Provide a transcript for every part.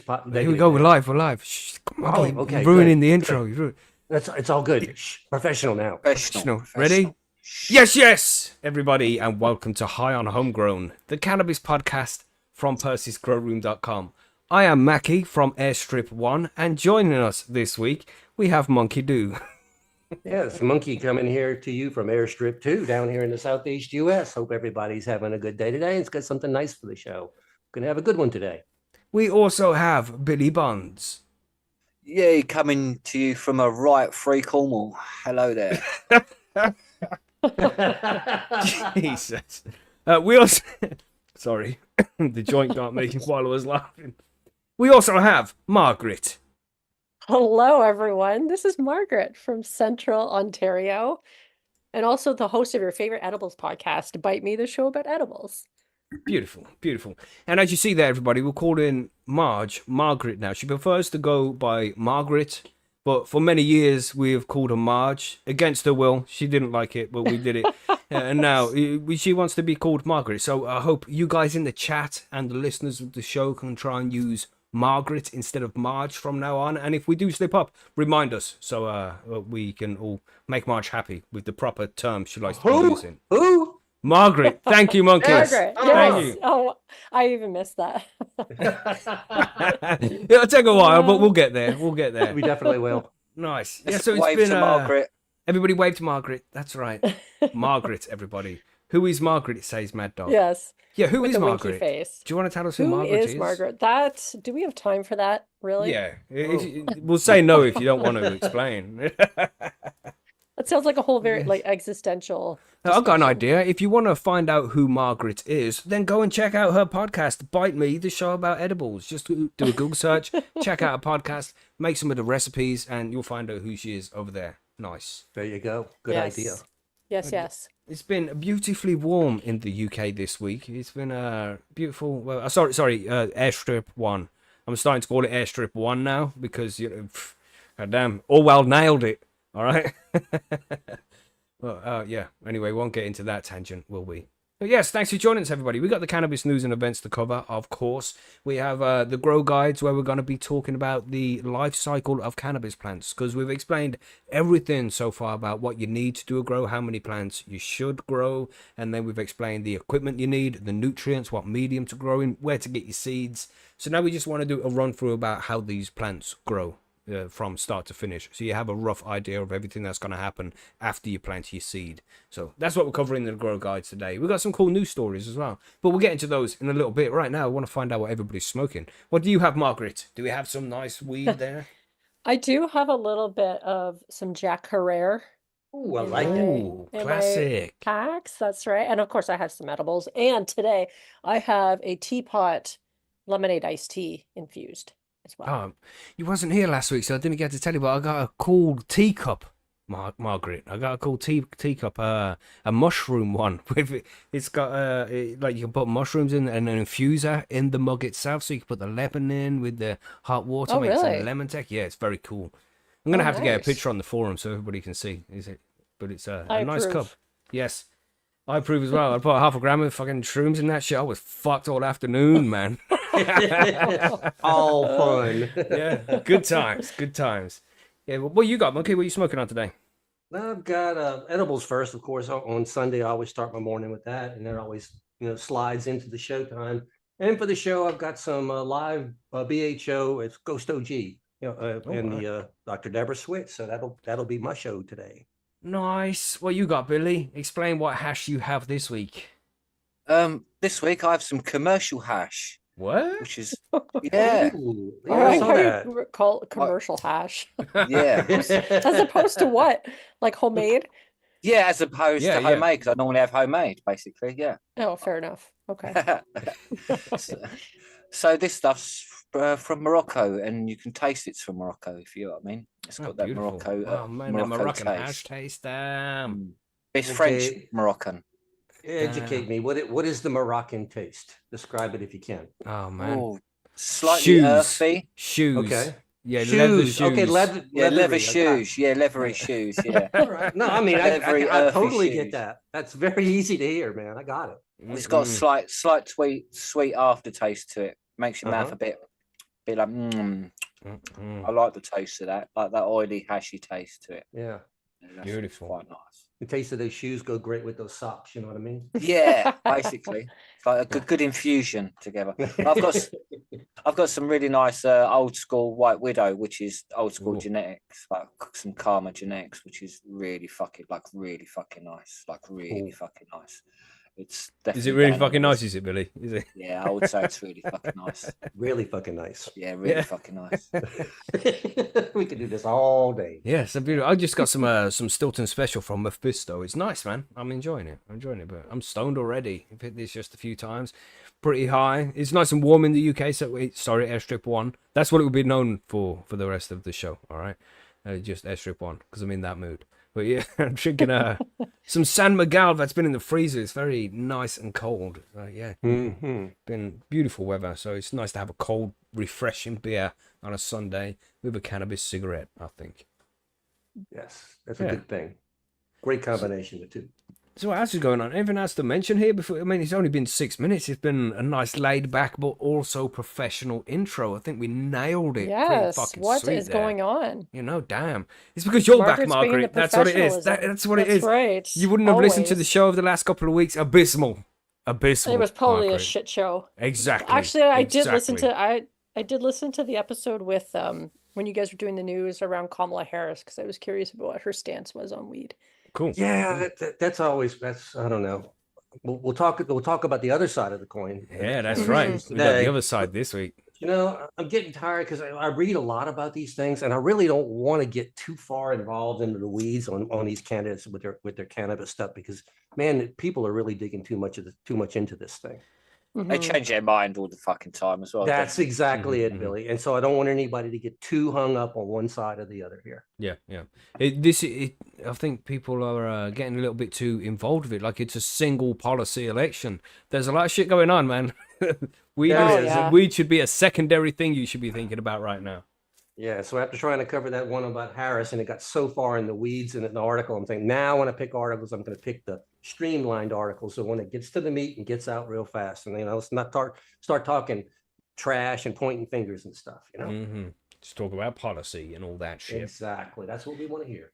Here we go. We're live. We're live. Shh, Monkey, Okay. you're ruining Good. the intro. It's all good. Shh, professional now. Professional. Ready? Yes, everybody, and welcome to High on Homegrown, the cannabis podcast from Percy'sGrowroom.com. I am Macky from Airstrip 1, and joining us this week, we have Monkey Do. Yes, Monkey coming here to you from Airstrip 2 down here in the Southeast US. Hope everybody's having a good day today. It's got something nice for the show. Gonna have a good one today. We also have Billy Bonds. Yeah, coming to you from a right free Cornwall. Hello there. Jesus. We also... Sorry, the joint got me while I was laughing. We also have Margaret. Hello, everyone. This is Margaret from Central Ontario, and also the host of your favorite edibles podcast, Bite Me, the show about edibles. Beautiful, beautiful. And as you see there, everybody, we're calling Marge Margaret now. She prefers to go by Margaret, but for many years we have called her Marge. Against her will, she didn't like it, but we did it. And now she wants to be called Margaret. So I hope you guys in the chat and the listeners of the show can try and use Margaret instead of Marge from now on. And if we do slip up, remind us so we can all make Marge happy with the proper term she likes to be using. Who? Margaret. Thank you, monkeys. Margaret, Thank yes. you. Oh, I even missed that. It'll take a while, but we'll get there. We'll get there. We definitely will. Nice. Let's So it's wave been to Margaret. Everybody wave to Margaret. That's right. Margaret, everybody. Who is Margaret? It says Mad Dog. Yes. Yeah, who With is the winky Margaret? face. Do you want to tell us who Who Margaret is Margaret? That, do we have time for that, really? Yeah. We'll say no if you don't want to explain. That sounds like a whole very existential I've got an discussion. idea. If you want to find out who Margaret is, then go and check out her podcast, Bite Me, the show about edibles. Just do a Google search, check out her podcast, make some of the recipes, and you'll find out who she is over there. Nice. There you go. Good Yes. idea. Yes. It's been beautifully warm in the UK this week. It's been beautiful. Well, sorry, Airstrip 1. I'm starting to call it Airstrip 1 now because, goddamn, Orwell nailed it. All right. Well, yeah. Anyway, won't get into that tangent, will we? But yes, thanks for joining us, everybody. We got the cannabis news and events to cover, of course. We have the grow guides where we're going to be talking about the life cycle of cannabis plants because we've explained everything so far about what you need to do a grow, how many plants you should grow, and then we've explained the equipment you need, the nutrients, what medium to grow in, where to get your seeds. So now we just want to do a run through about how these plants grow. From start to finish, so you have a rough idea of everything that's going to happen after you plant your seed. So that's what we're covering in the grow guides today. We've got some cool news stories as well, but we'll get into those in a little bit. Right now I want to find out what everybody's smoking. What do you have, Margaret? Do we have some nice weed there? I do have a little bit of some Jack Herrera Ooh, I in like my- it. Ooh, in my classic. packs. That's right. And of course, I have some edibles. And today I have a teapot lemonade iced tea infused as well. You wasn't here last week, so I didn't get to tell you, but I got a cool teacup, Margaret. I got a cool teacup, a mushroom one. It's got like you can put mushrooms in and an infuser in the mug itself, so you can put the lemon in with the hot water, Oh, make some really? lemon tech. Yeah, it's very cool. I'm gonna Oh, have to get a nice. picture on the forum so everybody can see. But it's a I nice cup. approve. Yes. I approve as well. I put half a gram of fucking shrooms in that shit. I was fucked all afternoon, man. All fun. Yeah, good times, good times. Yeah, well, what you got, Monkey? What are you smoking on today? I've got edibles first, of course. On Sunday, I always start my morning with that, and then it always slides into the showtime. And for the show, I've got some live BHO. It's Ghost OG, and the Dr. Deborah Switz. So that'll be my show today. Nice. What you got, Billy? Explain what hash you have this week. This week I have some commercial hash, What? which is yeah, Ooh, I yeah, I like saw how that. you call it commercial hash, yeah, as opposed to what? Like homemade? yeah. As opposed Yeah, to yeah. homemade, because I normally have homemade, basically. Yeah. Oh, fair enough. Okay. So this stuff's from Morocco, and you can taste it's from Morocco if you know what I mean. It's got that Beautiful. Morocco. Oh man, that Morocco Moroccan taste. hash taste. It's Okay. French Moroccan. Educate me. What is the Moroccan taste? Describe it if you can. Oh man. Oh, slightly Shoes. earthy. Shoes. Okay. Yeah, leather shoes. Okay, leather. Yeah, leather leathery, okay. shoes. Yeah, leathery shoes. Yeah. All right. No, I mean, I Leathery, I earthy totally get shoes. that. That's very easy to hear, man. I got it. It's got a slight sweet aftertaste to it. Makes your mouth Uh-huh. a bit be like, I like the taste of that, like that oily, hashy taste to it. Yeah. That's Beautiful. quite nice. The taste of those shoes go great with those socks. You know what I mean? Yeah, basically, it's like a good infusion together. I've got some really nice old school White Widow, which is old school Ooh. genetics, like some Karma genetics, which is really fucking nice, like really Cool. fucking nice. It's Is definitely it really down on fucking the nice? list. Is it, Billy? Is it? Yeah, I would say it's really fucking nice. Really fucking nice. Yeah, really Yeah. fucking nice. We could do this all day. Yeah, so beautiful. I just got some Stilton special from Mephisto. It's nice, man. I'm enjoying it. But I'm stoned already. I've hit this just a few times. Pretty high. It's nice and warm in the UK. So sorry, Airstrip 1. That's what it will be known for the rest of the show. All right, just Airstrip 1 because I'm in that mood. But yeah, I'm drinking some San Miguel that's been in the freezer. It's very nice and cold. Yeah, been beautiful weather. So it's nice to have a cold, refreshing beer on a Sunday with a cannabis cigarette, I think. Yes, that's a Yeah. good thing. Great combination, the two. So what else is going on? Anything else to mention here before? I mean, it's only been 6 minutes. It's been a nice laid back, but also professional intro. I think we nailed it. Yes, Pretty what sweet is there. going on? You know, damn. It's because you're back, Margaret's bringing Margaret. the That's what it is. professionalism. That's what it That's is. right. You wouldn't have listened to the Always. show of the last couple of weeks. Abysmal. Abysmal. It was probably a Margaret. shit show. Exactly. Actually, I did listen Exactly. to I did listen to the episode with when you guys were doing the news around Kamala Harris because I was curious about what her stance was on weed. Cool. Yeah, that's always I don't know. We'll talk about the other side of the coin. Yeah, that's Mhm. right. We got Today. the other side this week. You know, I'm getting tired because I read a lot about these things, and I really don't want to get too far involved into the weeds on these candidates with their cannabis stuff because man, people are really digging too much into this thing. They Mhm. change their mind all the fucking time as well. don't That's they? exactly Mhm, it, Billy. And so I don't want anybody to get too hung up on one side or the other here. Yeah. I think people are getting a little bit too involved with it. Like it's a single policy election. There's a lot of shit going on, man. Weed, Yeah, yeah. weed should be a secondary thing you should be thinking about right now. Yeah, so after trying to cover that one about Harris, and it got so far in the weeds in an article, I'm thinking now when I pick articles, I'm going to pick the streamlined articles. So when it gets to the meat and gets out real fast, and let's not start talking trash and pointing fingers and stuff. Just talk about policy and all that shit. Exactly. That's what we want to hear.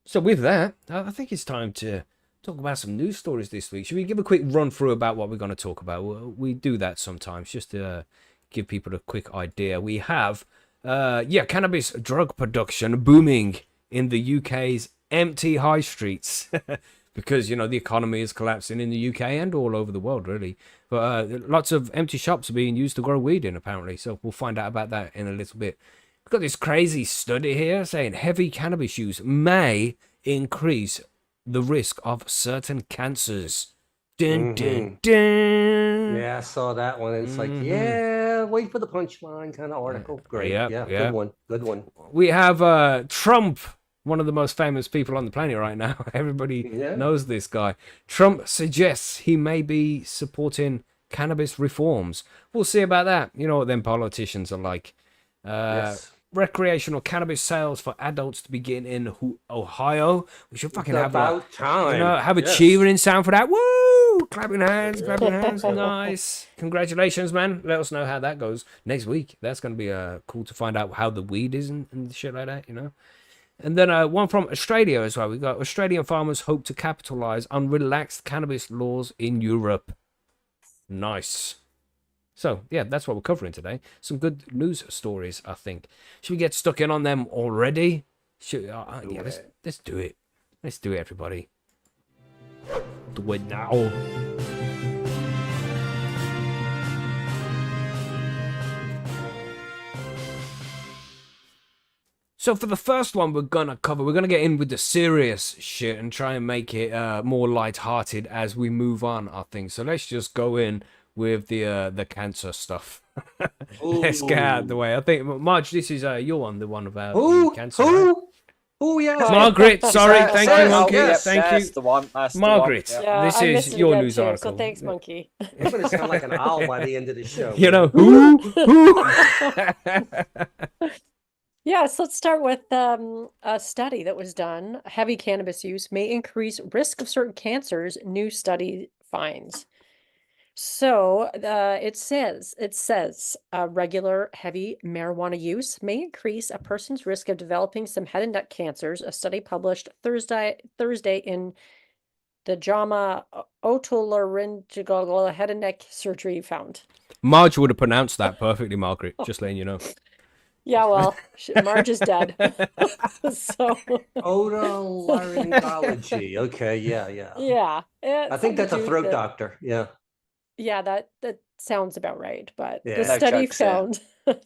So with that, I think it's time to talk about some news stories this week. Should we give a quick run through about what we're going to talk about? We do that sometimes just to give people a quick idea. We have, cannabis drug production booming in the UK's empty high streets. Because, the economy is collapsing in the UK and all over the world, really. But lots of empty shops are being used to grow weed in, apparently. So we'll find out about that in a little bit. We've got this crazy study here saying heavy cannabis use may increase the risk of certain cancers. Dun, dun, dun. Yeah, I saw that one. And it's like, yeah, wait for the punchline kind of article. Great. Yeah, Yeah, yeah. Good one. We have Trump, one of the most famous people on the planet right now. Everybody Yeah. knows this guy. Trump suggests he may be supporting cannabis reforms. We'll see about that. You know what them politicians are like. Yes. Recreational cannabis sales for adults to begin in Ohio. We should fucking have about time. have a Yes. cheering sound for that. Woo! Clapping hands. Nice. Congratulations, man. Let us know how that goes next week. That's going to be cool to find out how the weed is and shit like that, And then one from Australia as well. We got Australian farmers hope to capitalize on relaxed cannabis laws in Europe. Nice. So, yeah, that's what we're covering today. Some good news stories, I think. Should we get stuck in on them already? Let's do it. Let's do it, everybody. Do it now. So for the first one we're going to get in with the serious shit and try and make it more light-hearted as we move on, I think. So let's just go in with the cancer stuff. Let's get out of the way. I think, Marge, this is your one, the one about the cancer. Right? Who? Yeah. Margaret, sorry. Thank you, Monkey. yes, Thank That's you. the one. That's Margaret. The one. Yeah, This I is missed it your again news too, article. So thanks, Monkey. I'm going to sound like an owl by the end of the show. You know, who? Yeah, so let's start with a study that was done. Heavy cannabis use may increase risk of certain cancers, new study finds. So it says regular heavy marijuana use may increase a person's risk of developing some head and neck cancers. A study published Thursday in the JAMA Otolaryngology head and neck surgery found. Marge would have pronounced that perfectly, Margaret. Just letting you know. Yeah, well, Marge is dead. So Otolaryngology. Okay, yeah. yeah, I think that's a something to do with throat the- doctor. Yeah. Yeah, that sounds about right. But the Yeah. No study jokes there. found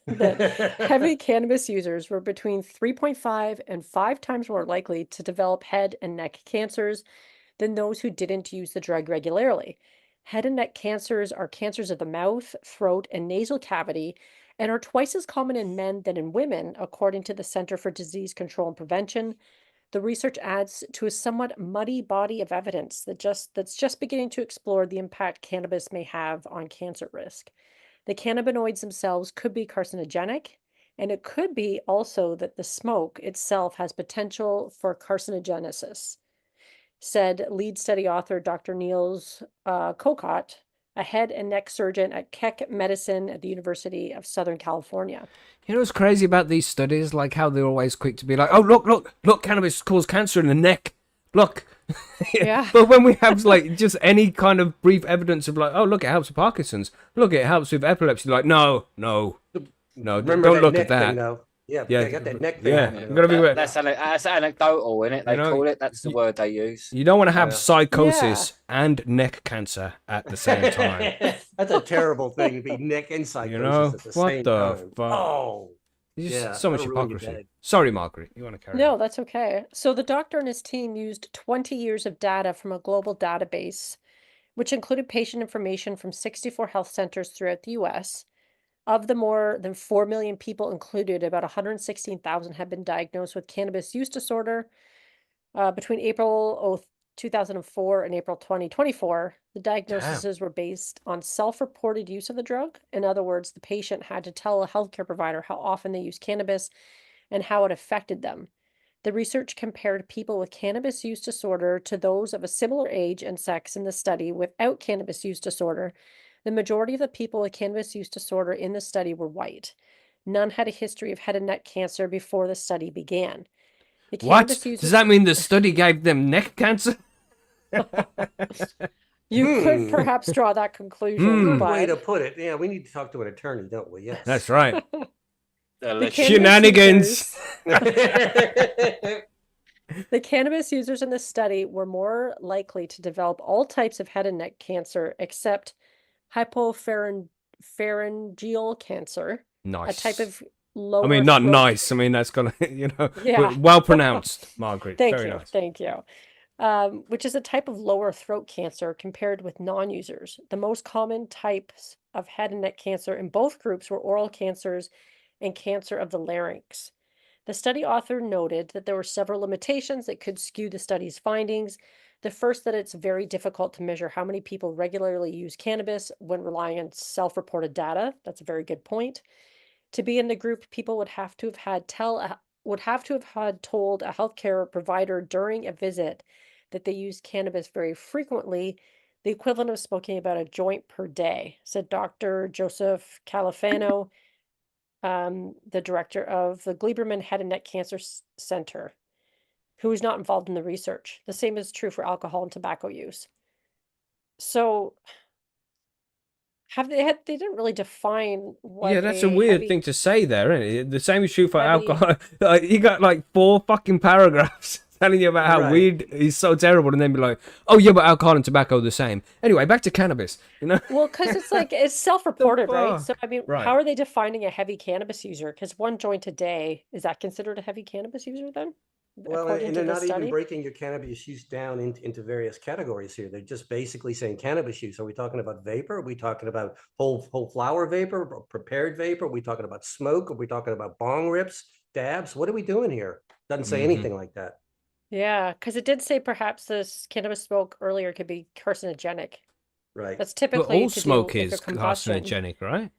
that heavy cannabis users were between 3.5 and 5 times more likely to develop head and neck cancers than those who didn't use the drug regularly. Head and neck cancers are cancers of the mouth, throat, and nasal cavity and are twice as common in men than in women, according to the Center for Disease Control and Prevention. The research adds to a somewhat muddy body of evidence that's just beginning to explore the impact cannabis may have on cancer risk. The cannabinoids themselves could be carcinogenic, and it could be also that the smoke itself has potential for carcinogenesis, said lead study author Dr. Niels Kokot, a head and neck surgeon at Keck Medicine at the University of Southern California. You know what's crazy about these studies? Like how they're always quick to be like, oh, look, cannabis causes cancer in the neck. Look. Yeah. But when we have like just any kind of brief evidence of like, oh, look, it helps with Parkinson's. Look, it helps with epilepsy. Like, no, Remember don't that look neck at that. thing, though? Yeah, Yeah. I got that neck thing. Yeah. you know. You gotta be aware. That's anecdotal, isn't it? They You know, call it. That's the word they use. You don't want to have Yeah. psychosis and neck cancer at the same time. That's a terrible thing to be neck and psychosis You know? at the What same the time. fuck? Oh, It's just Yeah, so much that'll ruin your hypocrisy. day. Sorry, Margaret. You want to carry on? No, that's okay. So the doctor and his team used 20 years of data from a global database, which included patient information from 64 health centers throughout the US. Of the more than 4 million people included, about 116,000 had been diagnosed with cannabis use disorder. Between April 2004 and April 2024, the diagnoses were based on self-reported use of the drug. In other words, the patient had to tell a healthcare provider how often they use cannabis and how it affected them. The research compared people with cannabis use disorder to those of a similar age and sex in the study without cannabis use disorder. The majority of the people with cannabis use disorder in the study were white. None had a history of head and neck cancer before the study began. The What? cannabis users, Does that mean the study gave them neck cancer? you could Hmm. perhaps draw that conclusion, Hmm. good way to but put it. Yeah, we need to talk to an attorney, don't we? Yes. That's right. the Cannabis Shenanigans. The cannabis users in the study were more likely to develop all types of head and neck cancer except hypopharyngeal cancer, Nice. a type of lower I mean, not throat- nice. I mean, that's gonna, Yeah. well pronounced, Margaret. Thank Very you, nice. thank you. Which is a type of lower throat cancer compared with non-users. The most common types of head and neck cancer in both groups were oral cancers and cancer of the larynx. The study author noted that there were several limitations that could skew the study's findings. The first, that it's very difficult to measure how many people regularly use cannabis when relying on self-reported data. That's a very good point. To be in the group, people would have to have had told a healthcare provider during a visit that they used cannabis very frequently, the equivalent of smoking about a joint per day, said Dr. Joseph Califano, the director of the Gleiberman Head and Neck Cancer Center, who was not involved in the research. The same is true for alcohol and tobacco use. So they didn't really define what Yeah, that's a weird heavy- thing to say there, isn't it? The same is true for heavy- alcohol. Like, you got like 4 fucking paragraphs telling you about how Right. weed is so terrible, and then be like, oh yeah, but alcohol and tobacco are the same. Anyway, back to cannabis. Well, because it's like it's self-reported, right? So fuck? I mean, Right. how are they defining a heavy cannabis user? Because 1 joint a day, is that considered a heavy cannabis user then? Well, According and to they're this not even study? breaking your cannabis use down into various categories here. They're just basically saying cannabis use. Are we talking about vapor? Are we talking about whole flower vapor, prepared vapor? Are we talking about smoke? Are we talking about bong rips, dabs? What are we doing here? Doesn't say Mhm. anything like that. Yeah, because it did say perhaps this cannabis smoke earlier could be carcinogenic. Right. That's But typically all to smoke do with is the combustion. carcinogenic, right?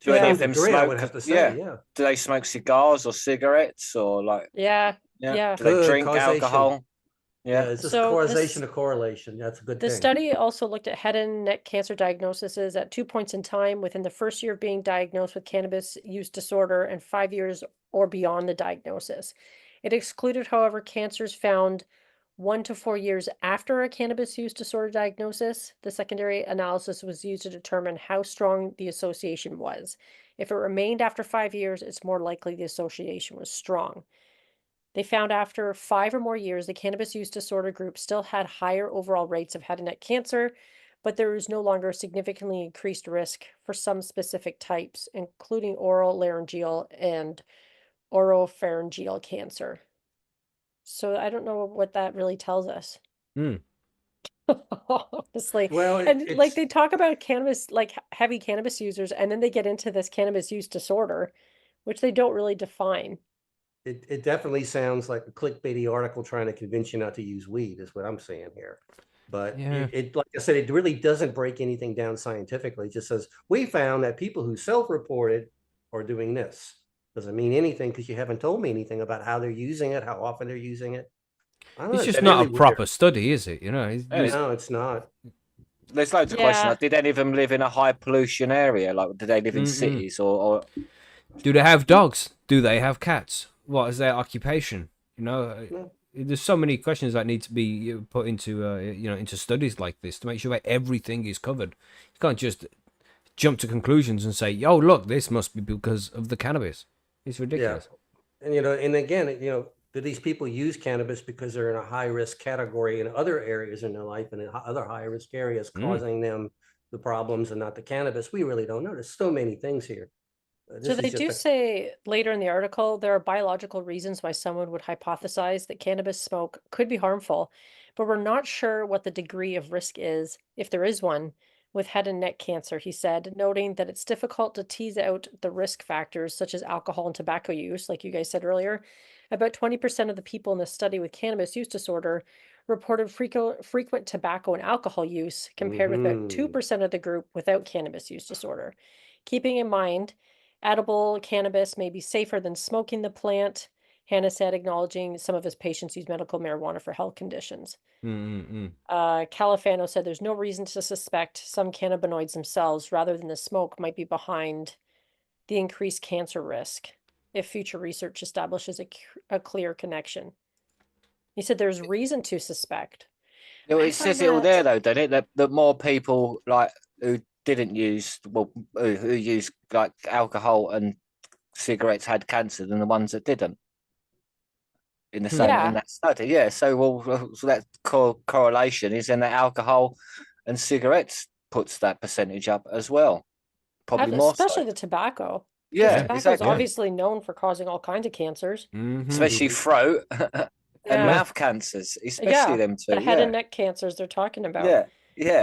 Do any Yeah. of them Degree, I smoke? would have to say, Yeah. yeah. Do they smoke cigars or cigarettes or like? Yeah, Yeah. yeah. Do they Good drink causation. alcohol? Yeah, Yeah. it's just So causation of correlation. That's a good The thing. study also looked at head and neck cancer diagnoses at 2 points in time within the first year of being diagnosed with cannabis use disorder and 5 years or beyond the diagnosis. It excluded, however, cancers found 1 to 4 years after a cannabis use disorder diagnosis. The secondary analysis was used to determine how strong the association was. If it remained after 5 years, it's more likely the association was strong. They found after 5 or more years, the cannabis use disorder group still had higher overall rates of head and neck cancer, but there was no longer a significantly increased risk for some specific types, including oral, laryngeal, and oropharyngeal cancer. So I don't know what that really tells us. Hmm. Honestly. Well, And like it's they talk about cannabis, like heavy cannabis users, and then they get into this cannabis use disorder, which they don't really define. it definitely sounds like a clickbaity article trying to convince you not to use weed, is what I'm saying here. But Yeah. it like I said, it really doesn't break anything down scientifically. It just says we found that people who self-reported are doing this. Doesn't mean anything because you haven't told me anything about how they're using it, how often they're using it. I don't know, It's just it's not a really proper weird. study, is it? You know, it's Yeah, just, No, it's not. There's loads of questions. Yeah. Like, did any of them live in a high pollution area? Like, do they live in Mm-mm. cities or do they have dogs? Do they have cats? What is their occupation? You know, No. there's so many questions that need to be put into into studies like this to make sure that everything is covered. You can't just jump to conclusions and say, "Yo, look, this must be because of the cannabis." It's ridiculous. And and again, do these people use cannabis because they're in a high risk category in other areas in their life and in other high risk areas causing them the problems and not the cannabis? We really don't know. There's so many things here. So This they is just do say later in the article there are biological reasons why someone would hypothesize that cannabis smoke could be harmful, but we're not sure what the degree of risk is, if there is one, with head and neck cancer, he said, noting that it's difficult to tease out the risk factors such as alcohol and tobacco use, like you guys said earlier. About 20% of the people in the study with cannabis use disorder reported frequent tobacco and alcohol use, compared with about 2% of the group without cannabis use disorder. Keeping in mind, edible cannabis may be safer than smoking the plant, Hannah said, acknowledging some of his patients use medical marijuana for health conditions. Mm-mm. Califano said there's no reason to suspect some cannabinoids themselves, rather than the smoke, might be behind the increased cancer risk if future research establishes a clear connection. He said there's reason to suspect. You know, I it says find it all there that- though, doesn't it? That more people like who didn't use who used like alcohol and cigarettes had cancer than the ones that didn't. In the same Yeah. in that study, yeah. So that correlation is in that alcohol and cigarettes puts that percentage up as well, probably more especially so. the tobacco. 'Cause Yeah, tobacco is exactly. obviously known for causing all kinds of cancers. Mhm. Especially throat and Yeah. mouth cancers, especially Yeah, them two. the head Yeah, and neck cancers they're talking about. yeah.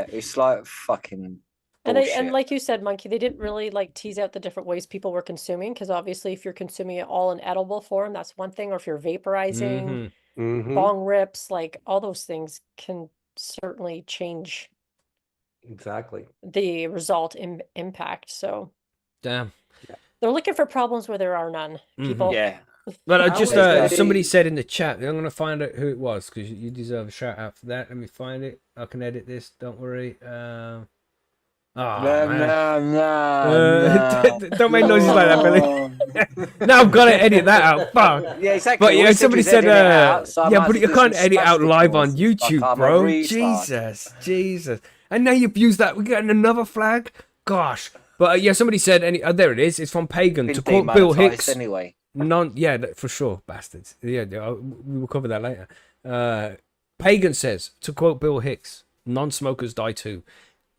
It's like fucking And bullshit. like you said, Monkey, they didn't really like tease out the different ways people were consuming, because obviously if you're consuming it all in edible form, that's one thing, or if you're vaporizing, Mhm. bong rips, like all those things can certainly change exactly. the result in impact. So Damn. they're looking for problems where there are none, people. Yeah, But I How just is that- somebody said in the chat. I'm gonna find out who it was because you deserve a shout out for that. Let me find it. I can edit this. Don't worry. Oh man. Don't make noises like that, Billy. Now I've got to edit that out. Fuck. Yeah, exactly. But yeah, We said somebody you'd said, edit it out, so I yeah, might but as you well do can't some edit out spastic live on noises, YouTube, like I'm a bro. retard. Jesus. And now you've used that. We're getting another flag. Gosh. But yeah, somebody said, there it is. It's from Pagan. Been To quote Bill demonetised Hicks. anyway. For sure, bastards. Yeah, we will cover that later. Pagan says, to quote Bill Hicks, non-smokers die too.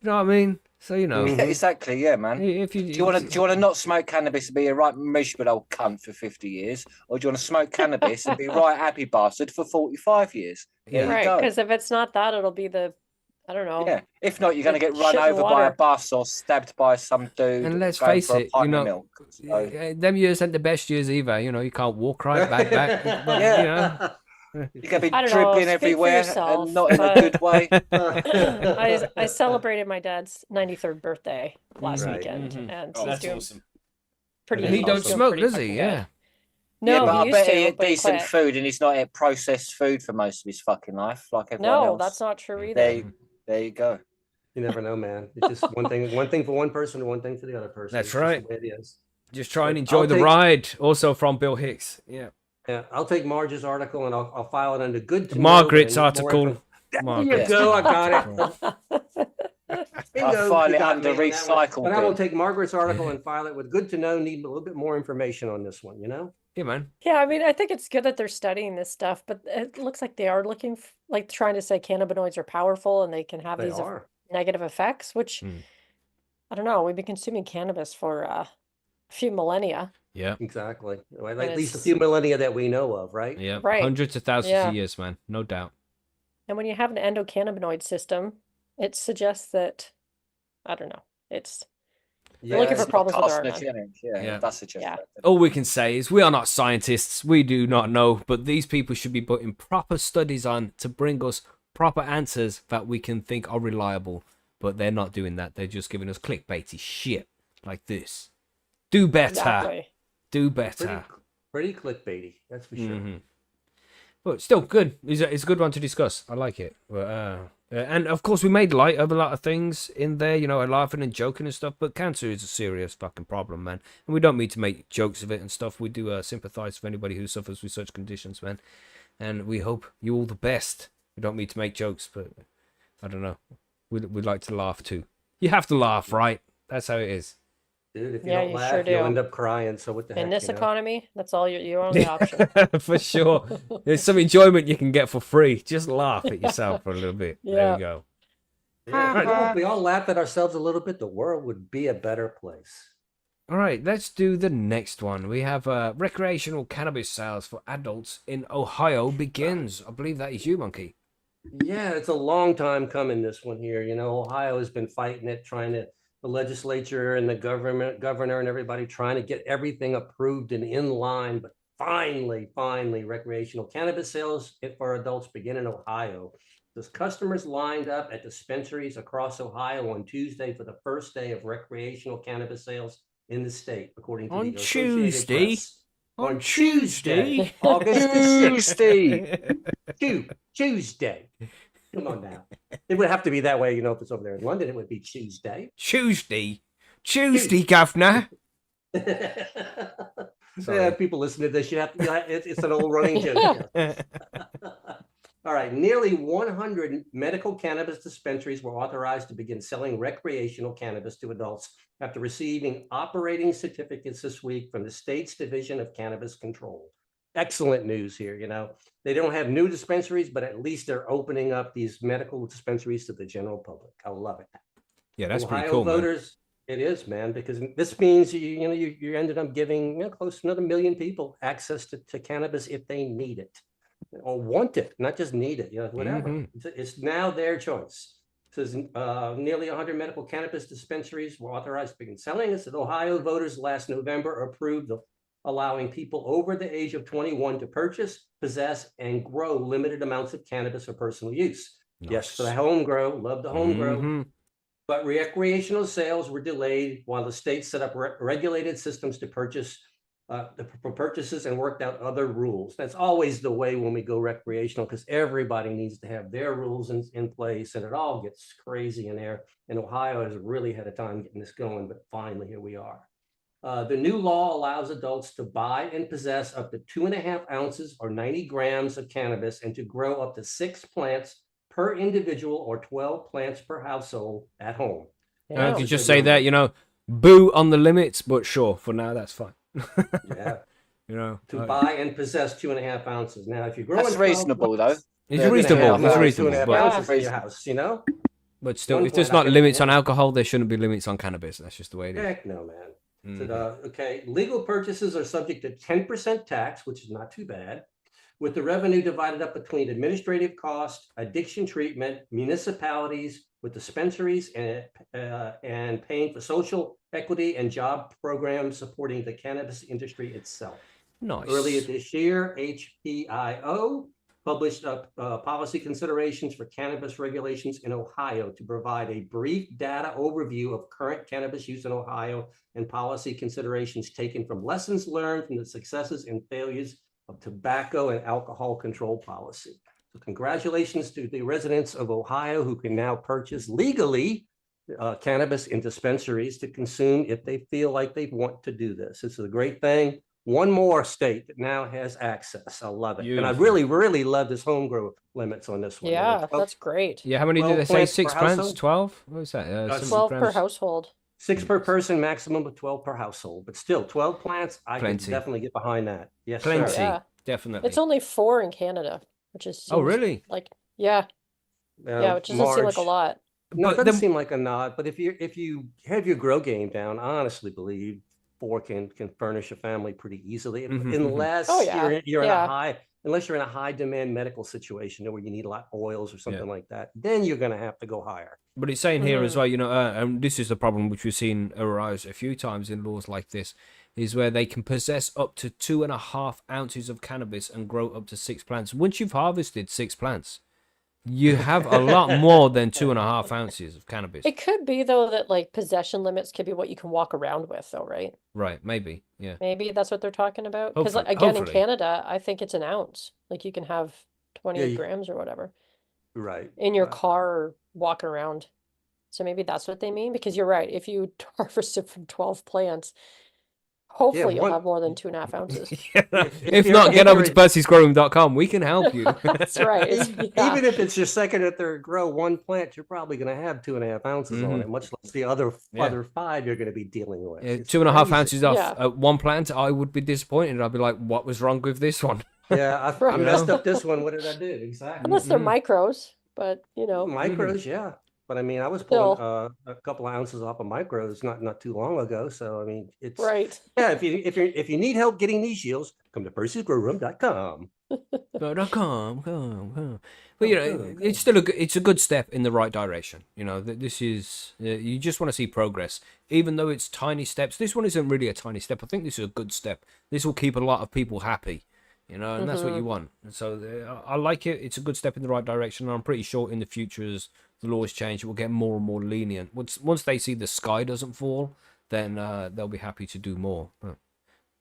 You know what I mean? So Yeah, exactly. Yeah, man. if you Do you want to not smoke cannabis and be a right miserable old cunt for 50 years, or do you want to smoke cannabis and be a right happy bastard for 45 years? There you Right, go. because if it's not that, it'll be I don't know. Yeah. If not, you're going to the get run shit in over by a water. bus or stabbed by some dude. And let's going face for a it, pint of milk. So, them years ain't the best years either. You know, you can't walk right back. But, Yeah. you know. you're going to be I don't know, dribbling speak for everywhere yourself, and not in a but- good way. I celebrated my dad's 93rd birthday last Right. weekend, Mhm. and Oh, he's that's doing awesome. pretty. And He don't he's doing smoke, pretty does he? fucking Yeah. good. Yeah, No, but he I used bet he to, ate but he decent quit. food and he's not ate processed food for most of his fucking life, like everyone No, else. that's not true either. There you go. You never know, man. It's just one thing for one person, one thing for the other person. That's It's just right. the way it is. Just try and But enjoy I'll the take- ride. Also from Bill Hicks. Yeah. Yeah, I'll take Marge's article and I'll file it under good to know, Margaret's but I need more article. info. There you Margaret's go. I got article. it. I'll Bingo, file you it got under me on that one. recycle But I will bin. take Margaret's article and file it with good to know. Need a little bit more information on this one, you know? Yeah, man. Yeah, I mean, I think it's good that they're studying this stuff, but it looks like they are looking like trying to say cannabinoids are powerful and they can have They these are. negative effects, which Mm. I don't know. We've been consuming cannabis for a few millennia. Yeah. Exactly. Well, And at least a it's- few millennia that we know of, right? Yeah. Right. Hundreds of thousands Yeah. of years, man. No doubt. And when you have an endocannabinoid system, it suggests that, I don't know, it's Yeah, looking for it's- problems with our Carcinogenic. Yeah, Yeah. that's suggest Yeah. that. All we can say is we are not scientists. We do not know, but these people should be putting proper studies on to bring us proper answers that we can think are reliable. But they're not doing that. They're just giving us clickbaity shit like this. Do better. exactly. Do pretty, better. pretty clickbaity, that's for sure. Mhm. But still good. It's a good one to discuss. I like it. And of course, we made light of a lot of things in there, you know, laughing and joking and stuff. But cancer is a serious fucking problem, man. And we don't mean to make jokes of it and stuff. We do sympathize with anybody who suffers with such conditions, man. And we hope you all the best. We don't mean to make jokes, but I don't know. We'd like to laugh too. You have to laugh, right? That's how it is. Dude, if you Yeah, don't you laugh, sure you'll do. end up crying. So what the heck? In this you know? economy, that's all your only option. For sure. There's some enjoyment you can get for free. Just laugh at yourself for a little bit. There Yeah. we go. Yeah, you know, if we all laughed at ourselves a little bit, the world would be a better place. All right, let's do the next one. We have recreational cannabis sales for adults in Ohio begins. I believe that is you, Monkey. Yeah, it's a long time coming, this one here. You know, Ohio has been fighting it, the legislature and the governor and everybody trying to get everything approved and in line. But finally, recreational cannabis sales for adults begin in Ohio. There's customers lined up at dispensaries across Ohio on Tuesday for the first day of recreational cannabis sales in the state, according to On the Associated Tuesday? Press. On On Tuesday, August the 6th. Tuesday. Tuesday. Come on now. It would have to be that way, you know, if it's over there in London, it would be Tuesday. Tuesday, governor. Yeah, people listen to this. It's an old running joke. Yeah. All right. Nearly 100 medical cannabis dispensaries were authorized to begin selling recreational cannabis to adults after receiving operating certificates this week from the state's Division of Cannabis Control. Excellent news here. You know, they don't have new dispensaries, but at least they're opening up these medical dispensaries to the general public. I love it. Yeah, that's Ohio pretty cool, man. voters, it is, man, because this means you ended up giving close to another million people access to cannabis if they need it or want it, not just need it, whatever. Mhm. It's now their choice. It says nearly 100 medical cannabis dispensaries were authorized to begin selling. It said Ohio voters last November approved of allowing people over the age of 21 to purchase, possess, and grow limited amounts of cannabis for personal use. Yes, for the home grow, love the home grow. Mhm. But recreational sales were delayed while the state set up regulated systems to purchase for purchases and worked out other rules. That's always the way when we go recreational, because everybody needs to have their rules in place, and it all gets crazy in there. And Ohio has really had a time getting this going, but finally here we are. The new law allows adults to buy and possess up to 2.5 ounces or 90 grams of cannabis and to grow up to 6 plants per individual or 12 plants per household at home. I Yeah. could a just good say that, number. boo on the limits, but sure, for now, that's fine. Yeah, To buy and possess 2.5 ounces. Now, if you're growing That's 12 reasonable, though. plants, it's They're reasonable. gonna It's have, reasonable. 2.5 But, ounces in your reasonable. house, you know? but still, One if there's point, not I limits can- on alcohol, there shouldn't be limits on cannabis. That's just the way it is. Heck no, man. Mhm. So, okay, legal purchases are subject to 10% tax, which is not too bad, with the revenue divided up between administrative costs, addiction treatment, municipalities with dispensaries, and paying for social equity and job programs supporting the cannabis industry itself. Nice. Earlier this year, HPIO published policy considerations for cannabis regulations in Ohio to provide a brief data overview of current cannabis use in Ohio and policy considerations taken from lessons learned from the successes and failures of tobacco and alcohol control policy. So congratulations to the residents of Ohio who can now purchase legally cannabis in dispensaries to consume if they feel like they want to do this. It's a great thing. One more state that now has access. I love it. And I Beautiful. really love this home grow limits on this one. Yeah, that's great. Yeah, how many did 12 they say? plants 6 per plants? household? 12? What was that? 12 per grams? household. 6 per person, maximum of 12 per household. But still, 12 plants, I can Plenty. definitely get behind that. Yes, Plenty. sir. Yeah. Definitely. It's only 4 in Canada, which is Oh, really? like yeah, which doesn't seem like a Marge, lot. No, it But doesn't seem like a nod, but if you have your grow game down, I honestly believe 4 can furnish a family pretty easily, Mhm, unless Oh, yeah, you're in yeah. a high demand medical situation where you need a lot of oils or something like that. Then you're going to have to go higher. But it's saying here as Mhm. well, you know, and this is the problem which we've seen arise a few times in laws like this, is where they can possess up to 2.5 ounces of cannabis and grow up to 6 plants. Once you've harvested 6 plants, you have a lot more than 2.5 ounces of cannabis. It could be though that like possession limits could be what you can walk around with though, right? Right, maybe, yeah. Maybe that's what they're talking about. Because Hopefully- again, in hopefully. Canada, I think it's an ounce. Like you can have 28 you- grams or whatever Right. in your car or walking around. So maybe that's what they mean. Because you're right. If you harvested from 12 plants, hopefully you'll one- have more than 2.5 ounces. If you're- not, get if over you're- to Percy'sGrowroom.com. We can help you. That's right. Yeah. Even if it's your second or third grow, one plant, you're probably going to have 2.5 ounces on it, much less the other 5 you're going to be dealing with. Yeah, It's 2.5 crazy. ounces off Yeah. one plant, I would be disappointed. I'd be like, what was wrong with this one? Yeah, I Right. messed up this one. What did I do? Exactly. Unless they're micros, but you know. Micros, yeah. But I mean, I was Still. pulling a couple of ounces off of micros not too long ago. So I mean, it's Right. yeah. If you need help getting these yields, come to Percy'sGrowroom.com. Come. But you know, it's still it's a good step in the right direction. You know, this is you just want to see progress, even though it's tiny steps. This one isn't really a tiny step. I think this is a good step. This will keep a lot of people happy. You know, and that's what you want. And so I like it. It's a good step in the right direction. And I'm pretty sure in the future, as the laws change, it will get more and more lenient. Once they see the sky doesn't fall, then they'll be happy to do more.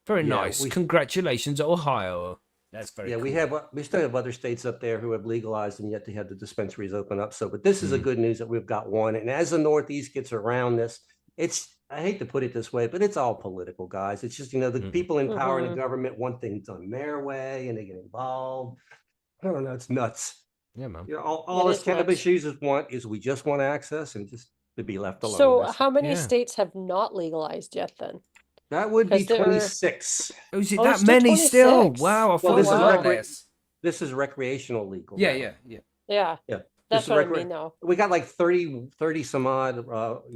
Very Yeah, nice. Congratulations, Ohio. That's very cool. we still have other states up there who have legalized and yet they have the dispensaries open up. So, but this is a good news that we've got one. And as the Northeast gets around this, I hate to put it this way, but it's all political, guys. It's just, the people in power in the government want things done their way and they get involved. I don't know. It's nuts. Yeah, man. All It us is cannabis nuts. users want is we just want access and just to be left alone. So That's- how many Yeah. states have not legalized yet then? that would be 'cause there- 26. Oh, is it Oh, that still many still? 26. Wow, I Well, thought this it was is a lot recre- less. This is recreational legal. Yeah, now. yeah. Yeah. Yeah. That's This is what I recre- mean though. We got like 30 some odd,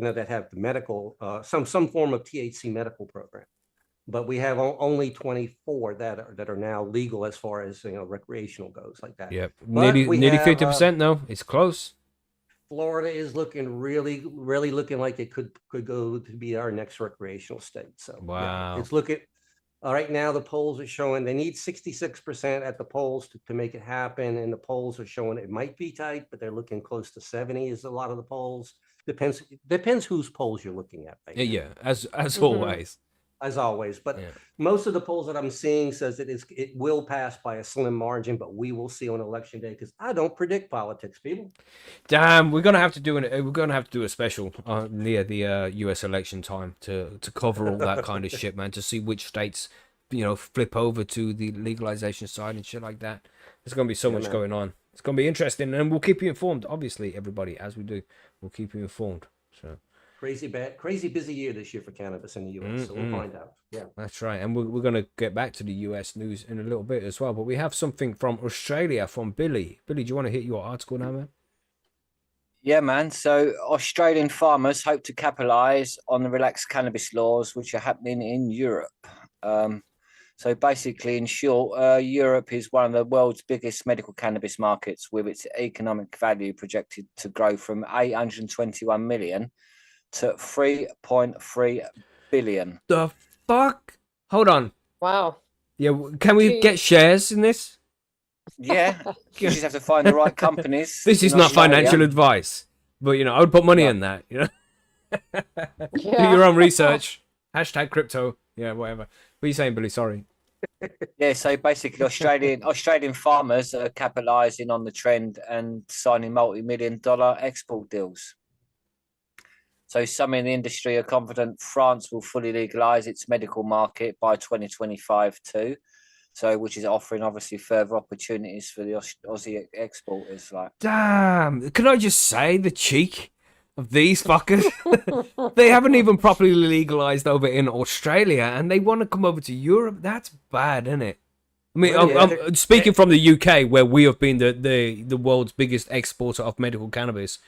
that have the medical, some form of THC medical program. But we have only 24 that are now legal as far as, recreational goes like that. Yep. But we Nearly have, 50% though. It's close. Florida is looking really looking like it could go to be our next recreational state. So yeah, Wow. it's looking right now. The polls are showing they need 66% at the polls to make it happen, and the polls are showing it might be tight, but they're looking close to 70. Is a lot of the polls depends whose polls you're looking at. Right now, Yeah, as Mhm. always. as always. But Yeah. most of the polls that I'm seeing says that it will pass by a slim margin, but we will see on election day because I don't predict politics, people. Damn, we're gonna have to do a special near the US election time to cover all that kind of shit, man. To see which states, flip over to the legalization side and shit like that. There's gonna be so much man. going on. It's gonna be interesting, and we'll keep you informed. Obviously, everybody, as we do, we'll keep you informed. So Crazy busy year this year for cannabis in the US. So we'll find out. Yeah. that's right, and we're gonna get back to the US news in a little bit as well. But we have something from Australia from Billy. Billy, do you want to hit your article now, man? Yeah, man. So Australian farmers hope to capitalise on the relaxed cannabis laws which are happening in Europe. So basically, in short, Europe is one of the world's biggest medical cannabis markets, with its economic value projected to grow from 821 million to 3.3 billion. The fuck? Hold on. Wow. Yeah, can we Gee. get shares in this? Yeah, you just have to find the right companies. This is in not Australia. financial advice, but I would put money No. in that. Do Yeah. your own research. Hashtag crypto. Yeah, whatever. What are you saying, Billy? Sorry. Yeah, so basically, Australian farmers are capitalising on the trend and signing multi-million-dollar export deals. So some in the industry are confident France will fully legalise its medical market by 2025 too. So, which is offering obviously further opportunities for the Aussie exporters. Like, Damn. Can I just say the cheek of these fuckers? They haven't even properly legalized over in Australia, and they want to come over to Europe. That's bad, isn't it? I mean, Well, yeah, I'm speaking from the UK, where we have been the world's biggest exporter of medical cannabis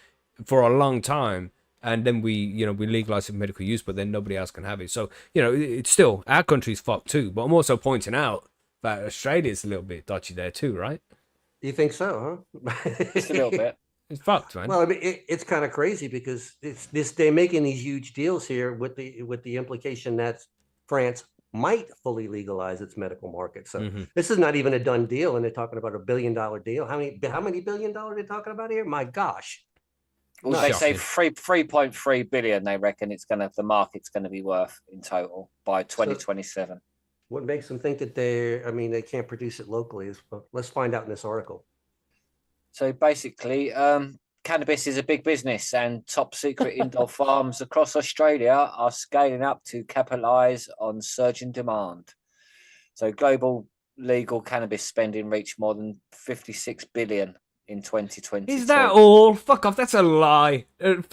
for a long time, and then we legalized it for medical use, but then nobody else can have it. So it's still our country's fucked too. But I'm also pointing out that Australia's a little bit dodgy there too, right? You think so, huh? just a little bit. It's fucked, man. Well, I mean, it's kind of crazy because they're making these huge deals here with the implication that France might fully legalize its medical market. So this is not even a done deal, and they're talking about $1 billion deal. How many $1 billion are they talking about here? My gosh. Well, they say 3.3 billion. They reckon the market's gonna be worth in total by 2027. What makes them think that they can't produce it locally? Let's find out in this article. So basically, cannabis is a big business, and top secret indoor farms across Australia are scaling up to capitalise on surging demand. So global legal cannabis spending reached more than 56 billion in 2022. Is that all? Fuck off. That's a lie.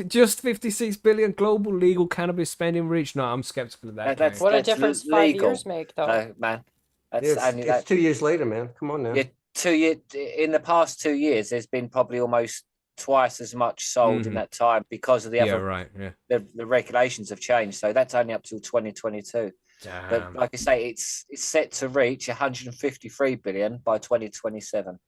Just 56 billion global legal cannabis spending reach. No, I'm skeptical of that. That's What a difference 5 years make, though. No, man. It's 2 years later, man. Come on now. Yeah, in the past 2 years, there's been probably almost twice as much sold in that time because of the the regulations have changed. So that's only up till 2022. Damn. But like I say, it's set to reach 153 billion by 2027.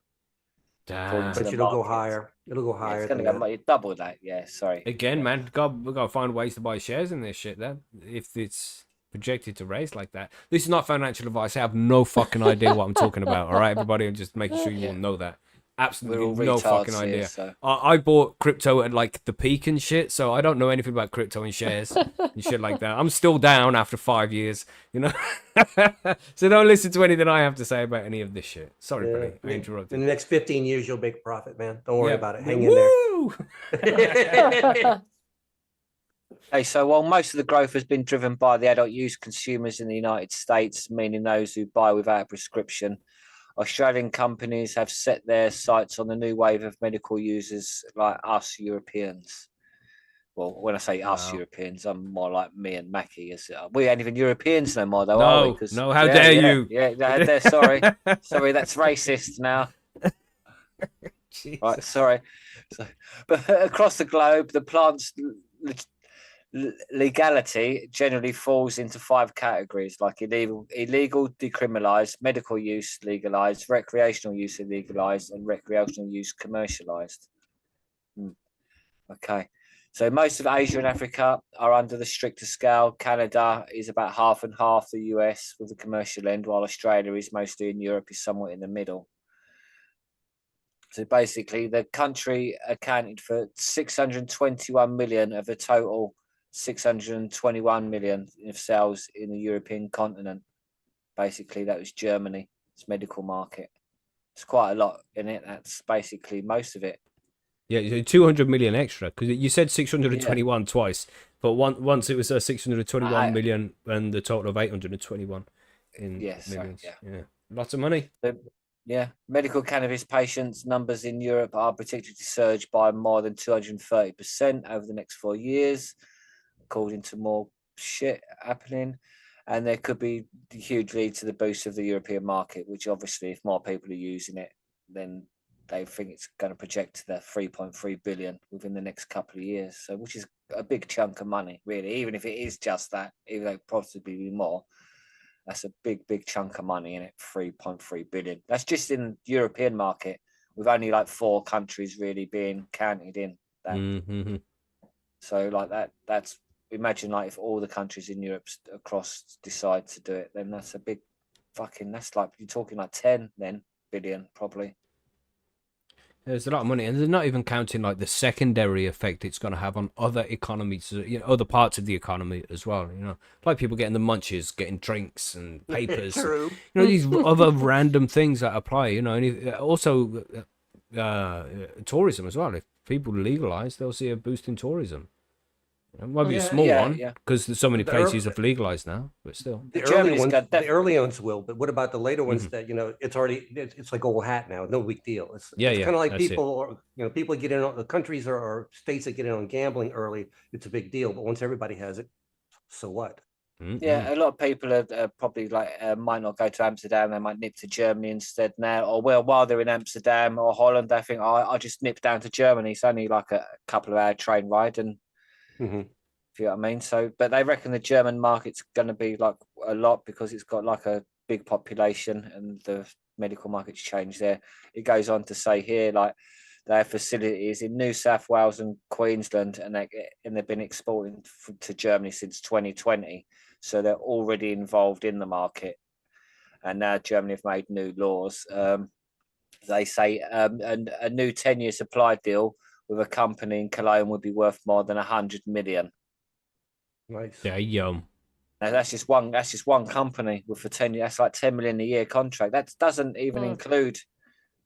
Damn. But it'll go higher. It'll go higher. It's going to go double that. Yeah, sorry. Again, man, we got to find ways to buy shares in this shit then. If it's projected to raise like that. This is not financial advice. I have no fucking idea what I'm talking about. All right, everybody, I'm just making sure you all know that. Absolutely no fucking idea. Here, so. I bought crypto at like the peak and shit, so I don't know anything about crypto and shares and shit like that. I'm still down after 5 years, So don't listen to anything I have to say about any of this shit. Sorry, buddy. I interrupted. In the next 15 years, you'll make a profit, man. Don't worry about it. Hang in there. Hey, so while most of the growth has been driven by the adult use consumers in the United States, meaning those who buy without a prescription, Australian companies have set their sights on the new wave of medical users like us Europeans. Well, when I say us Europeans, I'm more like me and Macky. We ain't even Europeans no more, though, are we? No, how dare you? Yeah, sorry. Sorry, that's racist now. Right, sorry. But across the globe, the plant's legality generally falls into 5 categories, like illegal decriminalized, medical use legalized, recreational use legalized, and recreational use commercialized. Okay, so most of Asia and Africa are under the stricter scale. Canada is about half and half the US with the commercial end, while Australia is mostly in Europe, is somewhat in the middle. So basically, the country accounted for 621 million of the total 621 million of sales in the European continent. Basically, that was Germany. It's medical market. It's quite a lot in it. That's basically most of it. Yeah, 200 million extra because you said 621 twice, but once it was 621 million and the total of 821 in millions. Yeah, lots of money. Yeah, medical cannabis patients numbers in Europe are predicted to surge by more than 230% over the next 4 years, according to more shit happening. And there could be hugely to the boost of the European market, which obviously, if more people are using it, then they think it's going to project to the 3.3 billion within the next couple of years. So, which is a big chunk of money, really, even if it is just that, even though it possibly be more. That's a big chunk of money in it, 3.3 billion. That's just in the European market, with only like 4 countries really being counted in that. So like that's imagine like if all the countries in Europe across decide to do it, then that's a big that's like you're talking like 10 then billion probably. There's a lot of money, and they're not even counting like the secondary effect it's going to have on other economies, other parts of the economy as well. Like people getting the munchies, getting drinks and papers, True. these other random things that apply. And also tourism as well. If people legalize, they'll see a boost in tourism. It might be a small one because so many places have legalized now, but still. The early ones will, but what about the later ones that, it's like old hat now, no big deal. It's kind of like people, people get in on the countries or states that get in on gambling early, it's a big deal. But once everybody has it, so what? Yeah, a lot of people are probably might not go to Amsterdam. They might nip to Germany instead now, or while they're in Amsterdam or Holland, they think, I'll just nip down to Germany. It's only like a couple of hour train ride, and if you know what I mean. So, but they reckon the German market's going to be like a lot because it's got like a big population and the medical market's changed there. It goes on to say here, like they have facilities in New South Wales and Queensland, and they've been exporting to Germany since 2020. So they're already involved in the market. And now Germany have made new laws. They say a new 10-year supply deal with a company in Cologne would be worth more than 100 million. Nice. Yeah, yum. Now, that's just one company with a 10 year. That's like 10 million a year contract. That doesn't even include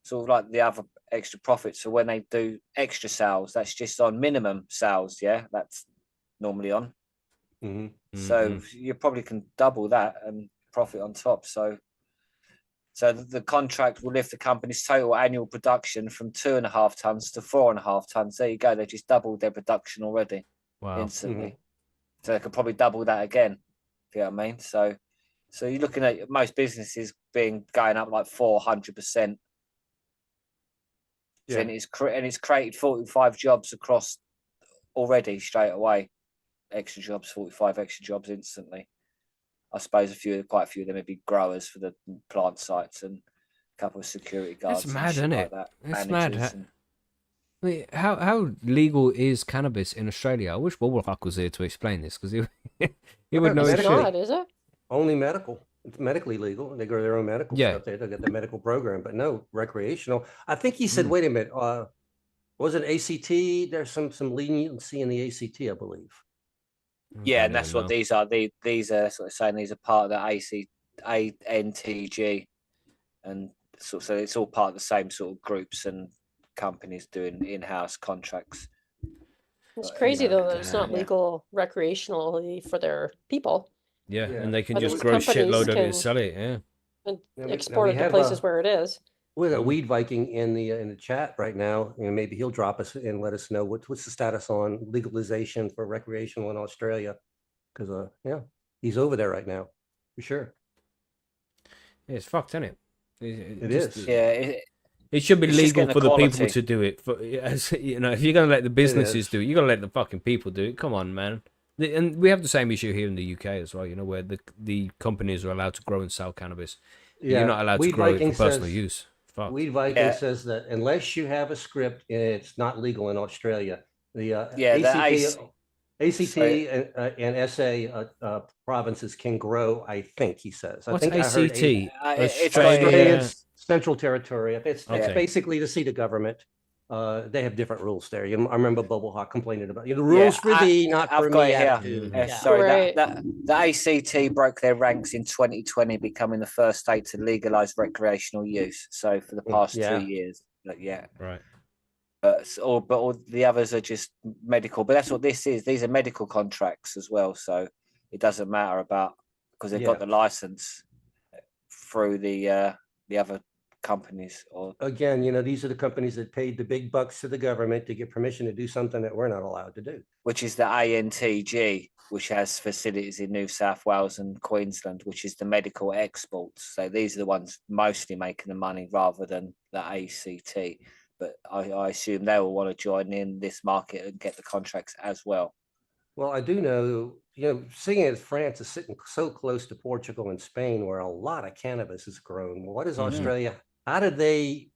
sort of like the other extra profits. So when they do extra sales, that's just on minimum sales. Yeah, that's normally on. So you probably can double that and profit on top. So the contract will lift the company's total annual production from 2.5 tons to 4.5 tons. There you go. They just doubled their production already. Wow. Instantly. So they could probably double that again. If you know what I mean? So you're looking at most businesses going up like 400%. Yeah. And it's created 45 jobs across already straight away. Extra jobs, 45 extra jobs instantly. I suppose quite a few of them would be growers for the plant sites and a couple of security guards. That's mad, isn't it? Like It's mad. Wait, how legal is cannabis in Australia? I wish Bubblefuck was here to explain this because he would know. It's not, is it? Only medical. It's medically legal. They grow their own medical stuff. They got the medical program, but no recreational. I think he said, wait a minute, was it ACT? There's some leniency in the ACT, I believe. Yeah, and that's what these are. These are sort of saying these are part of the ANTG, and so it's all part of the same sort of groups and companies doing in-house contracts. It's crazy though that it's not legal recreationally for their people. Yeah, and they can just grow a shitload of it and sell it. Yeah, and export it to places where it is. We got Weed Viking in the chat right now. Maybe he'll drop us and let us know what's the status on legalization for recreational in Australia, because he's over there right now for sure. Yeah, it's fucked, isn't it? It is. Yeah. It should be legal for the people to do it. If you're going to let the businesses do it, you got to let the fucking people do it. Come on, man. And we have the same issue here in the UK as well. Where the companies are allowed to grow and sell cannabis. Yeah. You're not allowed to grow it for personal use. Weed Viking says that unless you have a script, it's not legal in Australia. The ACT and SA provinces can grow, I think he says. What's ACT? It's Central Territory. It's basically the seat of government. They have different rules there. I remember Bubble Hawk complaining about the rules for thee, not for me. Sorry, the ACT broke their ranks in 2020, becoming the first state to legalize recreational use. So for the past 2 years, right. But all the others are just medical. But that's what this is. These are medical contracts as well. So it doesn't matter because they've got the license through the other companies. Or again, these are the companies that paid the big bucks to the government to get permission to do something that we're not allowed to do, which is the ANTG, which has facilities in New South Wales and Queensland, which is the medical exports. So these are the ones mostly making the money rather than the ACT. But I assume they will want to join in this market and get the contracts as well. Well, I do know, seeing as France is sitting so close to Portugal and Spain, where a lot of cannabis is grown. What is Australia? How do they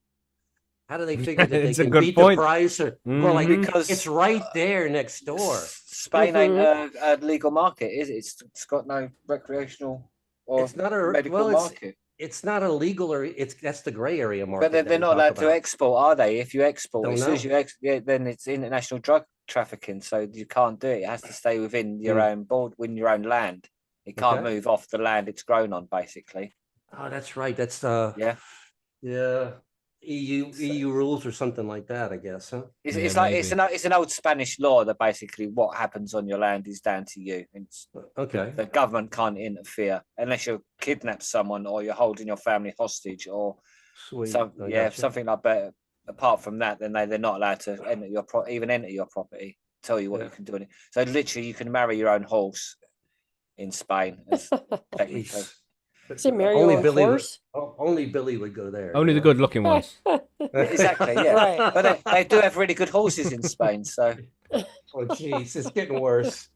figure that they can beat the price? Or well, because it's right there next door. Spain ain't a legal market, is it? It's got no recreational or it's not a medical market. it's not illegal, or that's the gray area market. But they're that we not talk allowed to about. export, are they? If you export, Don't as soon as know. yeah, then it's international drug trafficking, so you can't do it. It has to stay within your own board, within your own land. It can't Okay. move off the land it's grown on, basically. Oh, that's right. That's Yeah. yeah, EU rules or something like that, I guess, huh? It's, Yeah, it's like maybe. it's an old Spanish law that basically what happens on your land is down to you. It's, Okay. the government can't interfere unless you kidnap someone or you're holding your family hostage or Sweet. I yeah, gotcha. something like that. Apart from that, then they're not allowed to enter your even enter your property. Tell you what Yeah. you can do in it. So literally, you can marry your own horse in Spain. Technically, Jeez. Say marry Only your own Billy horse? only Billy would go there. Only the good looking ones. exactly. Yeah, Right. but they do have really good horses in Spain. So Oh, jeez, it's getting worse.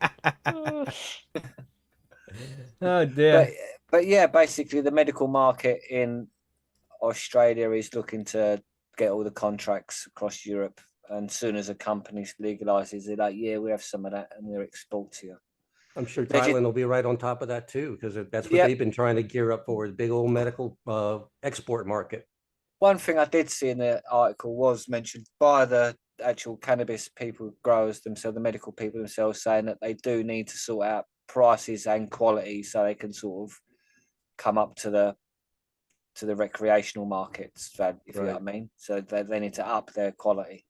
Oh dear. but yeah, basically, the medical market in Australia is looking to get all the contracts across Europe. And soon as a company legalizes, they're like, yeah, we have some of that and we'll export to you. I'm sure They Thailand will be right on top of that too, because that's what Yep. they've been trying to gear up for, the big old medical export market. One thing I did see in the article was mentioned by the actual cannabis people, growers themselves, the medical people themselves, saying that they do need to sort out prices and quality so they can sort of come up to the recreational markets, if you know what I mean. So they need to up their quality.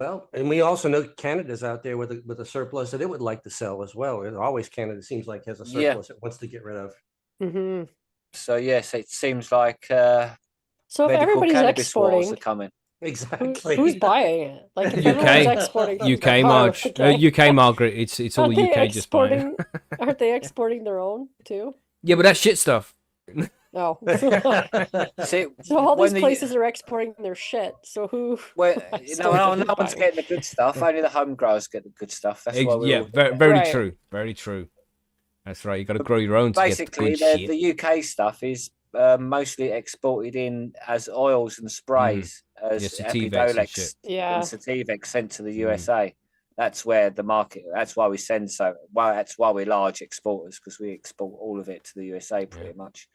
Well, and we also know Canada's out there with a surplus that it would like to sell as well. It always Canada seems like has a Yeah. surplus it wants to get rid of. Hmm. So yes, it seems like So if medical everybody's cannabis wars are exporting, coming. Exactly. who's buying it? Like if UK. everyone's exporting, who's UK, buying Marge. it? Okay. UK, Margaret. It's all Aren't they UK just buying. exporting? Aren't they exporting their own too? Yeah, but that's shit stuff. No. See, So all when these places are exporting their shit. So who? well, Still no who's one's buying? getting the good stuff. Only the home growers get the good stuff. That's why we're Yeah, all very Right. true. Very true. That's right. You got to grow your own to basically get the good shit. the UK stuff is mostly exported in as oils and sprays, as Yeah, Sativex and Epidolex shit. Yeah. and Sativex sent to the USA. That's where the market. That's why we send that's why we're large exporters, because we export all of it to the USA pretty much,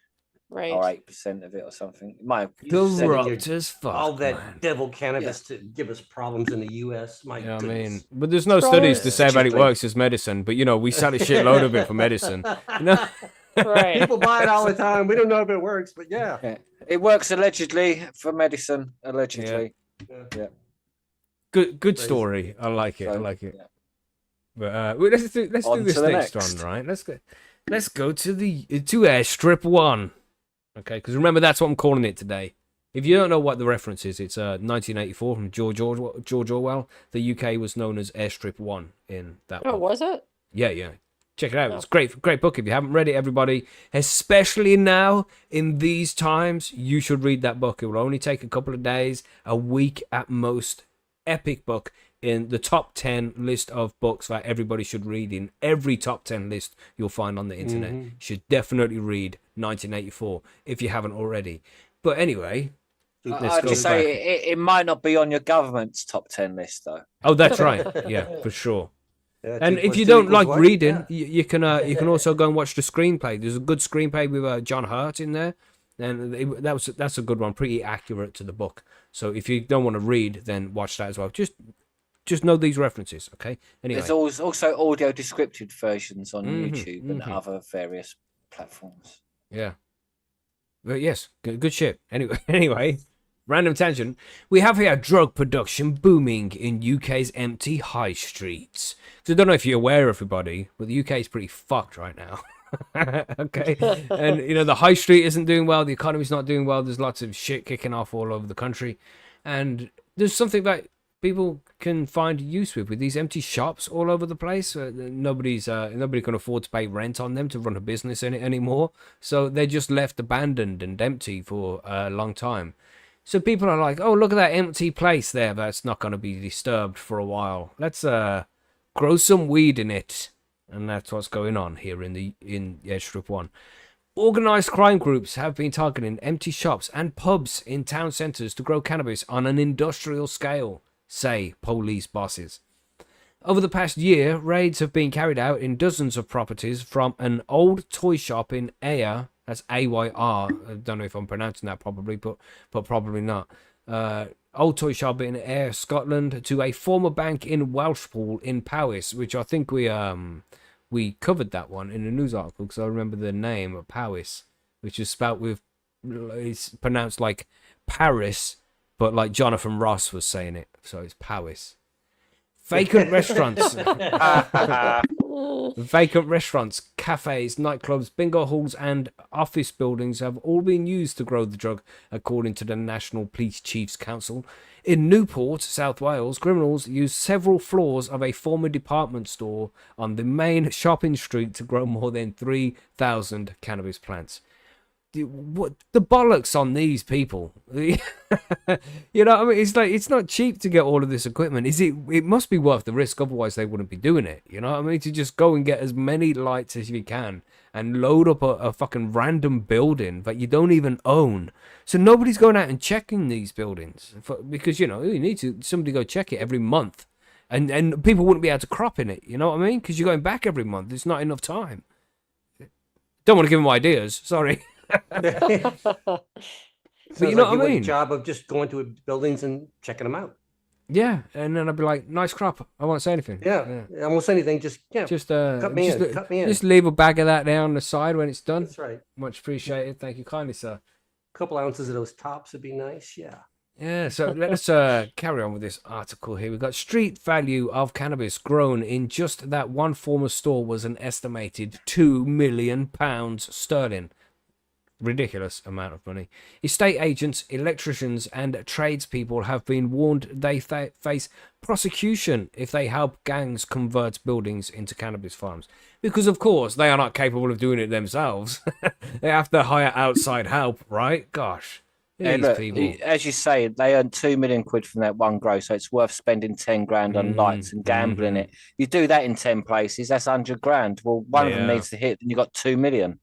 Right. or 8% of it or something. It might Corrupt as fuck, all that man. devil cannabis to give us problems in the US. My Yeah, I goodness. mean, but there's no Growers- studies to say about it Stupid. works as medicine. But you know, we sell a shitload of it for medicine. You know? Right. People buy it all the time. We don't know if it works, but yeah. Yeah. It works allegedly for medicine. Allegedly. Good Crazy. story. I like it. I So, like it. yeah. But well, let's do On this to the next next. one, right? Let's go to Airstrip 1. Okay, because remember that's what I'm calling it today. If you don't know what the reference is, it's 1984 from George Orwell. The UK was known as Airstrip 1 in that Oh, book. was it? Yeah. Check it out. Oh. It's great book. If you haven't read it, everybody, especially now in these times, you should read that book. It will only take a couple of days, a week at most. Epic book in the top 10 list of books that everybody should read. In every top 10 list you'll find on the internet. You should definitely read 1984 if you haven't already. But anyway, let's I'd go just back. say it might not be on your government's top 10 list though. Oh, that's right. Yeah, for sure. Yeah, And 2 if plus you 2 don't equals like what? reading, Yeah. you can also go and watch the screenplay. There's a good screenplay with John Hurt in there, and that's a good one, pretty accurate to the book. So if you don't want to read, then watch that as well. Just know these references, okay? Anyway, There's also audio descriptive versions on Mhm, YouTube and other various platforms. yeah. But yes, good shit. Anyway, random tangent. We have here drug production booming in UK's empty high streets. So I don't know if you're aware, everybody, but the UK is pretty fucked right now. Okay, and you know the high street isn't doing well. The economy's not doing well. There's lots of shit kicking off all over the country, and there's something that people can find use with these empty shops all over the place. Nobody can afford to pay rent on them to run a business in it anymore, so they're just left abandoned and empty for a long time. So people are like, oh, look at that empty place there that's not going to be disturbed for a while. Let's grow some weed in it. And that's what's going on here in Airstrip 1. Organised crime groups have been targeting empty shops and pubs in town centres to grow cannabis on an industrial scale, say police bosses. Over the past year, raids have been carried out in dozens of properties, from an old toy shop in Ayr That's AYR. I don't know if I'm pronouncing that properly, but probably not. Old toy shop in Ayr, Scotland, to a former bank in Welshpool in Powys, which I think we covered that one in a news article because I remember the name of Powys, which is spelt with, it's pronounced like Paris, but like Jonathan Ross was saying it, so it's Powys. Vacant restaurants. Vacant restaurants, cafes, nightclubs, bingo halls, and office buildings have all been used to grow the drug, according to the National Police Chiefs Council. In Newport, South Wales, criminals used several floors of a former department store on the main shopping street to grow more than 3,000 cannabis plants. What the bollocks on these people? You know, I mean, it's like, it's not cheap to get all of this equipment. Is it? It must be worth the risk, otherwise they wouldn't be doing it. You know what I mean? To just go and get as many lights as you can and load up a fucking random building that you don't even own. So nobody's going out and checking these buildings because, you know, you need to somebody go check it every month, and people wouldn't be able to crop in it. You know what I mean? Because you're going back every month. It's not enough time. Don't want to give them ideas. Sorry. But you know what I you mean? a job of just going to buildings and checking them out. Yeah, and then I'd be like, "Nice crop." I won't say anything. Yeah. I won't say anything. Just cut me in. Cut me in. Just leave a bag of that there on the side when it's done. That's right. Much appreciated. Thank you kindly, sir. A couple ounces of those tops would be nice. Yeah. Yeah, so let's carry on with this article here. We've got street value of cannabis grown in just that one former store was an estimated £2 million sterling. Ridiculous amount of money. Estate agents, electricians, and tradespeople have been warned they face prosecution if they help gangs convert buildings into cannabis farms. Because, of course, they are not capable of doing it themselves. They have to hire outside help, right? Gosh. Yeah, These look, people. as you say, they earn 2 million quid from that one grow, so it's worth spending 10 grand on lights and gambling it. You do that in 10 places, that's 100 grand. Well, one of them needs to hit, and you got 2 million.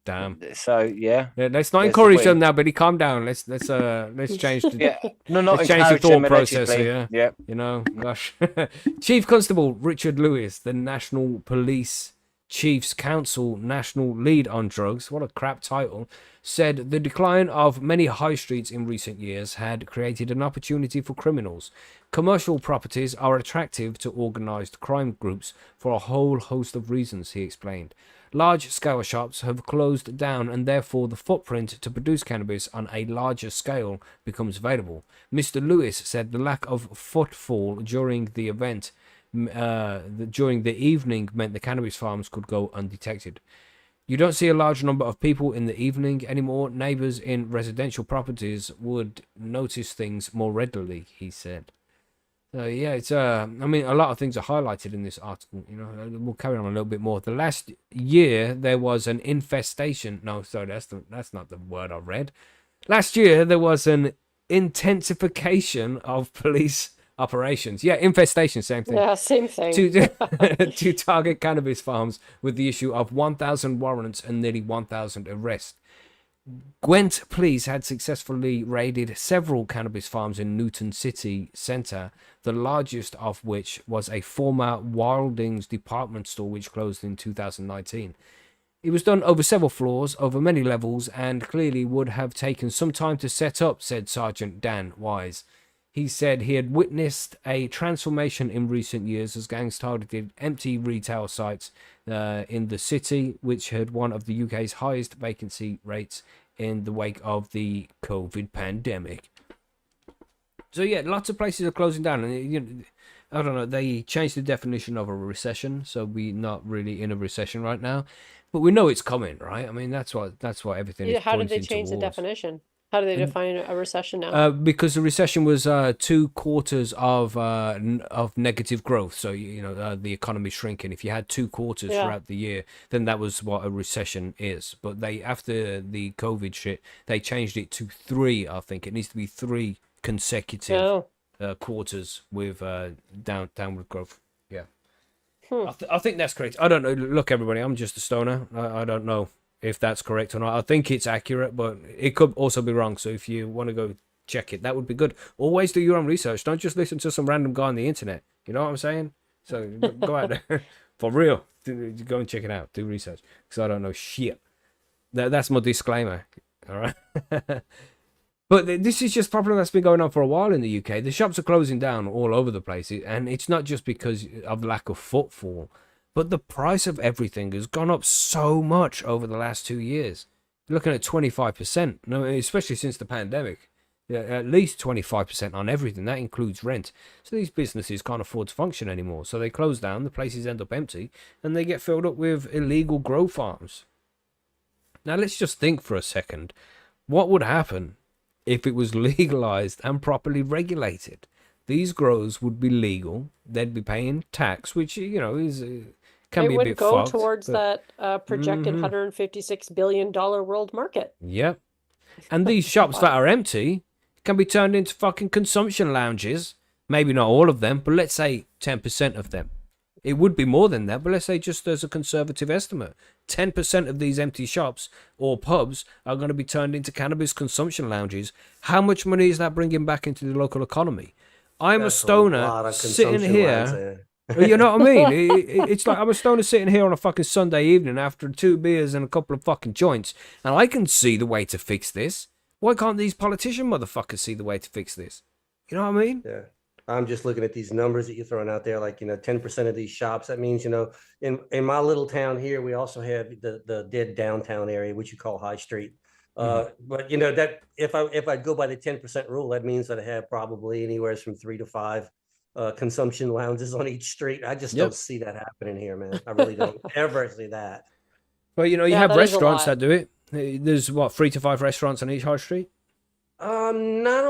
Damn. So yeah, let's not encourage them now, Billy. Calm down. Let's change the not change the thought process allegedly. here. Yeah, you know, gosh. Chief Constable Richard Lewis, the National Police Chiefs Council National Lead on Drugs, what a crap title, said the decline of many high streets in recent years had created an opportunity for criminals. Commercial properties are attractive to organised crime groups for a whole host of reasons, he explained. Large-scale shops have closed down, and therefore the footprint to produce cannabis on a larger scale becomes available. Mr. Lewis said the lack of footfall during the event during the evening meant the cannabis farms could go undetected. You don't see a large number of people in the evening anymore. Neighbours in residential properties would notice things more readily, he said. Yeah, it's I mean, a lot of things are highlighted in this article. You know, we'll carry on a little bit more. The last year there was an infestation. No, sorry, that's not the word I read. Last year there was an intensification of police operations. Yeah, infestation, same thing. Yeah, same thing. To target cannabis farms with the issue of 1,000 warrants and nearly 1,000 arrests. Gwent police had successfully raided several cannabis farms in Newton City Centre, the largest of which was a former Wildings department store which closed in 2019. It was done over several floors, over many levels, and clearly would have taken some time to set up, said Sergeant Dan Wise. He said he had witnessed a transformation in recent years as gangs targeted empty retail sites in the city, which had one of the UK's highest vacancy rates in the wake of the COVID pandemic. So yeah, lots of places are closing down, and you know, I don't know. They changed the definition of a recession, so we're not really in a recession right now, but we know it's coming, right? I mean, that's what everything is. How did they pointing change the towards. definition? How do they define a recession now? Because the recession was 2 quarters of negative growth. So, you know, the economy shrinking. If you had 2 quarters throughout the year, then that was what a recession is. But they, after the COVID shit, they changed it to 3, I think. It needs to be 3 consecutive quarters with downward growth. Yeah. I think that's correct. I don't know. Look, everybody, I'm just a stoner. I don't know if that's correct or not. I think it's accurate, but it could also be wrong. So if you want to go check it, that would be good. Always do your own research. Don't just listen to some random guy on the internet. You know what I'm saying? So go out there for real. Go and check it out. Do research, because I don't know shit. That's my disclaimer. All right. But this is just a problem that's been going on for a while in the UK. The shops are closing down all over the place, and it's not just because of lack of footfall, but the price of everything has gone up so much over the last 2 years. You're looking at 25%, no, especially since the pandemic. Yeah, at least 25% on everything. That includes rent. So these businesses can't afford to function anymore. So they close down, the places end up empty, and they get filled up with illegal grow farms. Now let's just think for a second. What would happen if it was legalized and properly regulated? These grows would be legal. They'd be paying tax, which, you know, is can It be a would bit go fucked, towards but- that projected $156 billion world market. Yep. And these shops that are empty can be turned into fucking consumption lounges. Maybe not all of them, but let's say 10% of them. It would be more than that, but let's say just as a conservative estimate, 10% of these empty shops or pubs are going to be turned into cannabis consumption lounges. How much money is that bringing back into the local economy? I'm That's a stoner lot of sitting consumption lines here. there. You know what I mean? It's like I'm a stoner sitting here on a fucking Sunday evening after 2 beers and a couple of fucking joints, and I can see the way to fix this. Why can't these politician motherfuckers see the way to fix this? You know what I mean? Yeah. I'm just looking at these numbers that you're throwing out there, like, 10% of these shops. That means, in my little town here, we also have the dead downtown area, which you call High Street. But that if I go by the 10% rule, that means that I have probably anywhere from 3 to 5 consumption lounges on each street. I just don't see that happening here, man. I really don't ever see that. Well, you Yeah, have that is a restaurants lot. that do it. There's 3 to 5 restaurants on each high street. Not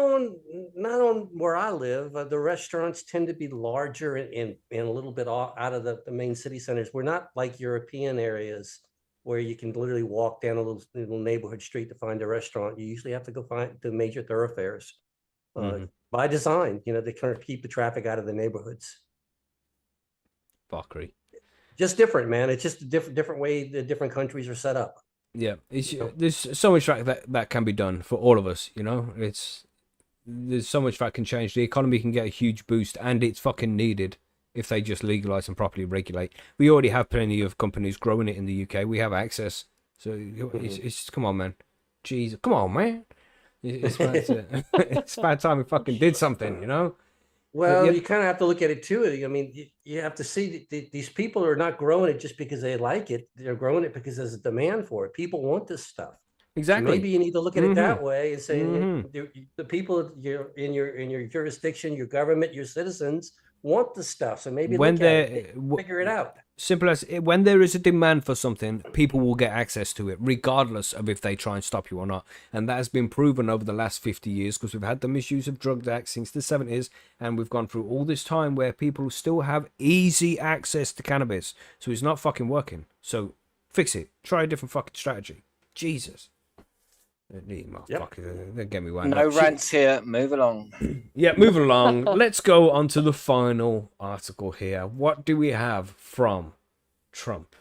on where I live. The restaurants tend to be larger and a little bit out of the main city centers. We're not like European areas where you can literally walk down a little neighborhood street to find a restaurant. You usually have to go find the major thoroughfares by design. They kind of keep the traffic out of the neighborhoods. Fuckery. Just different, man. It's just a different way the different countries are set up. Yeah, there's so much that can be done for all of us. There's so much that can change. The economy can get a huge boost, and it's fucking needed if they just legalize and properly regulate. We already have plenty of companies growing it in the UK. We have access, so it's come on, man. Jeez, come on, man. It's about time we fucking did something, Well, yeah. you kind of have to look at it too. I mean, you have to see these people are not growing it just because they like it. They're growing it because there's a demand for it. People want this stuff. Exactly. So maybe you need to look at it that way and say the people in your jurisdiction, your government, your citizens want the stuff. So maybe when look at it, figure it out. Simple as when there is a demand for something, people will get access to it, regardless of if they try and stop you or not. And that has been proven over the last 50 years because we've had the misuse of drug acts since the 70s, and we've gone through all this time where people still have easy access to cannabis. So it's not fucking working. So fix it. Try a different fucking strategy. Jesus. They get me wound No up. rants here. Move along. Yeah, moving along. Let's go on to the final article here. What do we have from Trump?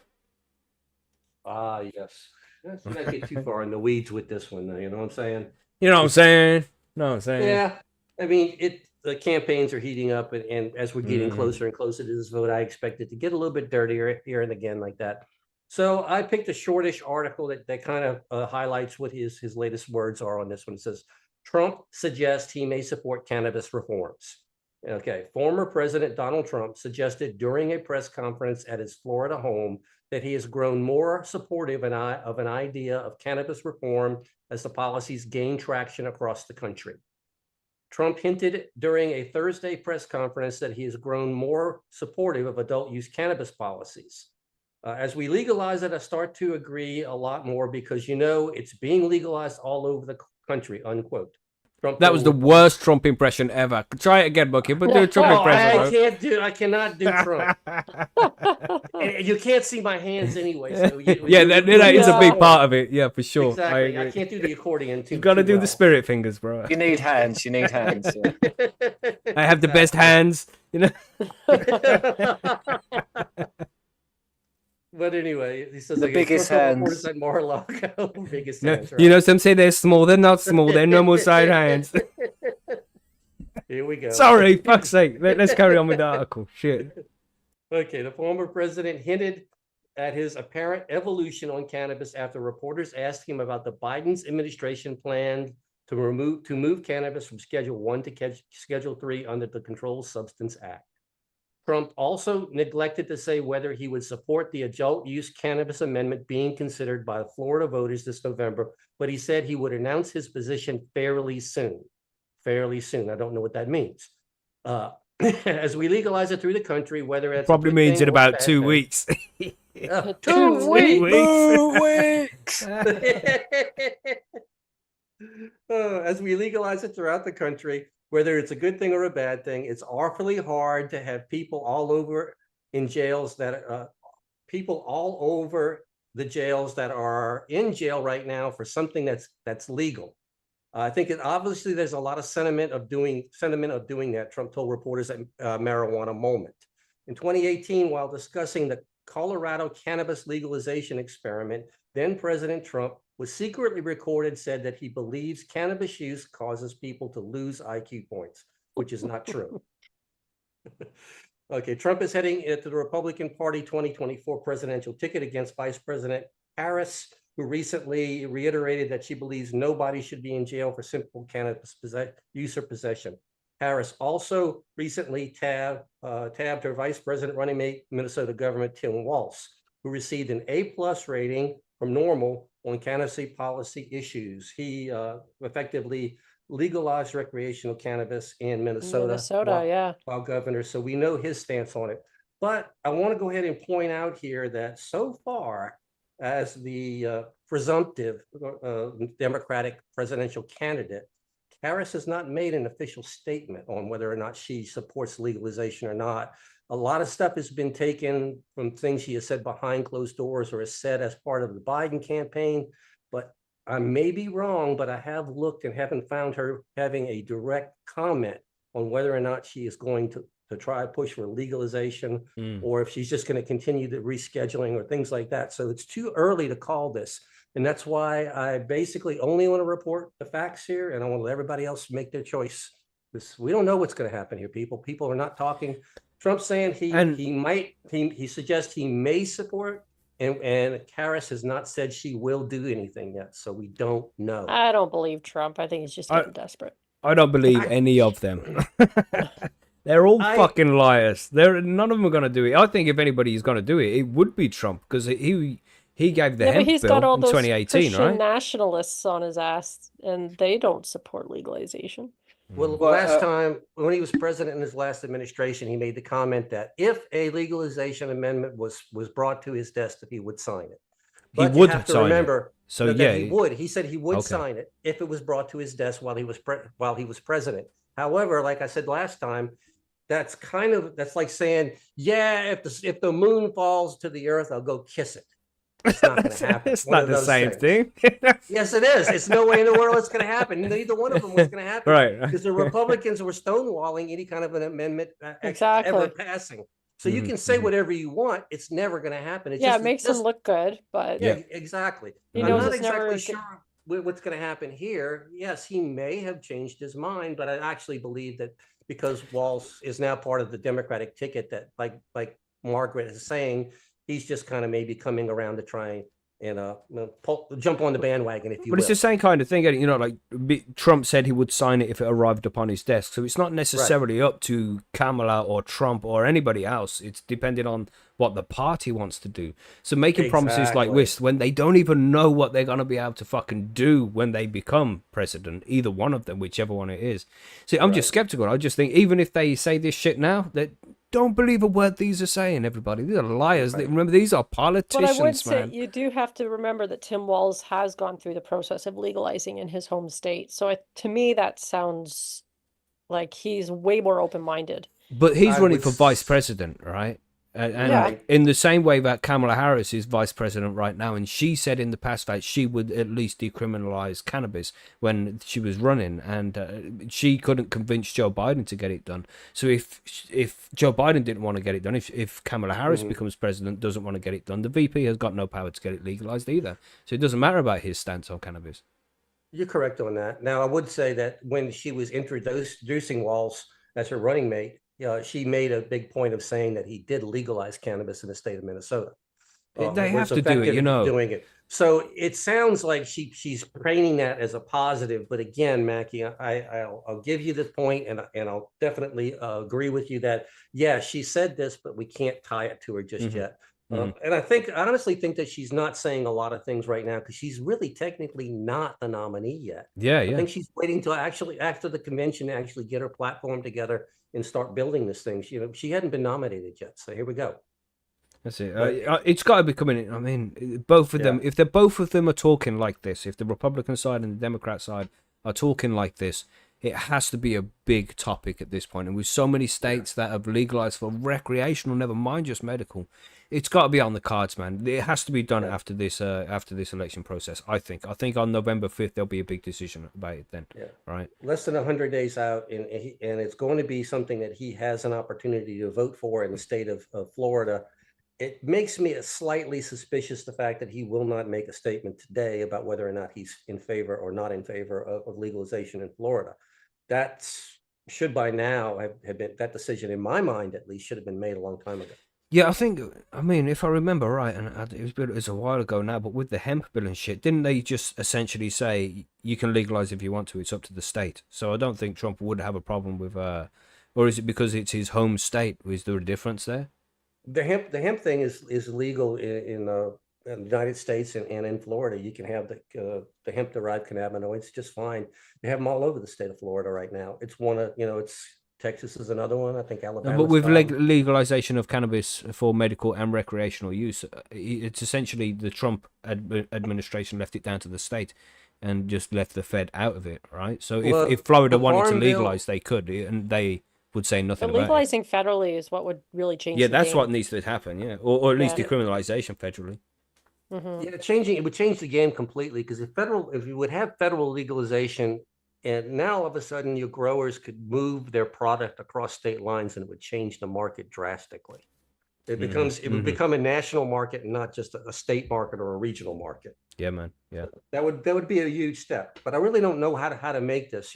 Yes. Let's not get too far in the weeds with this one, though. You know what I'm saying? You know what I'm saying? Know what I'm saying? Yeah. I mean, the campaigns are heating up, and as we're getting closer and closer to this vote, I expect it to get a little bit dirtier here and again like that. So I picked a shortish article that kind of highlights what his latest words are on this one. It says, Trump suggests he may support cannabis reforms. Okay. Former President Donald Trump suggested during a press conference at his Florida home that he has grown more supportive of an idea of cannabis reform as the policies gain traction across the country. Trump hinted during a Thursday press conference that he has grown more supportive of adult use cannabis policies. As we legalize it, I start to agree a lot more because, it's being legalized all over the country, unquote. Trump That was the worst Trump impression ever. Try it again, Bucky, but do a Trump impression. I cannot do Trump. And you can't see my hands anyway. So that is a big part of it. Yeah, for sure. Exactly. I can't do the accordion too. You got to do well. the spirit fingers, bro. You need hands. Yeah. I have the best hands, But anyway, he says The biggest hands. at Mar-a-Lago. Biggest hands. Right? Some say they're small. They're not small. They're normal side hands. Here we go. Sorry, fuck's sake. Let's carry on with the article. Shit. Okay, the former president hinted at his apparent evolution on cannabis after reporters asked him about the Biden's administration plan to move cannabis from Schedule 1 to Schedule 3 under the Controlled Substance Act. Trump also neglected to say whether he would support the adult use cannabis amendment being considered by Florida voters this November, but he said he would announce his position fairly soon. Fairly soon. I don't know what that means. As we legalize it through the country, whether it's Probably means in about 2 weeks. 2 weeks. 2 weeks. As we legalize it throughout the country, whether it's a good thing or a bad thing, it's awfully hard to have people all over in jails that people all over the jails that are in jail right now for something that's legal. I think obviously there's a lot of sentiment of doing that, Trump told reporters at Marijuana Moment. In 2018, while discussing the Colorado cannabis legalization experiment, then President Trump was secretly recorded, said that he believes cannabis use causes people to lose IQ points, which is not true. Okay, Trump is heading to the Republican Party 2024 presidential ticket against Vice President Harris, who recently reiterated that she believes nobody should be in jail for simple cannabis use or possession. Harris also recently tabbed her vice president running mate, Minnesota Governor Tim Walz, who received an A+ rating from NORML on cannabis policy issues. He effectively legalized recreational cannabis in Minnesota, while governor. So we know his stance on it. But I want to go ahead and point out here that so far, as the presumptive Democratic presidential candidate, Harris has not made an official statement on whether or not she supports legalization or not. A lot of stuff has been taken from things she has said behind closed doors or has said as part of the Biden campaign, but I may be wrong, but I have looked and haven't found her having a direct comment on whether or not she is going to try to push for legalization, or if she's just going to continue the rescheduling or things like that. So it's too early to call this. And that's why I basically only want to report the facts here, and I want to let everybody else make their choice. We don't know what's going to happen here, people. People are not talking. Trump's saying he suggests he may support, and Harris has not said she will do anything yet. So we don't know. I don't believe Trump. I think he's just getting desperate. I don't believe any of them. They're all fucking liars. None of them are going to do it. I think if anybody is going to do it, it would be Trump, because he gave the hemp he's bill got all in those 2018, Christian right? nationalists on his ass, and they don't support legalization. Well, last time when he was president in his last administration, he made the comment that if a legalization amendment was brought to his desk, that he would sign it. But he would have to sign remember it. So that he would. He said he would sign it if it was brought to his desk while he was president. However, like I said last time, that's like saying, yeah, if the moon falls to the earth, I'll go kiss it. It's not going to happen. It's not the same thing. Yes, it is. It's no way in the world it's going to happen. Neither one of them was going to happen. Right. Because the Republicans were stonewalling any kind of an amendment ever passing. So you can say whatever you want. It's never going to happen. It's it makes them look good, but exactly. I'm not exactly sure what's going to happen here. Yes, he may have changed his mind, but I actually believe that because Walz is now part of the Democratic ticket, that like Margaret is saying, he's just kind of maybe coming around to try and jump on the bandwagon, if you will. But it's the same kind of thing, you know, like Trump said he would sign it if it arrived upon his desk. So it's not necessarily up to Kamala or Trump or anybody else. It's depending on what the party wants to do. So making promises like this when they don't even know what they're going to be able to fucking do when they become president, either one of them, whichever one it is. See, I'm just skeptical. I just think even if they say this shit now, that don't believe a word these are saying, everybody. These are liars. Remember, these are politicians, but I would say man. you do have to remember that Tim Walz has gone through the process of legalizing in his home state. So to me, that sounds like he's way more open-minded. But he's running for vice president, right? And in the same way that Kamala Harris is vice president right now, and she said in the past that she would at least decriminalize cannabis when she was running, and she couldn't convince Joe Biden to get it done. So if Joe Biden didn't want to get it done, if Kamala Harris becomes president, doesn't want to get it done, the VP has got no power to get it legalized either. So it doesn't matter about his stance on cannabis. You're correct on that. Now, I would say that when she was introducing Walz as her running mate, she made a big point of saying that he did legalize cannabis in the state of Minnesota. They where have it's to do it, effective you know. doing it. So it sounds like she's painting that as a positive, but again, Mackie, I'll give you this point, and I'll definitely agree with you that yeah, she said this, but we can't tie it to her just Mhm. yet. Mhm. And I honestly think that she's not saying a lot of things right now because she's really technically not the nominee yet. Yeah, I yeah. think she's waiting to actually after the convention to actually get her platform together and start building this thing. She hadn't been nominated yet, so here we go. That's it. But It's got to be coming in. I mean, both of them. yeah. If they're both of them are talking like this, if the Republican side and the Democrat side are talking like this, it has to be a big topic at this point. And with so many states that have legalized for recreational, never mind just medical, it's got to be on the cards, man. It has to be done Yeah. after this election process. I think. I think on November 5th there'll be a big decision about it then. Yeah. Right. Less than 100 days out, and it's going to be something that he has an opportunity to vote for in the state of Florida. It makes me slightly suspicious the fact that he will not make a statement today about whether or not he's in favor or not in favor of legalization in Florida. That should by now have been, that decision in my mind at least should have been made a long time ago. Yeah, I think. I mean, if I remember right, and it was a while ago now, but with the hemp bill and shit, didn't they just essentially say you can legalize if you want to? It's up to the state. So I don't think Trump would have a problem with. Or is it because it's his home state? Is there a difference there? The hemp thing is legal in the United States and in Florida. You can have the hemp derived cannabinoids just fine. They have them all over the state of Florida right now. It's one of it's Texas is another one. I think No, Alabama. but with legalization of cannabis for medical and recreational use, it's essentially the Trump administration left it down to the state and just left the Fed out of it, right? So Well, if Florida the wanted to Farm Bill- legalize, they could, and they would say nothing But about it. legalizing federally is what would really change Yeah, the that's game. what needs to happen, yeah, or at least Yeah. decriminalization federally. Mhm. Yeah, it would change the game completely because if you would have federal legalization, and now all of a sudden your growers could move their product across state lines and it would change the market drastically. It would become a national market and not just a state market or a regional market. Yeah, man. Yeah. That would be a huge step. But I really don't know how to make this.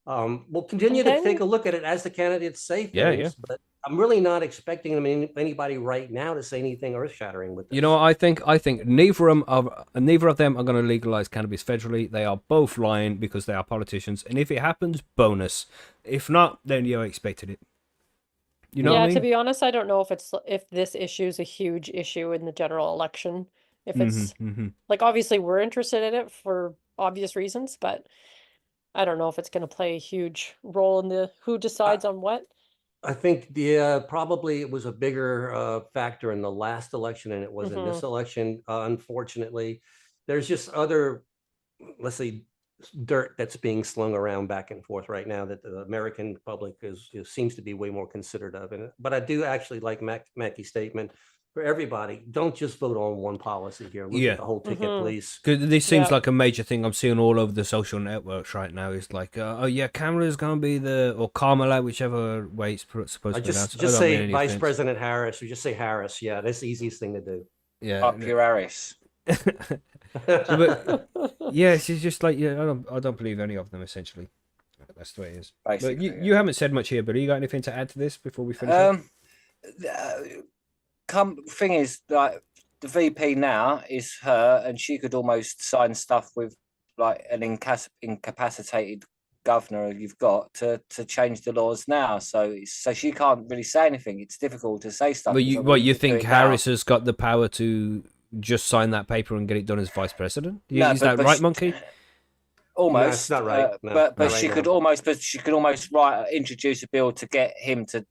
We'll continue And to take then- a look at it as the candidates say things. Yeah, yeah. But I'm really not expecting anybody right now to say anything earth shattering with this. You know, I think neither of them are going to legalize cannabis federally. They are both lying because they are politicians, and if it happens, bonus. If not, then you expected it. You know yeah, what I mean? to be honest, I don't know if this issue is a huge issue in the general election. If it's like obviously we're interested in it for obvious reasons, but I don't know if it's going to play a huge role in the who decides on what. I think probably it was a bigger factor in the last election than it was in this election. Unfortunately, there's just other, let's say, dirt that's being slung around back and forth right now that the American public seems to be way more considerate of. But I do actually like Mackie's statement for everybody. Don't just vote on one policy here. Look at the whole ticket, please. Because this seems Yeah. like a major thing I'm seeing all over the social networks right now. It's like, oh yeah, Kamala's gonna be or Kamala, whichever way it's supposed to be pronounced. Just say Vice President Harris, or just say Harris. Yeah, that's the easiest thing to do. Yeah. Up your Harris. But yeah, she's just like, yeah, I don't believe any of them. Essentially, that's the way it is. Basically, but you haven't said much here, but you got anything to add to this before we finish? Up? Thing is, like the VP now is her, and she could almost sign stuff with like an incapacitated governor you've got to change the laws now. So she can't really say anything. It's difficult to say stuff. But you think Harris has got the power to just sign that paper and get it done as vice president? Is that right, Monkey? Almost, No, it's not right. No, but not she right could now. almost introduce a bill to get him to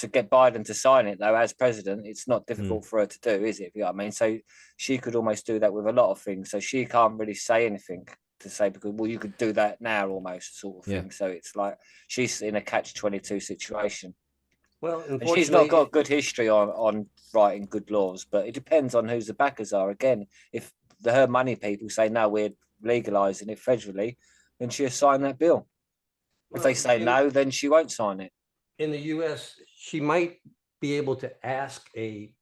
get Biden to sign it though as president. It's not difficult for her to do, is it? You know what I mean? So she could almost do that with a lot of things. So she can't really say anything to say because you could do that now almost sort of thing. So it's like she's in a catch-22 situation. Well, and she's not got good history on writing good laws, but it depends on who's the backers are. Again, if her money people say no, we're legalizing it federally, then she'll sign that bill. If they say no, then she won't sign it. In the U.S., she might be able to ask a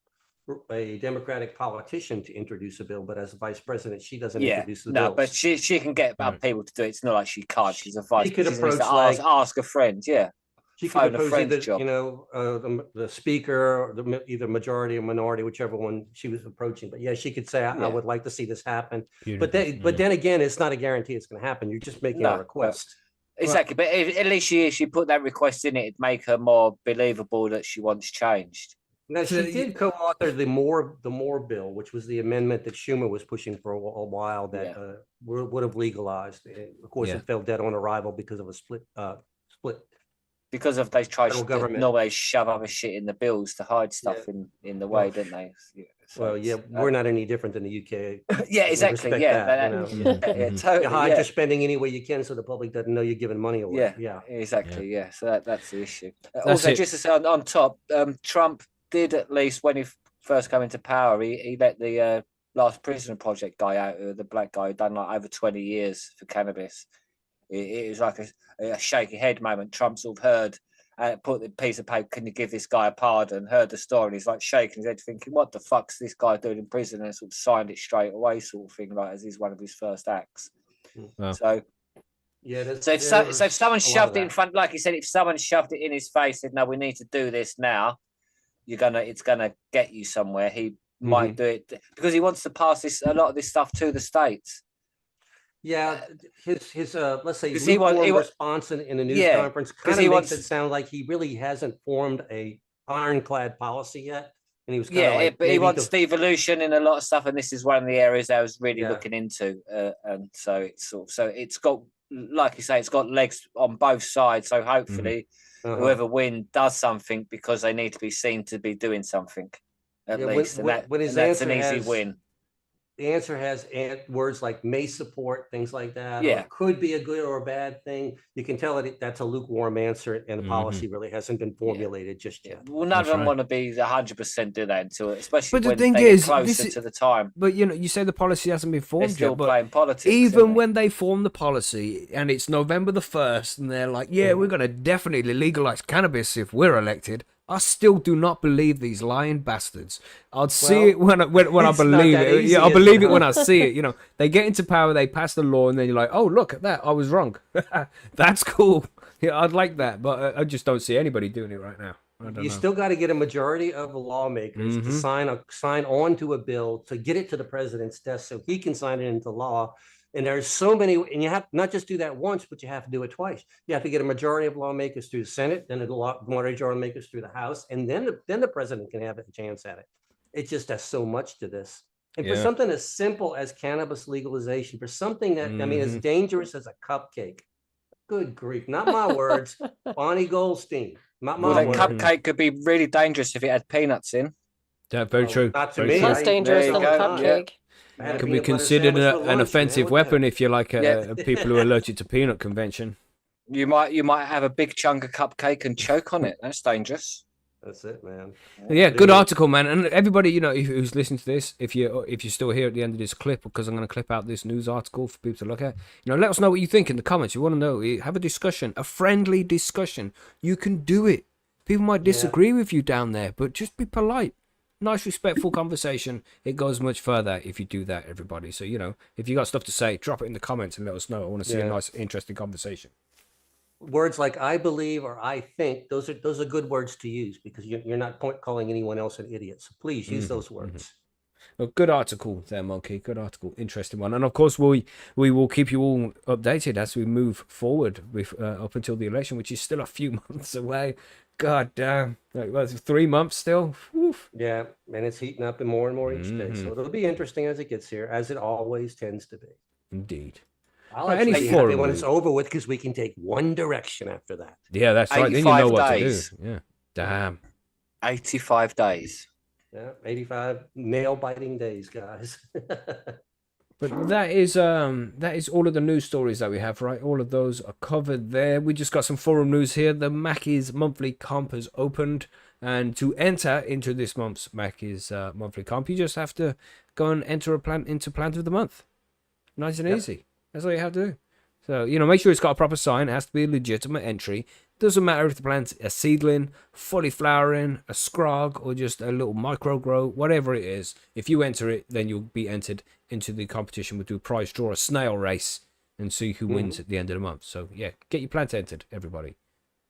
Democratic politician to introduce a bill, but as a vice president, she doesn't introduce the bill. No, but she can get other people to do it. It's not like she can't. She's a vice. She could She needs approach to ask a friend. Yeah. She could phone a propose friend's either, job. the speaker, or either majority or minority, whichever one she was approaching. But yeah, she could say, I Yeah. would like to see this happen. Beautiful. But then again, it's not a guarantee it's going to happen. You're just making No, a request. Exactly, but at least she put that request in, it'd make her more believable that she wants changed. Now, So she did co-author the More bill, which was the amendment that Schumer was pushing for a while that would have legalized. Of course, Yeah. it fell dead on arrival because of a split. Because of they try Federal government. normally shove other shit in the bills to hide stuff in the way, don't they? Yeah, so Well, yeah, we're not any different than the UK. yeah, We exactly. respect Yeah, that, yeah, You totally. hide Yeah. your spending any way you can so the public doesn't know you're giving money away. Yeah, exactly. Yeah, so that's the issue. That's Also, it. just to say on top, Trump did, at least when he first came into power, he let the Last Prisoner Project guy out, the black guy who done like over 20 years for cannabis. It was like a shaky head moment. Trump sort of heard, put the piece of paper, can you give this guy a pardon? Heard the story, and he's like shaking his head, thinking, what the fuck's this guy doing in prison? And sort of signed it straight away, sort of thing, like as he's one of his first acts. Wow. So Yeah. so if someone shoved it in front, like he said, if someone shoved it in his face, said, "No, we need to do this now," it's gonna get you somewhere. He might do it because he wants to pass a lot of this stuff to the states. Yeah, his let's say 'Cause lukewarm response in a news conference kind of makes it sound like he really hasn't formed a ironclad policy yet. And he was kind of like, but he wants devolution in a lot of stuff, and this is one of the areas I was really looking into. And so it's got, like you say, it's got legs on both sides. So hopefully, whoever wins does something because they need to be seen to be doing something at least, and that's an easy win. The answer has words like may support, things like that. Yeah. Or could be a good or a bad thing. You can tell that's a lukewarm answer, and the policy really hasn't been formulated just yet. Well, none of them want to be 100% do that until, especially But the when thing they is, get closer to the time. But you say the policy hasn't been formed They're still yet, but playing politics. even when they form the policy and it's November the 1st and they're like, yeah, we're going to definitely legalize cannabis if we're elected, I still do not believe these lying bastards. I'll see it when I believe it. Yeah, I'll believe it when I see it. You know, they get into power, they pass the law, and then you're like, oh, look at that, I was wrong. That's cool. Yeah, I'd like that, but I just don't see anybody doing it right now. You still got to get a majority of the lawmakers to sign on to a bill to get it to the president's desk so he can sign it into law. And there's so many, and you have to not just do that once, but you have to do it twice. You have to get a majority of lawmakers through the Senate, then a majority of lawmakers through the House, and then the president can have a chance at it. It just has so much to this. And for something as simple as cannabis legalization, for something that, I mean, as dangerous as a cupcake, good grief, not my words, Bonnie Goldstein, not my words. Cupcake could be really dangerous if it had peanuts in. Yeah, very true. Not to Very me. true. Less dangerous than a cupcake. It can be considered an offensive weapon if you're like people who are allergic to peanut convention. You might have a big chunk of cupcake and choke on it. That's dangerous. That's it, man. Yeah, good article, man. And everybody, who's listening to this, if you're still here at the end of this clip, because I'm going to clip out this news article for people to look at, let us know what you think in the comments. You want to know, have a discussion, a friendly discussion. You can do it. People might disagree with you down there, but just be polite. Nice, respectful conversation. It goes much further if you do that, everybody. So, if you got stuff to say, drop it in the comments and let us know. I want to see a nice, interesting conversation. Words like I believe or I think, those are good words to use because you're not calling anyone else an idiot. So please use those words. Well, good article there, Monkey. Good article. Interesting one. And of course, we will keep you all updated as we move forward with up until the election, which is still a few months away. God damn. Like, 3 months still? Oof. Yeah, and it's heating up and more each day. So it'll be interesting as it gets here, as it always tends to be. Indeed. I'll actually be happy when it's over with because we can take one direction after that. Yeah, that's right. Then you know what days. to do. Yeah. Damn. 85 days. Yeah, 85 nail-biting days, guys. But that is all of the news stories that we have, right? All of those are covered there. We just got some forum news here. The Macky's monthly comp has opened, and to enter into this month's Macky's monthly comp, you just have to go and enter a plant into Plant of the Month. Nice and easy. That's all you have to do. So, make sure it's got a proper sign. It has to be a legitimate entry. Doesn't matter if the plant's a seedling, fully flowering, a scrog, or just a little micro grow, whatever it is. If you enter it, then you'll be entered into the competition. We'll do a prize draw, a snail race, and see who wins at the end of the month. So, yeah, get your plant entered, everybody.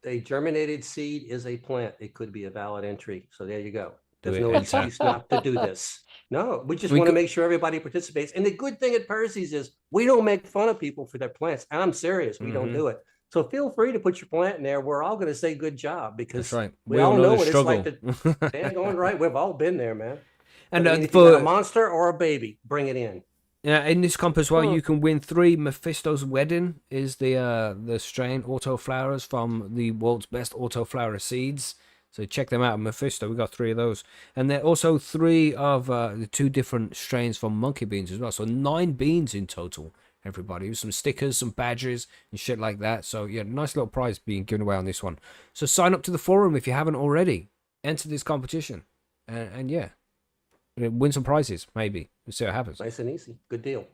a germinated seed is a plant. It could be a valid entry. So there you go. Do There's it no anytime. excuse not to do this. No, we just We want to go- make sure everybody participates. And the good thing at Percy's is we don't make fun of people for their plants. And I'm serious, we don't Mhm. do it. So feel free to put your plant in there. We're all going to say good job That's because right. we all know what it's like struggle. to stand going right. We've all been there, man. And I mean, if you got a for monster or a baby, bring it in. in this comp as well, Hmm. you can win 3 Mephisto's Wedding is the strain autoflowers from the world's best autoflower seeds. So check them out, Mephisto. We got 3 of those, and then also 3 of the 2 different strains from monkey beans as well. So 9 beans in total, everybody. With some stickers, some badges, and shit like that. So yeah, nice little prize being given away on this one. So sign up to the forum if you haven't already. Enter this competition, and yeah, win some prizes maybe. We'll see what happens. Nice and easy. Good deal.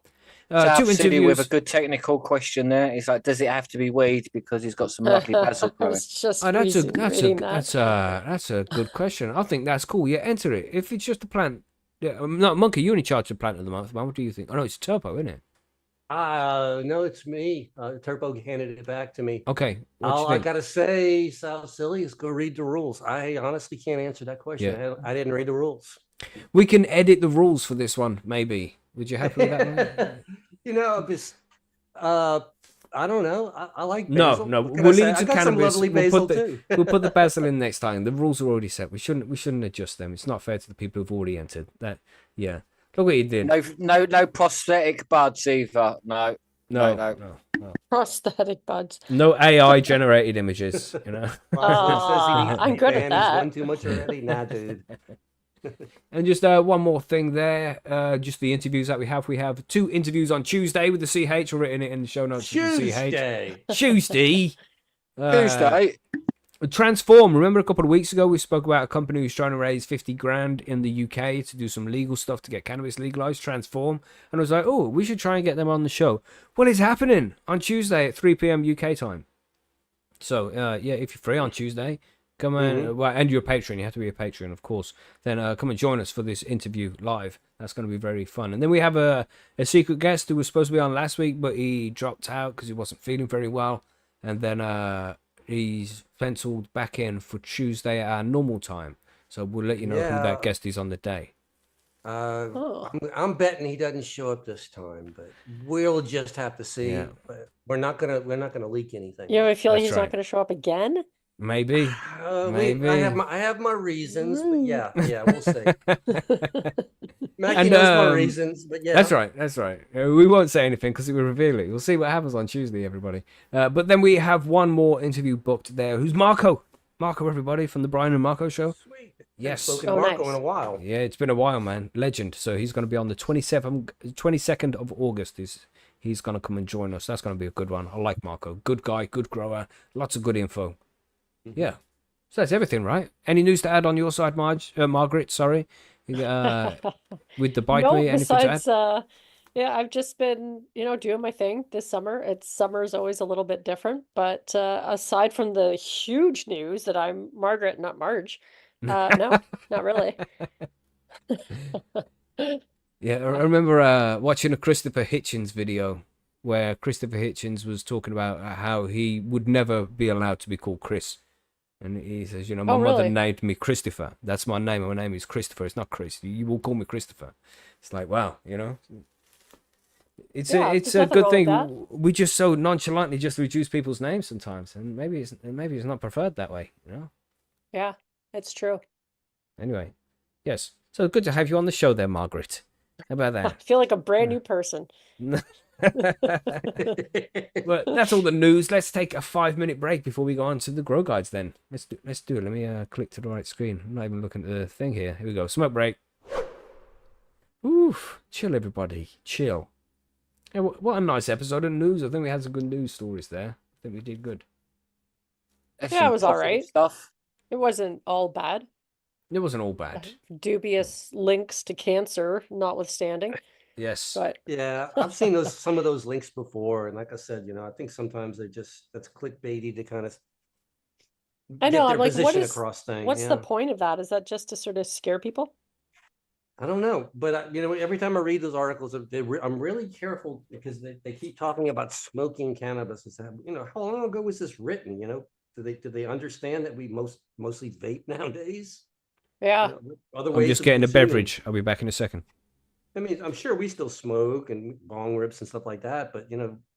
South 2 City interviews. with a good technical question there. It's like, does it have to be weed because he's got some lovely basil I growing? was just Oh, that's reading that. that's a good question. I think that's cool. Yeah, enter it. If it's just a plant, yeah, no, Monkey, you only charge the plant of the month, man. What do you think? Oh no, it's Turbo, isn't it? No, it's me. Turbo handed it back to me. Okay. What All you I think? gotta say, South Silly, is go read the rules. I honestly can't answer that question. Yeah. I didn't read the rules. We can edit the rules for this one, maybe. Would you happy with that? Man? You know, it's I don't know. I like No, basil. no, What can I we'll say? leave it I to got some cannabis. lovely We'll basil put the too. we'll put the basil in next time. The rules are already set. We shouldn't adjust them. It's not fair to the people who've already entered. That yeah. Look what you did. No prosthetic buds either. No. No. Prosthetic buds. No AI generated images. You know. I'm good at He's that. won too much already. Nah, dude. And just one more thing there, just the interviews that we have. We have 2 interviews on Tuesday with the CH. We're written it in the show notes with the CH. Tuesday. Tuesday. Tuesday. Transform. Remember a couple of weeks ago we spoke about a company who's trying to raise 50 grand in the UK to do some legal stuff to get cannabis legalized. Transform. And I was like, oh, we should try and get them on the show. Well, it's happening on Tuesday at 3 p.m. UK time. So yeah, if you're free on Tuesday, come and well, and you're a patron. You have to be a patron, of course. Then come and join us for this interview live. That's going to be very fun. And then we have a secret guest who was supposed to be on last week, but he dropped out because he wasn't feeling very well. And then he's penciled back in for Tuesday at our normal time. So we'll let you know who that guest is on the day. I'm betting he doesn't show up this time, but we'll just have to see. Yeah. But we're not gonna leak anything. You have a feeling That's he's right. not going to show up again? Maybe. Maybe. I have my reasons, but yeah, we'll see. Mackie And, knows my reasons, but yeah, That's right. We won't say anything because it will reveal it. We'll see what happens on Tuesday, everybody. But then we have one more interview booked there. Who's Marco? Marco, everybody, from the Brian and Marco show. Sweet. Yes. Spoken to Oh, Marco nice. in a while. Yeah, it's been a while, man. Legend. So he's going to be on the 22nd of August. He's going to come and join us. That's going to be a good one. I like Marco. Good guy, good grower. Lots of good info. Yeah. So that's everything, right? Any news to add on your side, Margaret? Sorry. With the bite No, me, anything to add? besides, yeah, I've just been, doing my thing this summer. Summer is always a little bit different, but aside from the huge news that I'm Margaret, not Marge, no, not really. Yeah, I remember watching a Christopher Hitchens video where Christopher Hitchens was talking about how he would never be allowed to be called Chris. And he says, my Oh, mother really? named me Christopher. That's my name. My name is Christopher. It's not Chris. You will call me Christopher. It's like, wow, It's Yeah, it's there's a nothing good wrong with thing. that. We just so nonchalantly just reduce people's names sometimes, and maybe it's not preferred that way, Yeah, it's true. Anyway, yes. So good to have you on the show there, Margaret. How about I that? feel like a brand new person. Well, that's all the news. Let's take a 5-minute break before we go on to the grow guides. Then let's do it. Let me click to the right screen. I'm not even looking at the thing here. Here we go. Smoke break. Oof. Chill, everybody. Chill. Yeah, what a nice episode of news. I think we had some good news stories there. I think we did good. That's Yeah, some it was all positive right. Stuff. It wasn't all bad. It wasn't all bad. Dubious links to cancer notwithstanding, Yes. but Yeah, I've seen some of those links before, and like I said, I think sometimes that's clickbaity to kind of I get know, their I'm like, position across thing. what's yeah. the point of that? Is that just to sort of scare people? I don't know, but every time I read those articles, I'm really careful because they keep talking about smoking cannabis. How long ago was this written? Do they understand that we mostly vape nowadays? Yeah. Other I'm ways just of getting a consuming. beverage. I'll be back in a second. I mean, I'm sure we still smoke and bong rips and stuff like that, but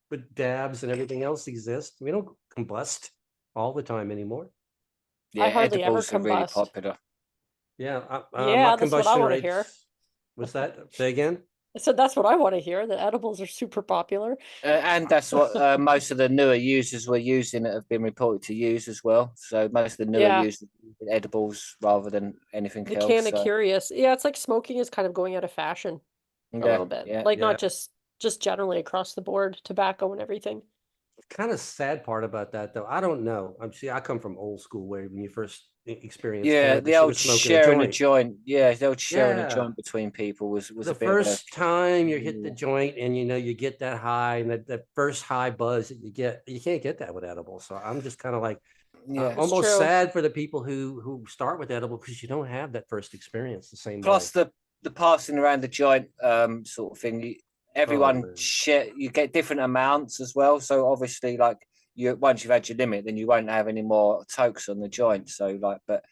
but dabs and everything else exists. We don't combust all the time anymore. Yeah, hardly ever edibles are really combust. popular. Yeah, Yeah, my that's what I combustion wanna hear. rates. What's that? Say again? I said that's what I want to hear. That edibles are super popular. And that's what most of the newer users were using that have been reported to use as well. So most of the newer Yeah. users are using edibles rather than anything The else. can of So, curious. Yeah, it's like smoking is kind of going out of fashion a yeah, little bit. yeah. Like Yeah. not just generally across the board, tobacco and everything. Kind of sad part about that, though. I don't know. I come from old school where when you first experienced Yeah, cannabis, the you old were smoking a sharing a joint. joint. Yeah, the old sharing a Yeah. joint between people was The a bit of a, first time you hit the Yeah. joint and you get that high and that first high buzz that you can't get that with edibles. So I'm just kind of like yeah. It's almost true. sad for the people who start with edible because you don't have that first experience the same way. Plus the passing around the joint sort of thing. Everyone man. share. You get different amounts as well. So obviously, like once you've had your limit, then you won't have any more tokes on the joint. So but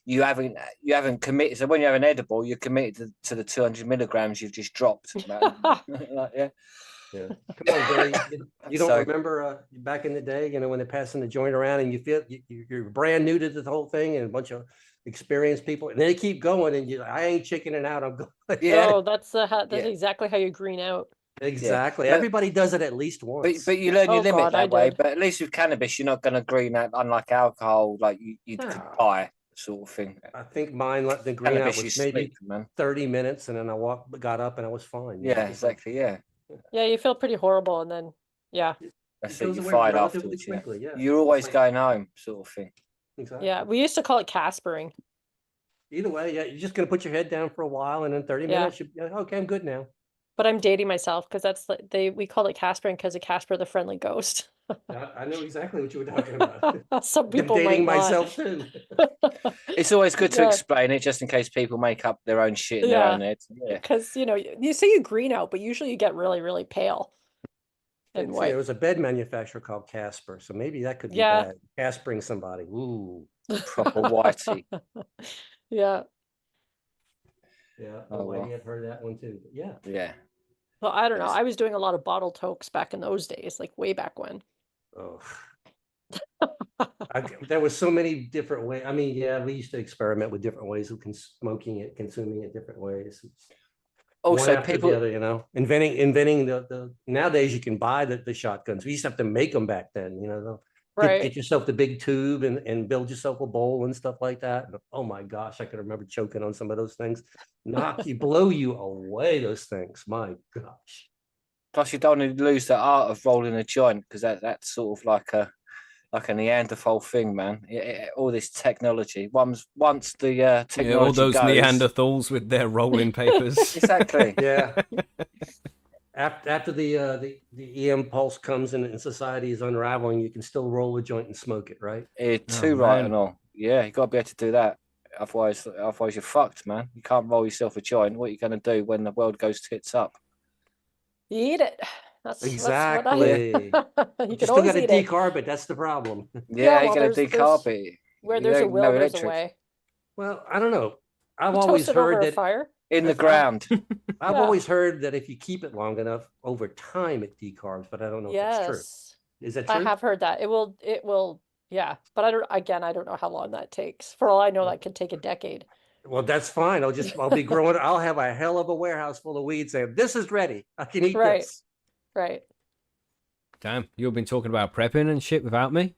you haven't committed. So when you have an edible, you're committed to the 200 milligrams you've just dropped. Like, yeah. Yeah. Come on, Billy. You don't So- remember back in the day, when they're passing the joint around and you feel you're brand new to the whole thing and a bunch of experienced people, and they keep going and I ain't chickening out. I'm going. Yeah. Oh, that's that's Yeah. exactly how you green out. Exactly. Yeah. Everybody does it at least once. But you learn your Oh, limit God, I that way. did. But at least with cannabis, you're not going to green out, unlike alcohol, like you could No. buy sort of thing. I think mine let the green out Cannabis, you was maybe sleep, man. 30 minutes, and then I got up and I was fine. Yeah, It's like, exactly. Yeah, Yeah, you feel pretty horrible and then yeah. that's it it. goes You're away fired relatively afterwards. Yeah. quickly. Yeah. You're always Like- going home, sort of thing. Exactly. Yeah. We used to call it Caspering. Either way, yeah, you're just gonna put your head down for a while, and in 30 Yeah. minutes, okay, I'm good now. But I'm dating myself because that's we called it Caspering because of Casper the Friendly Ghost. I know exactly what you were talking about. Some I'm people dating might myself too. It's always good to Yeah. explain it, just in case people make up their own shit in their Yeah. own heads. Yeah, Because you say you green out, but usually you get really, really pale and There white. was a bed manufacturer called Casper, so maybe that could be Yeah. bad. Caspering somebody. Ooh, proper whitey. Yeah. yeah. Oh, well. I've heard that one too. But yeah. Yeah, Well, I don't know. Yes. I was doing a lot of bottle tokes back in those days, like way back when. Oh. There was so many different ways. I mean, yeah, we used to experiment with different ways of smoking it, consuming it different ways. It's one also after people. the other, inventing the nowadays you can buy the shotguns. We used to have to make them back then, Right. get yourself the big tube and build yourself a bowl and stuff like that. And, oh my gosh, I can remember choking on some of those things. Blow you away, those things. My gosh. Plus, you don't want to lose the art of rolling a joint because that's sort of like a Neanderthal thing, man. All this technology. Once the technology Yeah, all those goes, Neanderthals with their rolling papers. Exactly. Yeah. After the EM pulse comes in and society is unraveling, you can still roll a joint and smoke it, right? Too right man. and all. Yeah, you got to be able to do that. Otherwise you're fucked, man. You can't roll yourself a joint. What are you going to do when the world goes tits up? You eat it. That's Exactly. What I. You You can still always got to eat it. decarb it. That's the problem. Yeah, well, you're going to there's- decarb it. Where You there's a don't will, know there's a electric. way. Well, I don't know. I've You always toast it over heard a that fire. In the That's ground. I've Yeah. always heard that if you keep it long enough, over time it decarbs, but I don't know if that's true. Yes. Is that true? I have heard that. It will, yeah. But I don't know how long that takes. For all I know, that could take a decade. Well, that's fine. I'll be growing. I'll have a hell of a warehouse full of weed saying, this is ready. I can eat Right. this. Right. Damn, you've been talking about prepping and shit without me.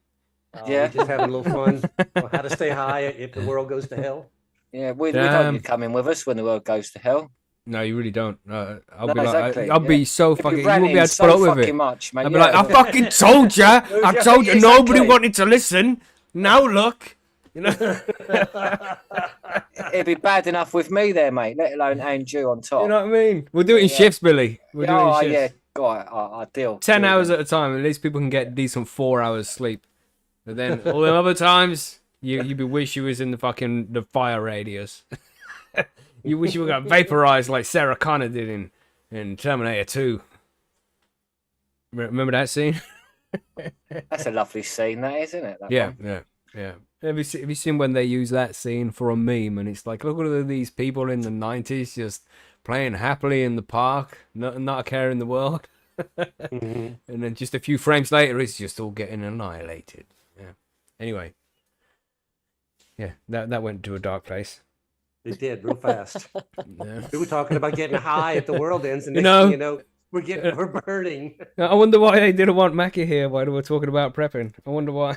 Yeah. We're just having a little fun on how to stay high if the world goes to hell. Yeah, we don't Damn. you come in with us when the world goes to hell. No, you really don't. I'll No, be like, exactly, I'll be yeah. so You'll fucking. be You won't be ranting able to so put up with fucking it. much, man. I'll be like, I fucking told ya. I Yeah, told you. Nobody exactly. wanted to listen. Now look. You know. It'd be bad enough with me there, mate, let alone Andrew on top. You know what I mean? We'll do it in Yeah. shifts, Billy. We'll do it in Oh, shifts. yeah, God, I deal. 10 Deal hours then. at a time. At least people can get decent 4 hours sleep. But then all the other times, you wish you was in the fire radius. You wish you got vaporized like Sarah Connor did in Terminator 2. Remember that scene? That's a lovely scene, that isn't it? That Yeah, one? yeah. Have you seen when they use that scene for a meme and it's like, look at these people in the 90s just playing happily in the park, not a care in the world. Mhm. And then just a few frames later, it's just all getting annihilated. Yeah. Anyway, yeah, that went to a dark place. It did real fast. Yeah. We were talking about getting high at the world ends, and You next thing know- you know, we're burning. I wonder why they didn't want Macky here while they were talking about prepping. I wonder why.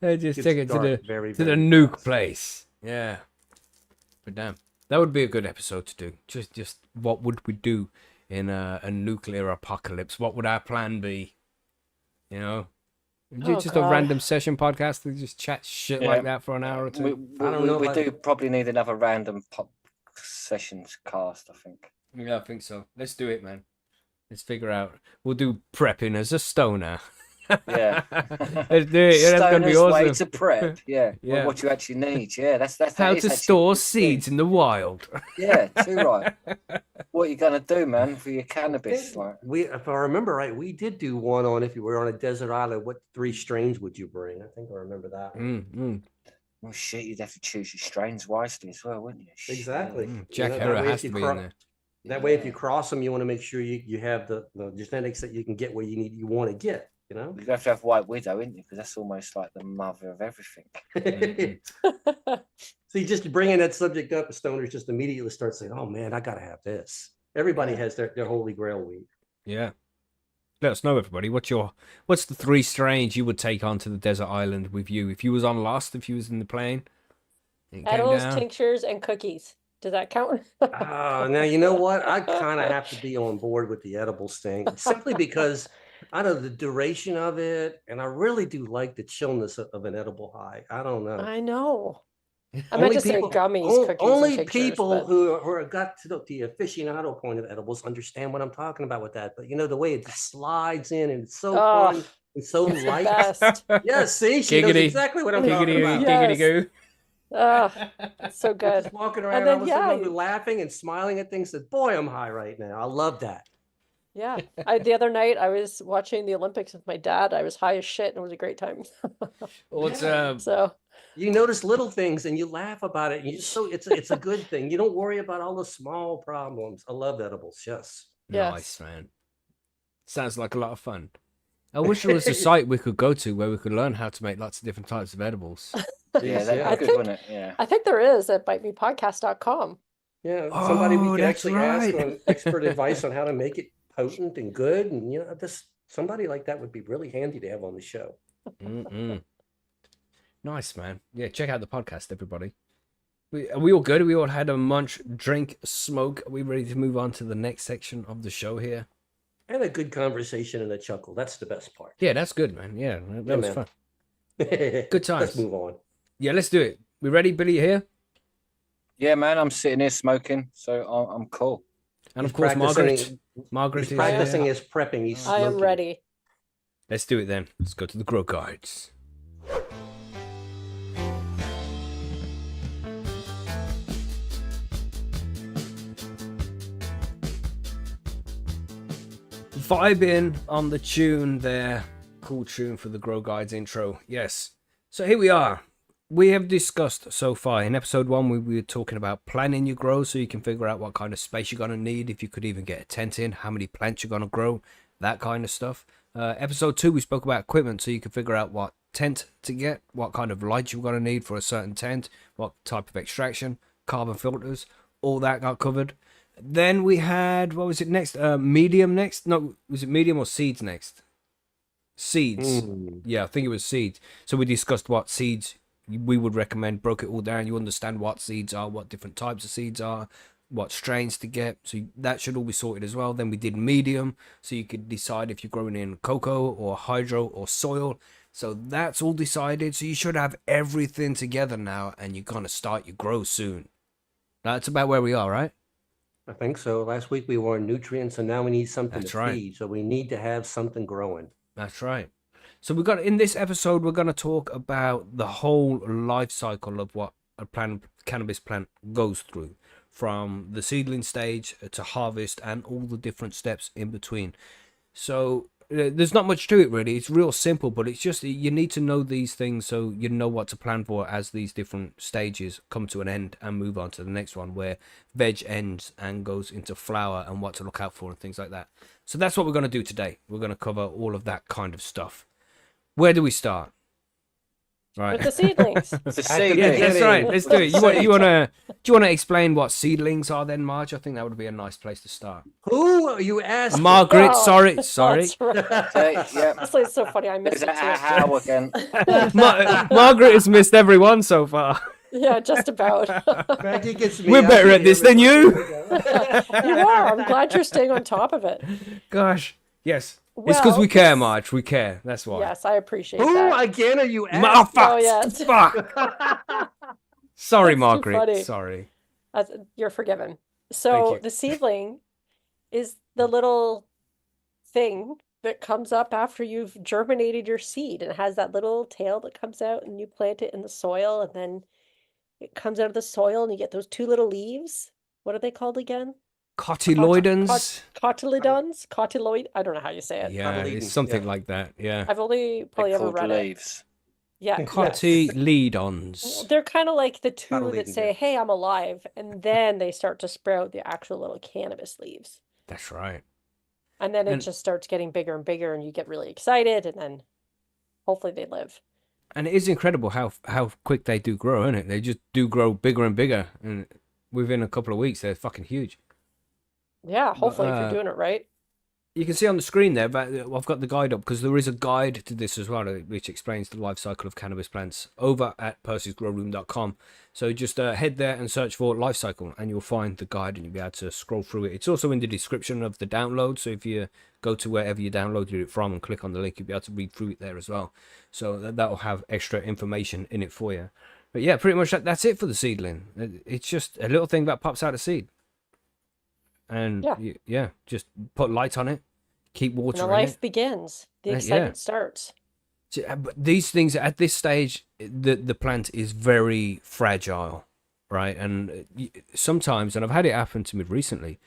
They just Gets take it to dark the very, to the very nuke fast. place. Yeah. But damn, that would be a good episode to do. Just what would we do in a nuclear apocalypse? What would our plan be? You know, Oh, just a God. random session podcast. We just chat shit Yeah. like that for an hour or We, two. I don't know we if I- do probably need another random pop sessions cast, I think. Yeah, I think so. Let's do it, man. Let's figure out. We'll do prepping as a stoner. Yeah. Let's do it. Yeah, that's gonna be Stoner's way awesome. to prep. Yeah. Yeah. Well, what you actually need. Yeah. That's How that is to actually store a good thing. seeds in the wild. Yeah. Too right. What are you gonna do, man, for your cannabis? Like, If I remember right, we did do one on if you were on a desert island, what 3 strains would you bring? I think I remember that one. well, shit, you'd have to choose your strains wisely as well, wouldn't you? Shit. Exactly. Jack that Herrera way has if you to be cro- in there. That way, if you cross them, you want to make sure you have the genetics that you can get where you want to get, you know? You have to have White Widow, isn't you? Because that's almost like the mother of everything. See, just bringing that subject up, the stoners just immediately start saying, oh man, I got to have this. Everybody Yeah. has their holy grail weed. Yeah. Let us know, everybody. What's the 3 strains you would take onto the desert island with you if you was on Lost? If you was in the plane, and it came Edibles, down? tinctures, and cookies. Does that count? Now, you know what? I kind of have to be on board with the edibles thing simply because I know the duration of it, and I really do like the chillness of an edible high. I don't know. I know. I Only meant to say people- gummies, cookies, Only and tinctures, people but who are got to the aficionado point of edibles understand what I'm talking about with that. But you know, the way it just slides in and it's so Oh, fun and so it's the light. best. Yeah, see, she knows Giggity. exactly what I'm Giggity talking goo, about. giggity Yes. goo. It's so good. Just walking around, then, all of a sudden yeah, I'll be laughing and smiling at things. That boy, I'm high right now. I love that. Yeah. The other night I was watching the Olympics with my dad. I was high as shit and it was a great time. What's So You notice little things and you laugh about it. And you just it's a good thing. You don't worry about all the small problems. I love edibles. Yes. Yes. Nice, man. Sounds like a lot of fun. I wish there was a site we could go to where we could learn how to make lots of different types of edibles. Yeah, that'd yeah. be good, wouldn't it? Yeah. I think there is at bitemepodcast.com. Yeah, somebody we Oh, could that's actually ask right. on expert advice on how to make it potent and good, and you know, just somebody like that would be really handy to have on the show. Mm-mm. Nice, man. Yeah, check out the podcast, everybody. Are we all good? We all had a munch, drink, smoke. Are we ready to move on to the next section of the show here? And a good conversation and a chuckle. That's the best part. Yeah, that's good, man. Yeah, that Yeah, was man. fun. Good times. Let's move on. Yeah, let's do it. We ready, Billy? You here? Yeah, man, I'm sitting here smoking, so I'm cool. And of He's course, Margaret. practicing- Margaret He's is practicing here. his prepping. He's I am smoking. ready. Let's do it then. Let's go to the grow guides. Vibing on the tune there. Cool tune for the Grow Guides intro. Yes. So here we are. We have discussed so far in episode 1, we were talking about planning your grow so you can figure out what kind of space you're going to need, if you could even get a tent in, how many plants you're going to grow, that kind of stuff. Episode 2, we spoke about equipment so you can figure out what tent to get, what kind of light you're going to need for a certain tent, what type of extraction, carbon filters, all that got covered. Then we had, what was it next? Medium next? No, was it medium or seeds next? Seeds. Yeah, I think it was seeds. So we discussed what seeds we would recommend, broke it all down. You understand what seeds are, what different types of seeds are, what strains to get. So that should all be sorted as well. Then we did medium, so you could decide if you're growing in cocoa or hydro or soil. So that's all decided. So you should have everything together now, and you're going to start your grow soon. That's about where we are, right? I think so. Last week we were on nutrients, and now we need something That's to right. feed. So we need to have something growing. That's right. So we're going in this episode, we're going to talk about the whole life cycle of what a cannabis plant goes through, from the seedling stage to harvest and all the different steps in between. So there's not much to it really. It's real simple, but it's just you need to know these things so you know what to plan for as these different stages come to an end and move on to the next one where veg ends and goes into flower and what to look out for and things like that. So that's what we're going to do today. We're going to cover all of that kind of stuff. Where do we start? Right. With the seedlings. The At the seedling. Yeah, that's beginning. right. Let's do it. You wanna do you wanna explain what seedlings are then, Marge? I think that would be a nice place to start. Who are you asking? Margaret, Oh, sorry. That's right. Yeah. Honestly, it's so funny. I missed Is it that too. how again? Margaret has missed everyone so far. Yeah, just about. Maggie gets me. We're I better can at this hear than me. you. You are. I'm glad you're staying on top of it. Gosh, yes. It's because we Well, care, this- Marge. We care. That's why. Yes, I appreciate Who that. again are you Oh, asking? fuck. Oh, yes. Fuck. Sorry, That's too Margaret. funny. Sorry. You're forgiven. Thank So you. the seedling is the little thing that comes up after you've germinated your seed, and it has that little tail that comes out, and you plant it in the soil, and then it comes out of the soil, and you get those two little leaves. What are they called again? Cotyloidons. Cotyledons? Cotyloid? I don't know how you say it. Yeah, Cotyledons, it's something yeah. like that. Yeah. I've only probably They're ever called read it. leaves. Yeah, yes. Cotyledons. They're kind of like the two that Cotyledons, say, yeah. "Hey, I'm alive," and then they start to sprout the actual little cannabis leaves. That's right. And then it And- just starts getting bigger and bigger, and you get really excited, and then hopefully they live. And it is incredible how quick they do grow, isn't it? They just do grow bigger and bigger, and within a couple of weeks they're fucking huge. Yeah, hopefully if uh, you're doing it right. You can see on the screen there, but I've got the guide up because there is a guide to this as well, which explains the life cycle of cannabis plants over at percysgrowroom.com. So just head there and search for life cycle, and you'll find the guide, and you'll be able to scroll through it. It's also in the description of the download, so if you go to wherever you downloaded it from and click on the link, you'll be able to read through it there as well. So that'll have extra information in it for you. But yeah, pretty much that's it for the seedling. It's just a little thing that pops out of seed. And Yeah. just put light on it, keep And water the in life it. begins. The Yeah. excitement starts. But these things at this stage, the plant is very fragile, right? And sometimes, and I've had it happen to me recently,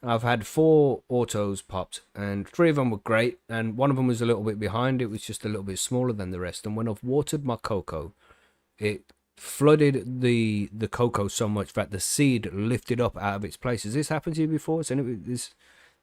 I've had 4 autos popped, and 3 of them were great, and one of them was a little bit behind. It was just a little bit smaller than the rest. And when I've watered my cocoa, it flooded the cocoa so much that the seed lifted up out of its place. Has this happened to you before? Has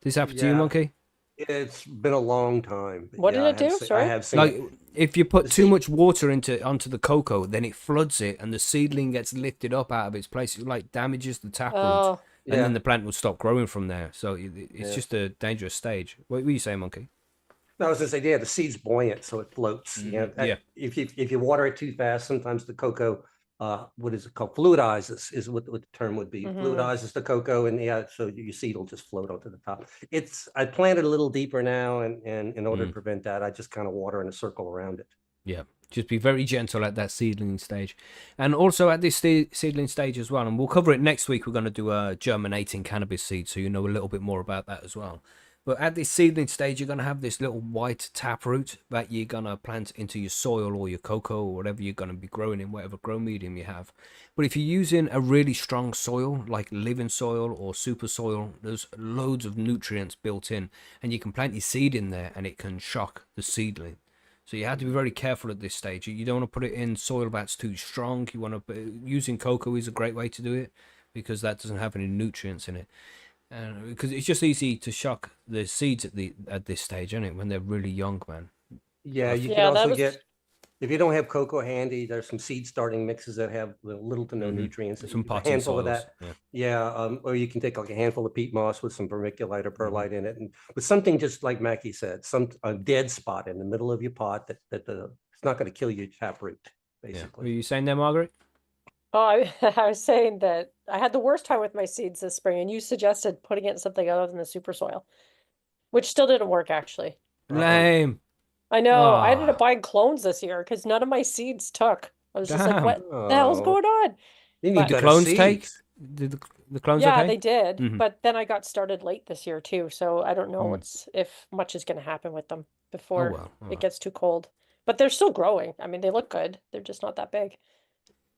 this happened to you, Yeah. Monkey? It's been a long time. but What yeah, did I it have do? se- Sorry? I have seen Like it. if you put The too seed- much water onto the cocoa, then it floods it, and the seedling gets lifted up out of its place. It like damages the taproot, Oh, and Yeah. then the plant will stop growing from there. So it's Yeah. just a dangerous stage. What were you saying, Monkey? No, I was gonna say, yeah, the seed's buoyant, so it floats. You know, Yeah. if you water it too fast, sometimes the cocoa, what is it called? Fluidizes is what the term would be. Mhm. Fluidizes the cocoa, and yeah, so your seed will just float onto the top. I planted a little deeper now, and in order to prevent that, I just kind of water in a circle around it. Yeah, just be very gentle at that seedling stage, and also at this seedling stage as well. And we'll cover it next week. We're going to do a germinating cannabis seed, so you know a little bit more about that as well. But at this seedling stage, you're going to have this little white taproot that you're going to plant into your soil or your cocoa or whatever you're going to be growing in, whatever grow medium you have. But if you're using a really strong soil, like living soil or super soil, there's loads of nutrients built in, and you can plant your seed in there and it can shock the seedling. So you have to be very careful at this stage. You don't want to put it in soil that's too strong. You want to using cocoa is a great way to do it because that doesn't have any nutrients in it. Because it's just easy to shock the seeds at this stage, isn't it? When they're really young, man. Yeah, you Yeah, can that also was- get, if you don't have cocoa handy, there's some seed starting mixes that have little to no Mhm. nutrients. Some A potting handful of soils. that. Yeah. Yeah, or you can take like a handful of peat moss with some vermiculite or Mm-hmm. perlite in it, and with something just like Macky said, a dead spot in the middle of your pot that it's not going to kill your taproot, Yeah. Were basically. you saying there, Margaret? oh, I was saying that I had the worst time with my seeds this spring, and you suggested putting it in something other than the super soil, which still didn't work actually. Uh-oh. Lame. I know. I ended Ah. up buying clones this year because none of my seeds took. I was just like, Damn. what the hell's Oh. going on? You But- need Did the better clones take? seeds. Did the clones Yeah, okay? they did. Mhm. But then I got started late this year too, so I don't know Mm. if much is going to happen with them Oh before well. Oh, it gets too cold. But they're still growing. I mean, they look good. They're just not that big.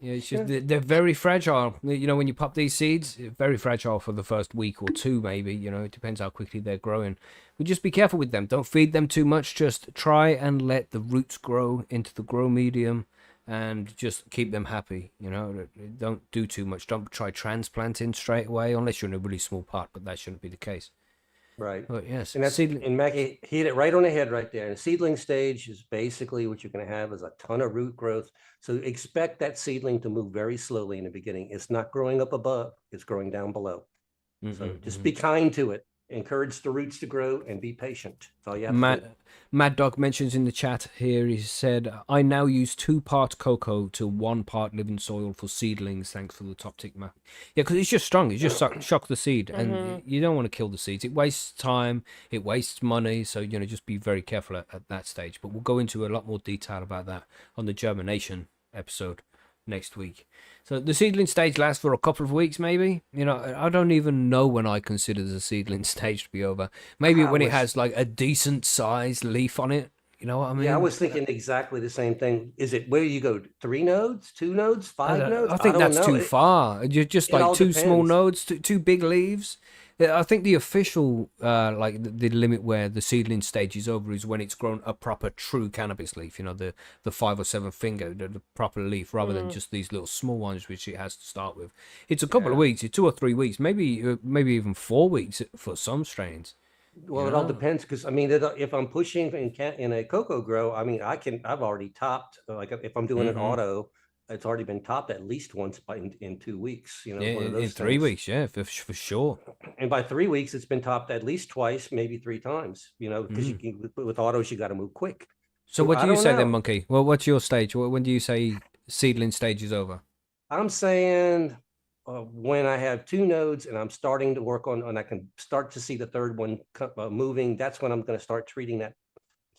Yeah, it's just they're very fragile. You know, when you pop these seeds, very fragile for the first week or two, maybe. You know, it depends how quickly they're growing. But just be careful with them. Don't feed them too much. Just try and let the roots grow into the grow medium, and just keep them happy. You know, don't do too much. Don't try transplanting straight away unless you're in a really small pot. But that shouldn't be the case. Right. But yes, And that's and Macky hit it right on the head right there. And seedling stage is basically what you're going to have is a ton of root growth. So expect that seedling to move very slowly in the beginning. It's not growing up above, it's growing down below. So just be kind to it. Encourage the roots to grow and be patient. That's all you have to do. Mad Dog mentions in the chat here, he said, I now use 2 parts cocoa to 1 part living soil for seedlings. Thanks for the top tick, Mac. Yeah, because it's just strong. It's just shock the seed. And you don't want to kill the seeds. It wastes time. It wastes money. So, you know, just be very careful at that stage. But we'll go into a lot more detail about that on the germination episode next week. So the seedling stage lasts for a couple of weeks, maybe. You know, I don't even know when I consider the seedling stage to be over. Maybe when it has like a decent sized leaf on it. You know what I mean? Yeah, I was thinking exactly the same thing. Is it where you go 3 nodes, 2 nodes, 5 nodes? I think don't that's know. too far. You're just it all like 2 small depends. nodes, 2 big leaves. I think the official like the limit where the seedling stage is over is when it's grown a proper true cannabis leaf, you know, the 5 or 7 finger, the proper leaf, rather than just these little small ones which it has to start with. It's a couple of weeks, it's 2 or 3 weeks, maybe even 4 weeks for some strains. Well, it all depends because I mean, if I'm pushing in a cocoa grow, I mean, I've already topped. Like if I'm doing an auto, it's already been topped at least once in 2 weeks. You know, Yeah, one of those in 3 things. weeks, yeah, for sure. And by 3 weeks, it's been topped at least twice, maybe 3 times. You know, because with autos, you got to move quick. So what I do you don't say then, know. Monkey? Well, what's your stage? When do you say seedling stage is over? I'm saying when I have 2 nodes and I'm starting to work on, and I can start to see the third one moving, that's when I'm going to start treating that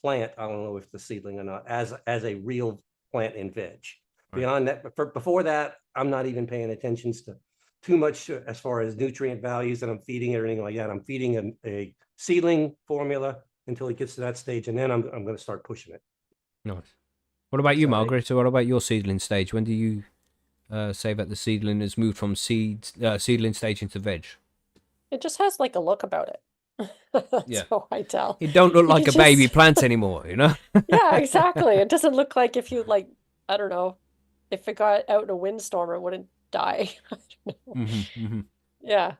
plant. I don't know if the seedling or not, as a real plant in veg. Right. Beyond that, but before that, I'm not even paying attention to too much as far as nutrient values that I'm feeding or anything like that. I'm feeding a seedling formula until it gets to that stage, and then I'm going to start pushing it. Nice. What about you, So Margaret? So what about your seedling stage? When do you say that the seedling has moved from seedling stage into veg? It just has like a look about it. That's Yeah. how I tell. It don't look like You a baby just- plant anymore, you know? Yeah, exactly. It doesn't look like if you like, I don't know, if it got out in a windstorm, it wouldn't die. I don't know. Yeah.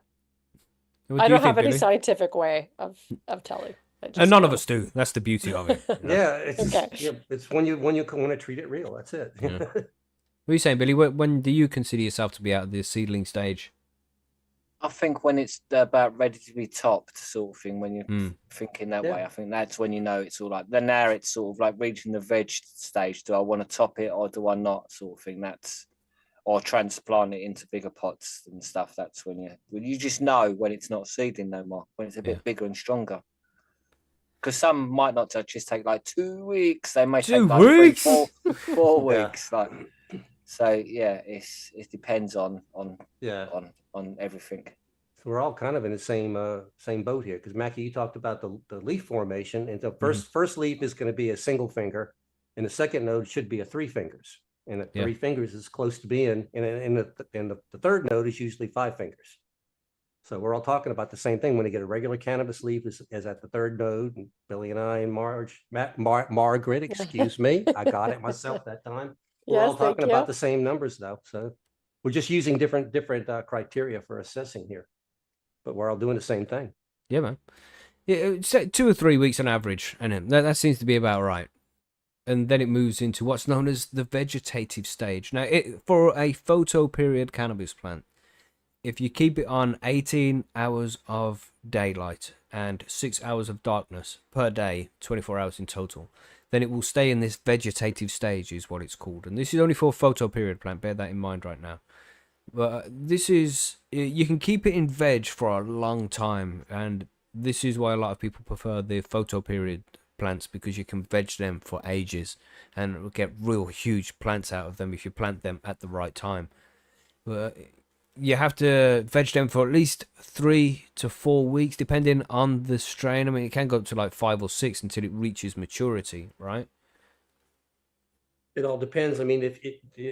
What I do you don't have think, any Billy? scientific way of telling. I And just none of know. us do. That's the beauty of it. you know? yeah, it's Okay. yeah, it's when you want to treat it real. That's it. Yeah. What are you saying, Billy? When do you consider yourself to be out of the seedling stage? I think when it's about ready to be topped, sort of thing, when you're thinking that Yeah. way, I think that's when you know it's all like. Then now it's sort of like reaching the veg stage. Do I want to top it or do I not? Sort of thing. That's or transplant it into bigger pots and stuff. That's when you just know when it's not seeding no more. When it's a bit bigger and stronger. Because some might not just take like 2 weeks. They may 2 take like 3, weeks? 4 Yeah. weeks. Like so, yeah. It depends on Yeah. on everything. So we're all kind of in the same boat here because Macky, you talked about the leaf formation, and the first leaf is going to be a single finger, and the second node should be a 3 fingers, and the 3 fingers is close to being, and the third node is usually 5 fingers. So we're all talking about the same thing. When you get a regular cannabis leaf is at the third node, and Billy and I and Margaret, excuse me, I got it myself that time. We're all Yes, thank talking about you. the same numbers though, so we're just using different criteria for assessing here, but we're all doing the same thing. Yeah, man. Yeah, it's 2 or 3 weeks on average, and that seems to be about right. And then it moves into what's known as the vegetative stage. Now, for a photoperiod cannabis plant, if you keep it on 18 hours of daylight and 6 hours of darkness per day, 24 hours in total, then it will stay in this vegetative stage, is what it's called. And this is only for a photoperiod plant. Bear that in mind right now. But this is, you can keep it in veg for a long time, and this is why a lot of people prefer the photoperiod plants, because you can veg them for ages and get real huge plants out of them if you plant them at the right time. But you have to veg them for at least 3 to 4 weeks, depending on the strain. I mean, it can go up to like 5 or 6 until it reaches maturity, right? It all depends. I mean, if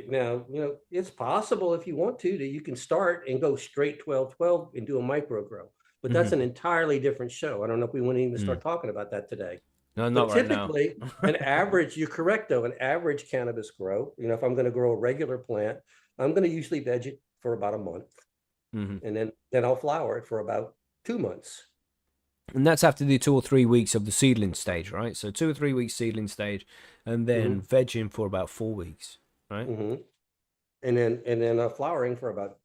now, it's possible if you want to, that you can start and go straight 12-12 and do a micro grow, but that's an entirely different show. I don't know if we want to even start talking about that today. No, But not right now. typically, an average, you're correct though, an average cannabis grow, if I'm going to grow a regular plant, I'm going to usually veg it for about a month. And then I'll flower it for about 2 months. And that's after the 2 or 3 weeks of the seedling stage, right? So 2 or 3 weeks seedling stage, and then vegging for about 4 weeks, right? And then flowering for about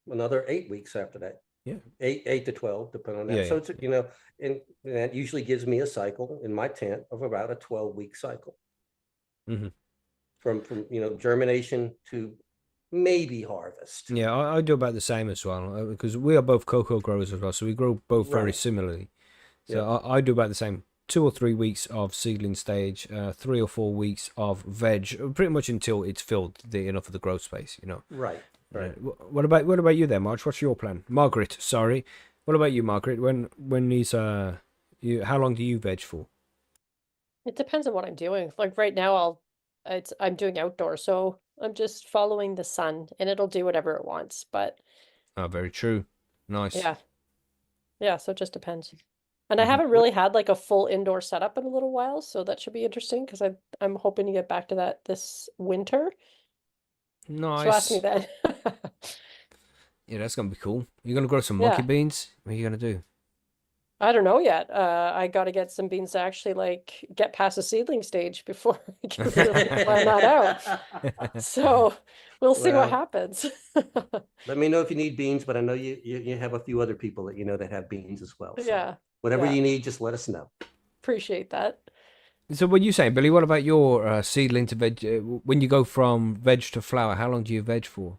another 8 weeks after that. Yeah, 8 to 12, depending on that. Yeah, So it's and that usually gives me a cycle in my tent of about a 12-week cycle. From germination to maybe harvest. Yeah, I do about the same as well, because we are both cocoa growers as well, so we grow both very Right. similarly. So Yeah. I do about the same. 2 or 3 weeks of seedling stage, 3 or 4 weeks of veg, pretty much until it's filled enough of the growth space, Right. What about you there, Marge? What's your plan? Margaret, sorry. What about you, Margaret? When these how long do you veg for? It depends on what I'm doing. Like right now, I'm doing outdoor, so I'm just following the sun, and it'll do whatever it wants. But Oh, very true. Nice. yeah, so it just depends. And I haven't really had like a full indoor setup in a little while, so that should be interesting because I'm hoping to get back to that this winter. So ask me Nice. then. Yeah, that's gonna be cool. You're gonna grow some monkey Yeah. beans? What are you gonna do? I don't know yet. I got to get some beans to actually like get past the seedling stage before I can really plan that out. So we'll see what Well, happens. let me know if you need beans, but I know you have a few other people that that have beans as well. So Yeah. whatever Yeah. you need, just let us know. Appreciate that. So what are you saying, Billy? What about your seedling to veg? When you go from veg to flower, how long do you veg for?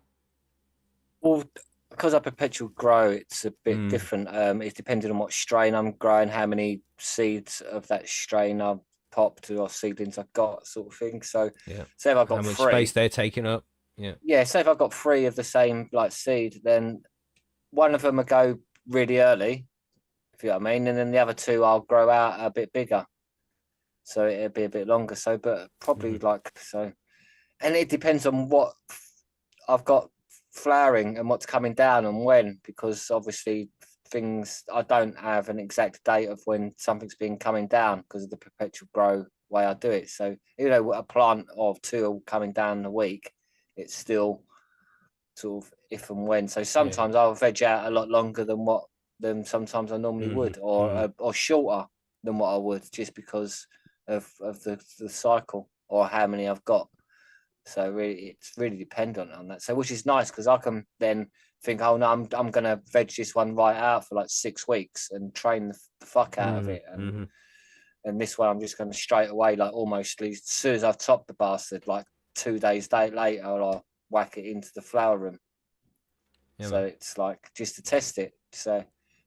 Well, because I perpetual grow, it's a bit different. It's depending on what strain I'm growing, how many seeds of that strain I've popped or seedlings I've got, sort of thing. So, Yeah. say if I've How got much 3, space they're taking up? Yeah. yeah. Say if I've got 3 of the same like seed, then one of them will go really early, if you know what I mean, and then the other 2 I'll grow out a bit bigger, so it'll be a bit longer. So, but probably like so, and it depends on what I've got flowering and what's coming down and when, because obviously things I don't have an exact date of when something's been coming down because of the perpetual grow way I do it. So a plant of 2 coming down a week, it's still sort of if and when. So sometimes I'll veg out a lot longer than sometimes I normally would, or shorter than what I would, just because of the cycle or how many I've got. So really, it's really dependent on that. So which is nice because I can then think, oh no, I'm gonna veg this one right out for like 6 weeks and train the fuck out of it, and this one I'm just gonna straight away, like almost as soon as I've topped the bastard, like 2 days later, I'll whack it into the flower room. Yeah, So man. it's like just to test it. So,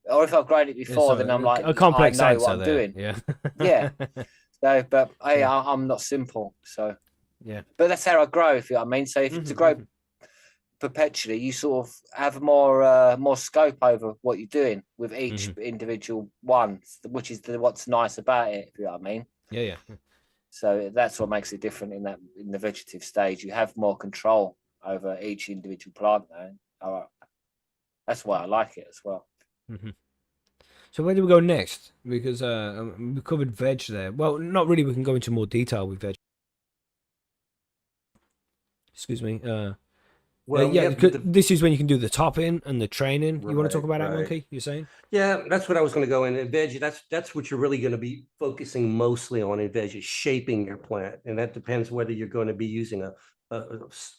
or if I've grown it before, then I'm like, a complex I know answer what I'm there. doing. Yeah. Yeah. So, but I'm not simple. So. Yeah. But that's how I grow, if you know what I mean. So if to grow perpetually, you sort of have more scope over what you're doing with each individual one, which is what's nice about it, if you know what I mean. Yeah. So that's what makes it different in the vegetative stage. You have more control over each individual plant now. That's why I like it as well. So where do we go next? Because we covered veg there. Well, not really. We can go into more detail with veg. Excuse me. This is when you can do the topping and the training. You want to talk about that, Monkey? You're saying? Yeah, that's what I was going to go in. And veg, that's what you're really going to be focusing mostly on in veg, is shaping your plant, and that depends whether you're going to be using a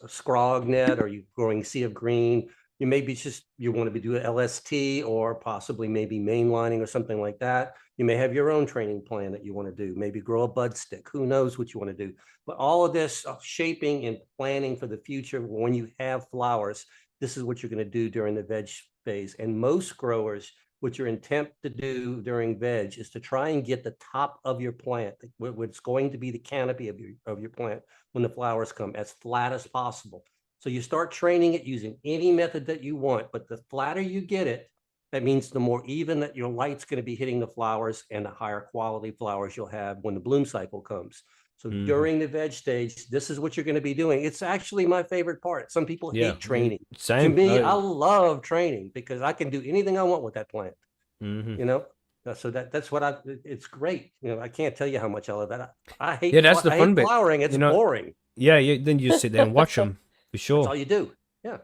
scrog net or you're growing sea of green. You maybe you want to be doing LST or possibly maybe mainlining or something like that. You may have your own training plan that you want to do. Maybe grow a bud stick. Who knows what you want to do? But all of this shaping and planning for the future, when you have flowers, this is what you're going to do during the veg phase. And most growers, what your intent to do during veg is to try and get the top of your plant, what's going to be the canopy of your plant when the flowers come, as flat as possible. So you start training it using any method that you want, but the flatter you get it, that means the more even that your light's going to be hitting the flowers and the higher quality flowers you'll have when the bloom cycle comes. So Mhm. during the veg stage, this is what you're going to be doing. It's actually my favorite part. Some people Yeah, hate training. To same. me, I love training because I can do anything I want with that plant. Mhm. You know, so that's what it's great. You know, I can't tell you how much I love that. I hate Yeah, that's the I fun hate bit. flowering. It's You know, boring. yeah, then you just sit there and watch them for That's sure. all you do. Yeah.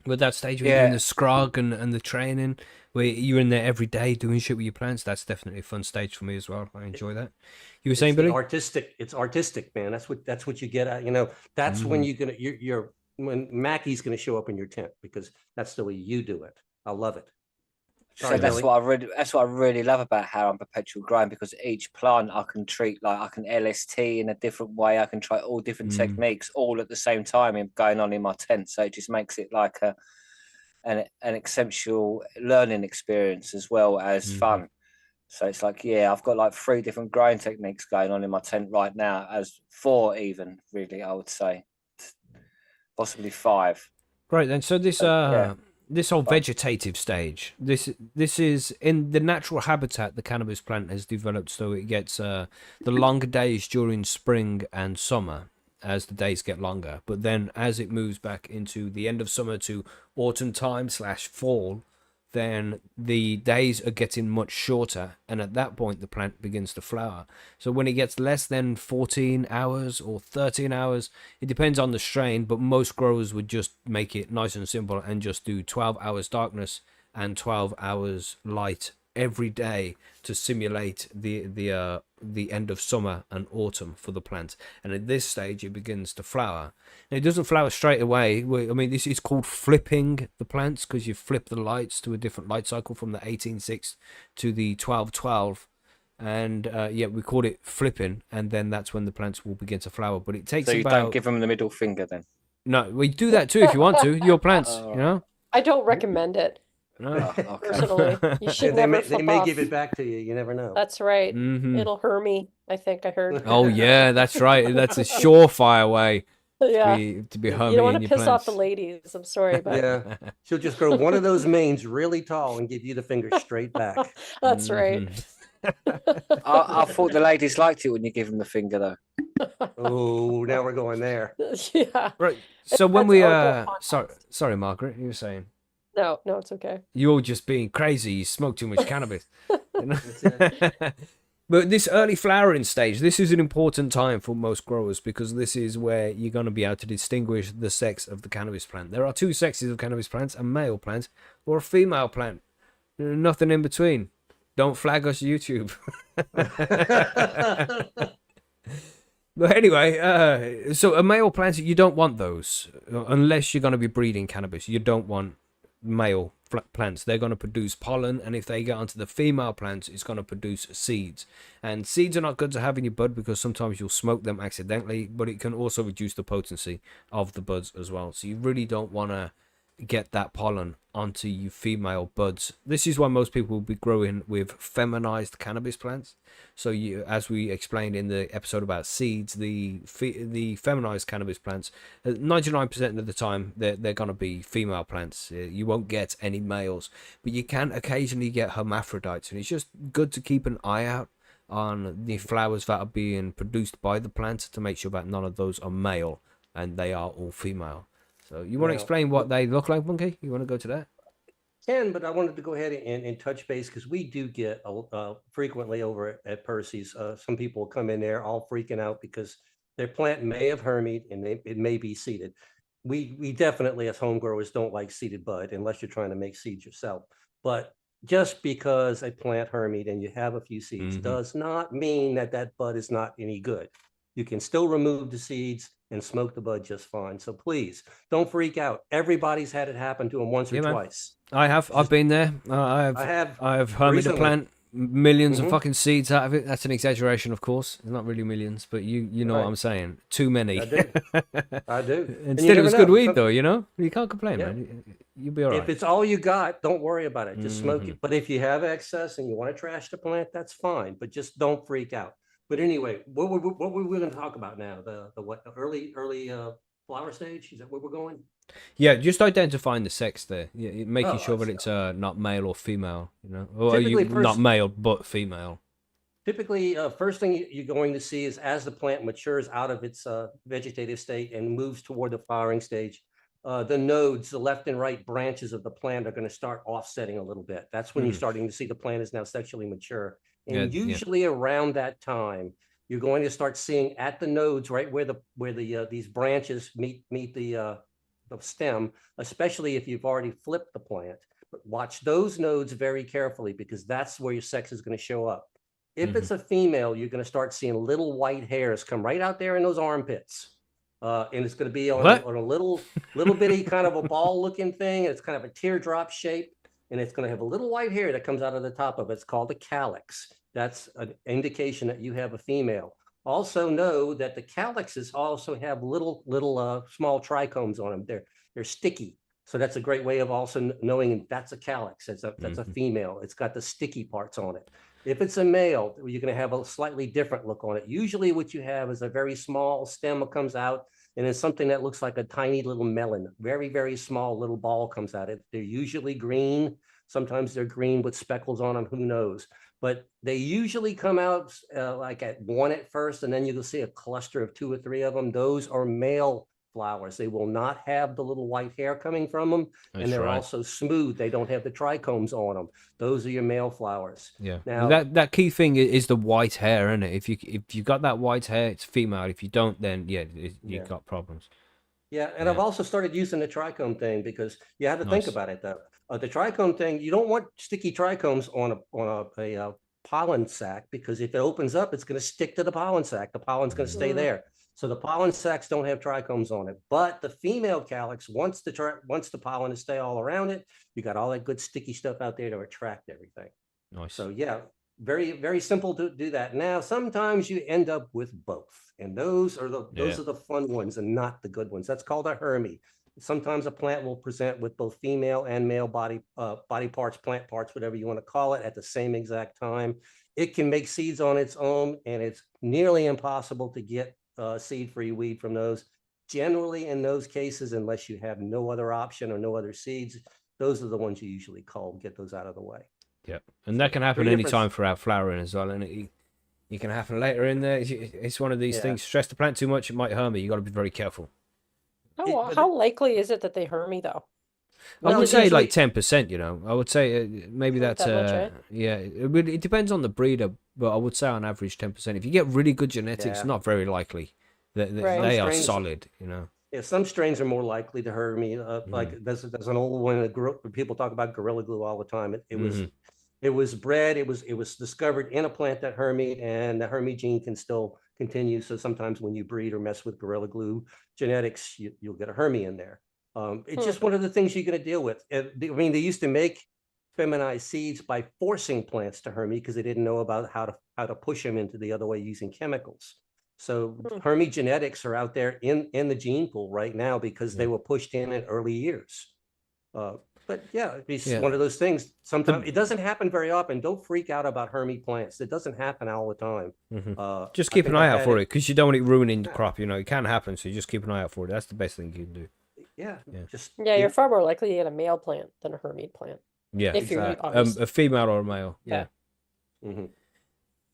With that stage where you're doing Yeah, the scrog and the training, where you're in there every day doing shit with your plants, that's definitely a fun stage for me as well. I enjoy that. You were saying, It's the Billy? artistic. It's artistic, man. That's what you get at. You know, that's when you're when Mackie's gonna show up in your tent because that's the way you do it. I love it. so Sorry, that's Billy. what I really love about how I'm perpetual growing, because each plant I can treat like I can LST in a different way. I can try all different techniques all at the same time in going on in my tent. So it just makes it like an exceptional learning experience as well as fun. So it's like, yeah, I've got like 3 different growing techniques going on in my tent right now, as 4 even, really, I would say, possibly 5. Great then. So this Yeah. this whole But vegetative stage, this is in the natural habitat the cannabis plant has developed, so it gets the longer days during spring and summer as the days get longer. But then as it moves back into the end of summer to autumn time / fall, then the days are getting much shorter, and at that point the plant begins to flower. So when it gets less than 14 hours or 13 hours, it depends on the strain, but most growers would just make it nice and simple and just do 12 hours darkness and 12 hours light every day to simulate the end of summer and autumn for the plant. And at this stage it begins to flower. And it doesn't flower straight away. I mean, this is called flipping the plants, because you flip the lights to a different light cycle from the 18:6 to the 12:12. And yeah, we call it flipping, and then that's when the plants will begin to flower. But it takes so you about don't give them the middle finger then? no, we do that too if you want to. Your plants, you know. I don't recommend it No. Okay. personally. You should They never may flip may off. give it back to you. You never know. That's right. Mhm. It'll hurt me, I think I heard. Oh yeah, that's right. That's a surefire way Yeah. to be You homey don't want in to your piss off the plants. ladies. I'm sorry, but Yeah. She'll just grow one of those manes really tall and give you the finger straight back. that's right. I thought the ladies liked it when you give them the finger, though. Oh, now we're going there. Yeah. Right. So when That's we outdoor sorry, Margaret, you were saying No, it's okay. you're just being crazy. You smoke too much cannabis. You know? That's it. But this early flowering stage, this is an important time for most growers, because this is where you're going to be able to distinguish the sex of the cannabis plant. There are 2 sexes of cannabis plants: a male plant or a female plant. Nothing in between. Don't flag us, YouTube. But anyway, so a male plant, you don't want those unless you're going to be breeding cannabis. You don't want male plants. They're going to produce pollen, and if they get onto the female plants, it's going to produce seeds. And seeds are not good to have in your bud, because sometimes you'll smoke them accidentally, but it can also reduce the potency of the buds as well. So you really don't want to get that pollen onto you female buds. This is why most people will be growing with feminized cannabis plants. So you, as we explained in the episode about seeds, the feminized cannabis plants, 99% of the time they're going to be female plants. You won't get any males, but you can occasionally get hermaphrodites, and it's just good to keep an eye out on the flowers that are being produced by the plant to make sure that none of those are male and they are all female. So you want to Now, explain what they look like, Monkey? You want to go to that? but I wanted to go ahead and touch base because we do get frequently over at Percy's. Some people will come in there all freaking out because their plant may have hermied and it may be seeded. We definitely, as home growers, don't like seeded bud unless you're trying to make seeds yourself. But just because a plant hermied and you have a few seeds does not mean that that bud is not any good. You can still remove the seeds and smoke the bud just fine. So please don't freak out. Everybody's had it happen to them once or Yeah, man. twice. I have. I've been there. I I've have hermied a recently. plant, millions of Mhm. fucking seeds out of it. That's an exaggeration, of course. It's not really millions, but you know what Right. I'm saying. Too many. I do. I do. And Instead, you it never was know. good weed, Some- though. You know, you can't complain, Yeah. man. You'll be all If right. it's all you got, don't worry about it. Just smoke Mhm. it. But if you have excess and you want to trash the plant, that's fine. But just don't freak out. But anyway, what were we going to talk about now? The what? The early flower stage? Is that where we're going? Yeah, just identifying the sex there. Yeah, making Oh, sure I that see. it's not male or female. You know, or Typically not male but female. Typically, first thing you're going to see is as the plant matures out of its vegetative state and moves toward the flowering stage, the nodes, the left and right branches of the plant are going to start offsetting a little bit. That's when you're starting to see the plant is now sexually mature. And usually around that time, you're going to start seeing at the nodes, right where these branches meet the stem, especially if you've already flipped the plant. But watch those nodes very carefully because that's where your sex is going to show up. If it's a female, you're going to start seeing little white hairs come right out there in those armpits. And it's going to be on a little bitty kind of a ball looking thing. It's kind of a teardrop shape. And it's going to have a little white hair that comes out of the top of it. It's called a calyx. That's an indication that you have a female. Also know that the calyxes also have little small trichomes on them. They're sticky. So that's a great way of also knowing that's a calyx. That's a female. It's got the sticky parts on it. If it's a male, you're going to have a slightly different look on it. Usually what you have is a very small stem that comes out and it's something that looks like a tiny little melon. Very, very small little ball comes out. They're usually green. Sometimes they're green with speckles on them. Who knows? But they usually come out like at one at first, and then you'll see a cluster of 2 or 3 of them. Those are male flowers. They will not have the little white hair coming from them. And they're also smooth. They don't have the trichomes on them. Those are your male flowers. Yeah. Now that key thing is the white hair, isn't it? If you got that white hair, it's female. If you don't, then you've got problems. Yeah, and I've also started using the trichome thing because you have to think about it though. The trichome thing, you don't want sticky trichomes on a pollen sac because if it opens up, it's going to stick to the pollen sac. The pollen's going to stay there. So the pollen sacs don't have trichomes on it, but the female calyx wants the pollen to stay all around it. You got all that good sticky stuff out there to attract everything. Nice. So yeah, very, very simple to do that. Now, sometimes you end up with both, and those are the fun ones and not the good ones. That's called a hermy. Sometimes a plant will present with both female and male body parts, plant parts, whatever you want to call it, at the same exact time. It can make seeds on its own, and it's nearly impossible to get seed-free weed from those. Generally, in those cases, unless you have no other option or no other seeds, those are the ones you usually cull, get those out of the way. Yeah, and that can happen anytime throughout flowering as well, and it can happen later in there. It's one of these things. Stress the plant too much, it might hermy. You got to be very careful. How likely is it that they hermy though? I would say like 10%. You know, I would say maybe that's that much, right? yeah. It depends on the breeder, but I would say on average 10%. If you get really good genetics, not very likely. They are solid. You know. Yeah, some strains are more likely to hermy. Like there's an old one that people talk about Gorilla Glue all the time. It was bred. It was discovered in a plant that hermied, and the hermy gene can still continue. So sometimes when you breed or mess with Gorilla Glue genetics, you'll get a hermy in there. It's just one of the things you're going to deal with. I mean, they used to make feminized seeds by forcing plants to hermy because they didn't know about how to push them into the other way using chemicals. So hermy genetics are out there in the gene pool right now because they were pushed in early years. But yeah, it's one of those things. Sometimes it doesn't happen very often. Don't freak out about hermy plants. It doesn't happen all the time. Just keep an eye out for it because you don't want it ruining the crop. You know, it can happen. So you just keep an eye out for it. That's the best thing you can do. Yeah. You're far more likely to get a male plant than a hermit plant. Yeah, if you're a female or a male. Yeah. Mm-hmm.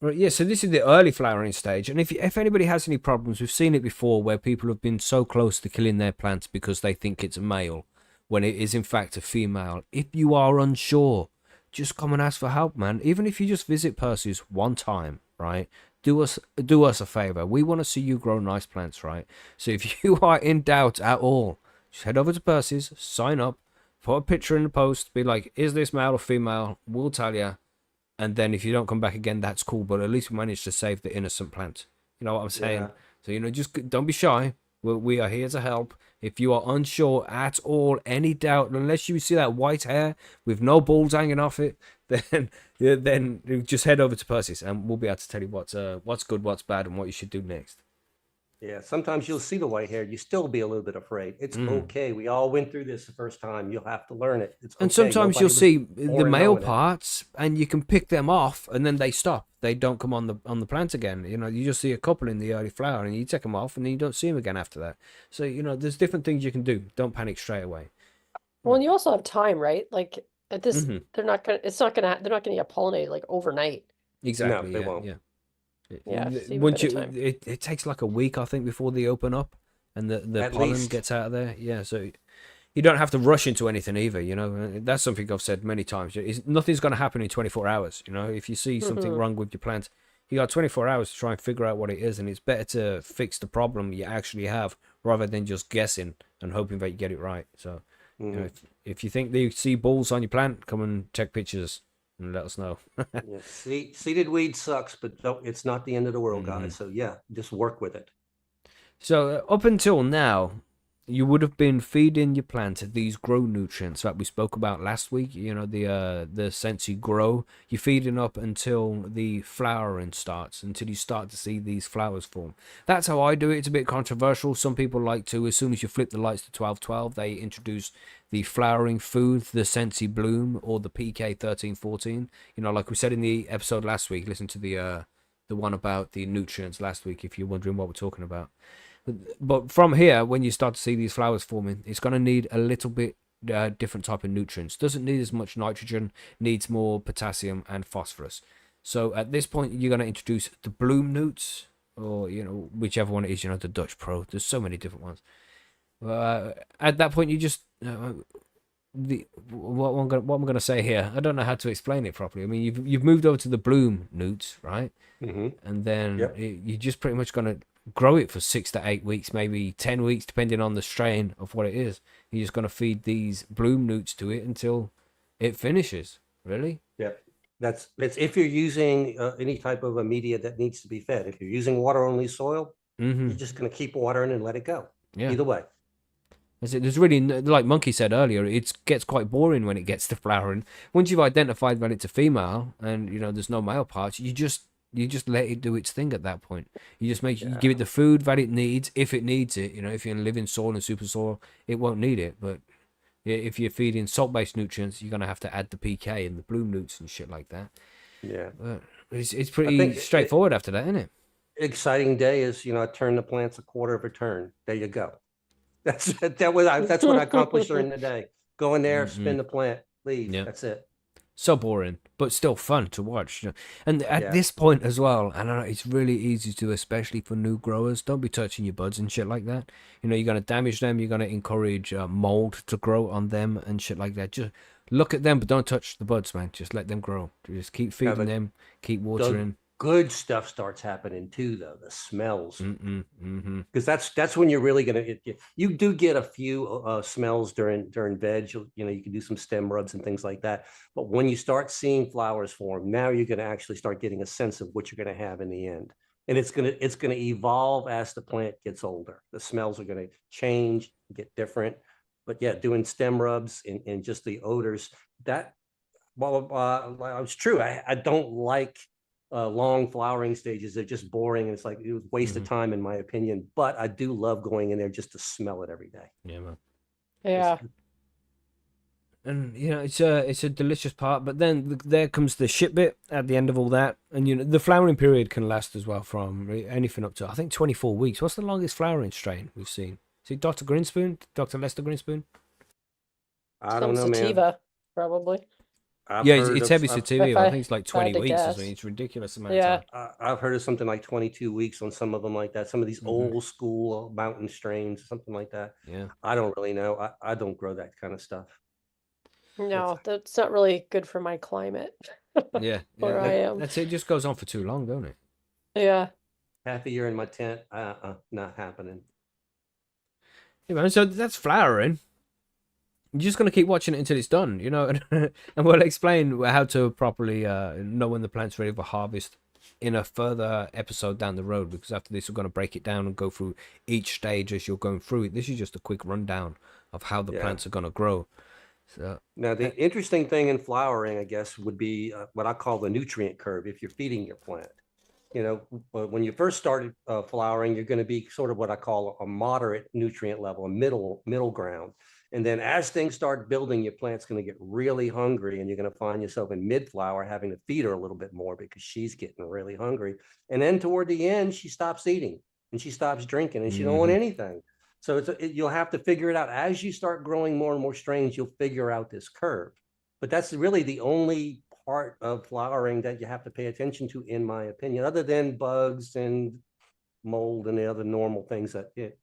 Right, yeah, so this is the early flowering stage, and if anybody has any problems, we've seen it before where people have been so close to killing their plants because they think it's a male when it is in fact a female. If you are unsure, just come and ask for help, man. Even if you just visit Percy's one time, right? Do us a favor. We want to see you grow nice plants, right? So if you are in doubt at all, just head over to Percy's, sign up, put a picture in the post, be like, is this male or female? We'll tell you. And then if you don't come back again, that's cool. But at least we managed to save the innocent plant. You know what I'm saying? So, just don't be shy. We are here to help. If you are unsure at all, any doubt, unless you see that white hair with no balls hanging off it, then just head over to Percy's and we'll be able to tell you what's good, what's bad, and what you should do next. Yeah, sometimes you'll see the white hair. You still be a little bit afraid. It's okay. We all went through this the first time. You'll have to learn it. It's okay. And sometimes you'll see the male parts, and you can pick them off, and then they stop. They don't come on the plant again. You just see a couple in the early flower, and you take them off, and then you don't see them again after that. So there's different things you can do. Don't panic straight away. Well, and you also have time, right? Like at this, they're not gonna get pollinated like overnight. No, Exactly. they Yeah. won't. Yeah. Yeah, just leave a Once bit of you, time. it takes like a week, I think, before they open up and the At pollen least. gets out of there. Yeah. So you don't have to rush into anything either. You know, that's something I've said many times. Nothing's going to happen in 24 hours. You know, if you see something wrong with your plant, you got 24 hours to try and figure out what it is, and it's better to fix the problem you actually have rather than just guessing and hoping that you get it right. So, you know, if you think you see balls on your plant, come and take pictures and let us know. Yeah, seeded weed sucks, but it's not the end of the world, guys. So yeah, just work with it. So up until now, you would have been feeding your plant these grow nutrients that we spoke about last week. You know, the Sensi grow. You're feeding up until the flowering starts, until you start to see these flowers form. That's how I do it. It's a bit controversial. Some people like to, as soon as you flip the lights to 1212, they introduce the flowering food, the Sensi bloom or the PK 1314. You know, like we said in the episode last week. Listen to the one about the nutrients last week if you're wondering what we're talking about. But from here, when you start to see these flowers forming, it's going to need a little bit different type of nutrients. Doesn't need as much nitrogen, needs more potassium and phosphorus. So at this point, you're going to introduce the bloom newts, or you know, whichever one it is. You know, the Dutch Pro. There's so many different ones. At that point, you just what I'm gonna say here. I don't know how to explain it properly. I mean, you've moved over to the bloom newts, right? And then Yep. you're just pretty much gonna grow it for 6 to 8 weeks, maybe 10 weeks, depending on the strain of what it is. You're just gonna feed these bloom newts to it until it finishes. Really? Yep. That's if you're using any type of a media that needs to be fed. If you're using water only soil, Mm-hmm. you're just going to keep watering and let it go. Yeah. Either way. There's really, like Monkey said earlier, it gets quite boring when it gets to flowering. Once you've identified that it's a female and you know there's no male parts, you just let it do its thing at that point. You just you give it the food that it needs if it needs it. You know, if you're in living soil and super soil, it won't need it. But if you're feeding salt-based nutrients, you're gonna have to add the PK and the bloom newts and shit like that. Yeah. But it's pretty straightforward after that, isn't it? Exciting day is, I turn the plants a quarter of a turn. There you go. That's what I accomplished during the day. Go in there, spin the plant, leave. Yeah. That's it. So boring, but still fun to watch. And at Yeah. this point as well, I don't know, it's really easy to, especially for new growers, don't be touching your buds and shit like that. You know, you're going to damage them. You're going to encourage mold to grow on them and shit like that. Just look at them, but don't touch the buds, man. Just let them grow. Just keep feeding them, keep watering. Good stuff starts happening too, though. The smells, Mm-hmm. because that's when you're really gonna. You do get a few smells during veg. You can do some stem rubs and things like that. But when you start seeing flowers form, now you're gonna actually start getting a sense of what you're gonna have in the end, and it's gonna evolve as the plant gets older. The smells are gonna change, get different. But yeah, doing stem rubs and just the odors that. Well, it's true. I don't like long flowering stages. They're just boring, and it's like it was a waste of time in my opinion. But I do love going in there just to smell it every day. Yeah, man. Yeah. And you know it's a delicious part, but then there comes the shit bit at the end of all that, and you know the flowering period can last as well from anything up to I think 24 weeks. What's the longest flowering strain we've seen? Is it Dr. Greenspoon, Dr. Lester Greenspoon? I don't know, man. Sativa, probably. It's heavy sativa. I think it's like if I had 20 to weeks or guess. something. It's ridiculous amount Yeah. of time. I've heard of something like 22 weeks on some of them like that. Some of these old school mountain strains, something like that. Yeah. I don't really know. I don't grow that kind of stuff. No, that's not really good for my climate. Yeah. Where I am. That's it. Just goes on for too long, don't it? Yeah. Half a year in my tent, not happening. Yeah, man. So that's flowering. You're just gonna keep watching it until it's done, you know, and we'll explain how to properly know when the plant's ready for harvest in a further episode down the road. Because after this, we're gonna break it down and go through each stage as you're going through it. This is just a quick rundown of how the plants are gonna grow. So now the interesting thing in flowering, I guess, would be what I call the nutrient curve. If you're feeding your plant, when you first started flowering, you're going to be sort of what I call a moderate nutrient level, a middle ground. And then as things start building, your plant's going to get really hungry, and you're going to find yourself in mid-flower having to feed her a little bit more because she's getting really hungry. And then toward the end, she stops eating and she stops drinking and she don't want anything. So you'll have to figure it out. As you start growing more and more strains, you'll figure out this curve. But that's really the only part of flowering that you have to pay attention to, in my opinion, other than bugs and mold and the other normal things that it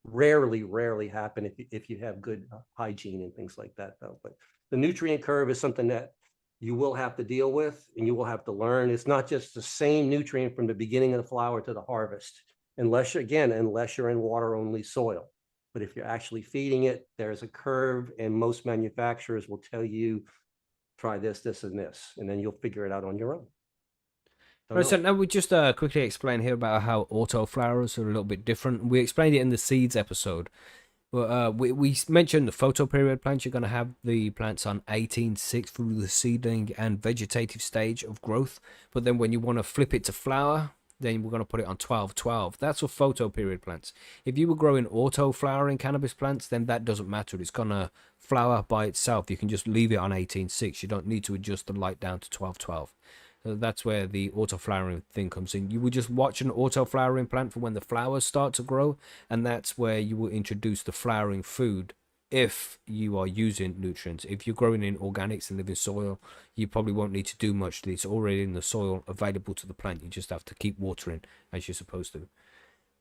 rarely happen if you have good hygiene and things like that, though. But the nutrient curve is something that you will have to deal with and you will have to learn. It's not just the same nutrient from the beginning of the flower to the harvest, unless you're in water only soil. But if you're actually feeding it, there's a curve, and most manufacturers will tell you, try this, this, and this, and then you'll figure it out on your own. Right, so now we just quickly explain here about how auto flowers are a little bit different. We explained it in the seeds episode, but we mentioned the photo period plants. You're going to have the plants on 18-6 through the seedling and vegetative stage of growth, but then when you want to flip it to flower, then we're going to put it on 12-12. That's for photo period plants. If you were growing auto flowering cannabis plants, then that doesn't matter. It's going to flower by itself. You can just leave it on 18-6. You don't need to adjust the light down to 12-12. So that's where the auto flowering thing comes in. You would just watch an auto flowering plant for when the flowers start to grow, and that's where you will introduce the flowering food if you are using nutrients. If you're growing in organics and living soil, you probably won't need to do much. It's already in the soil available to the plant. You just have to keep watering as you're supposed to.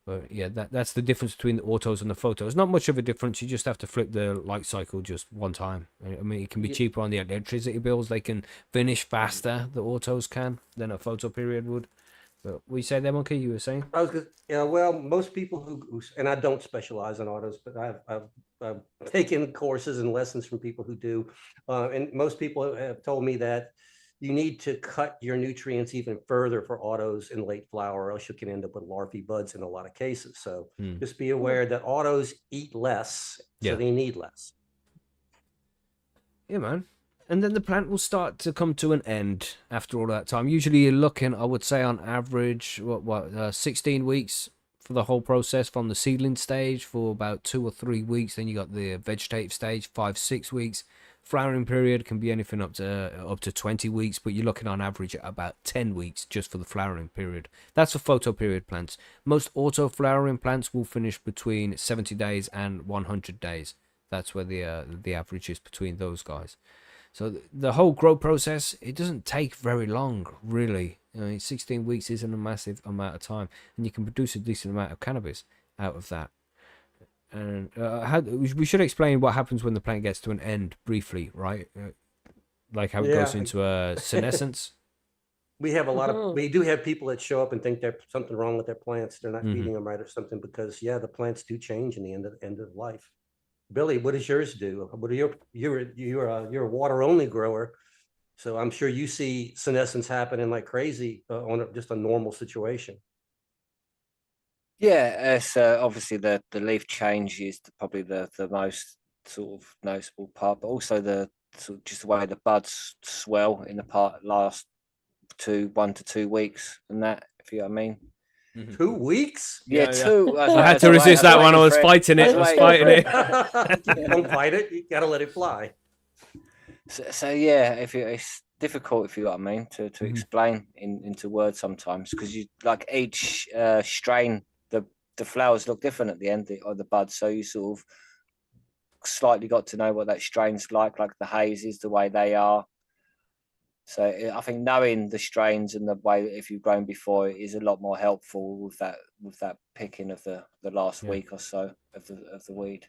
But yeah, that's the difference between the autos and the photos. Not much of a difference. You just have to flip the light cycle just one time. I mean, it can be cheaper on the electricity bills. They can finish faster, the autos can, than a photo period would. But we said there, Monkey, you were saying? Well, most people who, and I don't specialize in autos, but I've taken courses and lessons from people who do. And most people have told me that you need to cut your nutrients even further for autos in late flower, or else you can end up with larvae buds in a lot of cases. So just be aware that autos eat less, so they need less. Yeah, man. And then the plant will start to come to an end after all that time. Usually you're looking, I would say, on average, 16 weeks for the whole process, from the seedling stage for about 2 or 3 weeks. Then you got the vegetative stage, 5-6 weeks. Flowering period can be anything up to 20 weeks, but you're looking on average at about 10 weeks just for the flowering period. That's for photo period plants. Most auto flowering plants will finish between 70 days and 100 days. That's where the average is between those guys. So the whole grow process, it doesn't take very long, really. I mean, 16 weeks isn't a massive amount of time, and you can produce a decent amount of cannabis out of that. And we should explain what happens when the plant gets to an end briefly, right? Like how it goes into a senescence. We have we do have people that show up and think there's something wrong with their plants. They're not feeding them right or something, because the plants do change in the end of life. Billy, what does yours do? What are you're a water only grower, so I'm sure you see senescence happening like crazy on just a normal situation. Yeah, it's obviously the leaf change is probably the most sort of noticeable part, but also just the way the buds swell in the last 1 to 2 weeks, and that, if you know what I mean. 2 weeks? Yeah, 2. I had to resist that one. I was fighting it. Don't fight it. You gotta let it fly. So yeah, it's difficult, if you know what I mean, to explain into words sometimes, because you like each strain, the flowers look different at the end of the bud, so you sort of slightly got to know what that strain's like the hazes, the way they are. So I think knowing the strains and the way, if you've grown before, is a lot more helpful with that picking of the last week or so of the weed.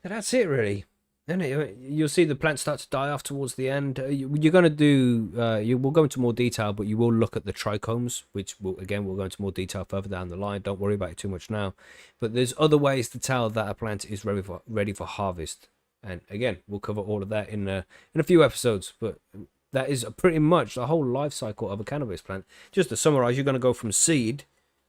And that's it, really. And you'll see the plant start to die off towards the end. You're going to do, we'll go into more detail, but you will look at the trichomes, which we'll go into more detail further down the line. Don't worry about it too much now. But there's other ways to tell that a plant is ready for harvest. And again, we'll cover all of that in a few episodes. But that is pretty much the whole life cycle of a cannabis plant. Just to summarize, you're going to go from seed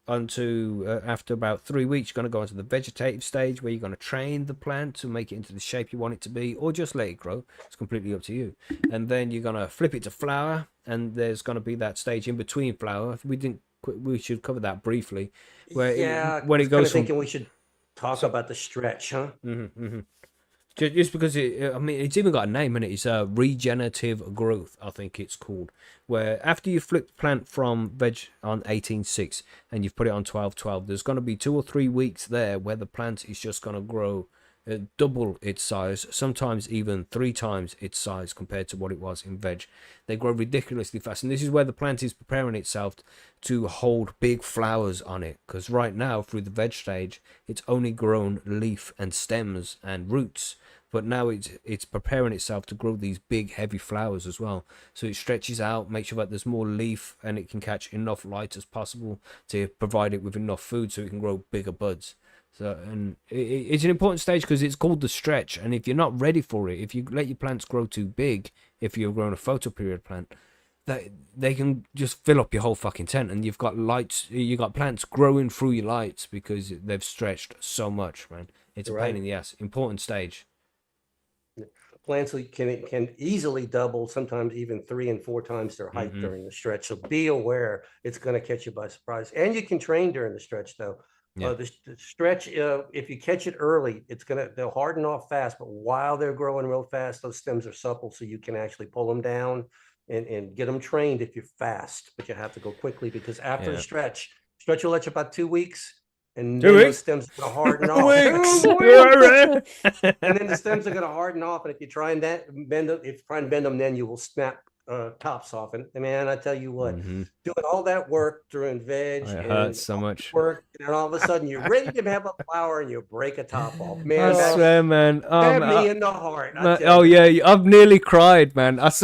onto after about 3 weeks, you're going to go into the vegetative stage, where you're going to train the plant to make it into the shape you want it to be, or just let it grow. It's completely up to you. And then you're going to flip it to flower, and there's going to be that stage in between flower. We should cover that briefly, where when it goes thinking we should talk about the stretch, huh? Just because it's even got a name in it. It's a regenerative growth, I think it's called. Where after you flip the plant from veg on 18-6 and you've put it on 12-12, there's going to be 2 or 3 weeks there where the plant is just going to grow double its size, sometimes even 3 times its size compared to what it was in veg. They grow ridiculously fast, and this is where the plant is preparing itself to hold big flowers on it, because right now through the veg stage it's only grown leaf and stems and roots, but now it's preparing itself to grow these big heavy flowers as well. So it stretches out, makes sure that there's more leaf and it can catch enough light as possible to provide it with enough food so it can grow bigger buds. So, and it's an important stage because it's called the stretch. And if you're not ready for it, if you let your plants grow too big, if you're growing a photoperiod plant, that they can just fill up your whole fucking tent, and you've got lights, you got plants growing through your lights because they've stretched so much, man. It's a pain in the ass. Important stage. Plants can easily double, sometimes even 3 and 4 times their height during the stretch. So be aware, it's going to catch you by surprise. And you can train during the stretch, though. Yeah. The stretch, if you catch it early, they'll harden off fast. But while they're growing real fast, those stems are supple, so you can actually pull them down and get them trained if you're fast. But you have to go quickly, because after the stretch will let you about 2 weeks. And then those stems are going to harden off. 2 weeks. And then the stems are going to harden off. And if you try and bend them, then you will snap tops off. And man, I tell you what, doing all that work during veg It and hurts so much. work, and all of a sudden you're ready to have a flower and you break a top off. Man, I that swear, man. stabbed me in the heart. Oh yeah, I've nearly cried, man. I've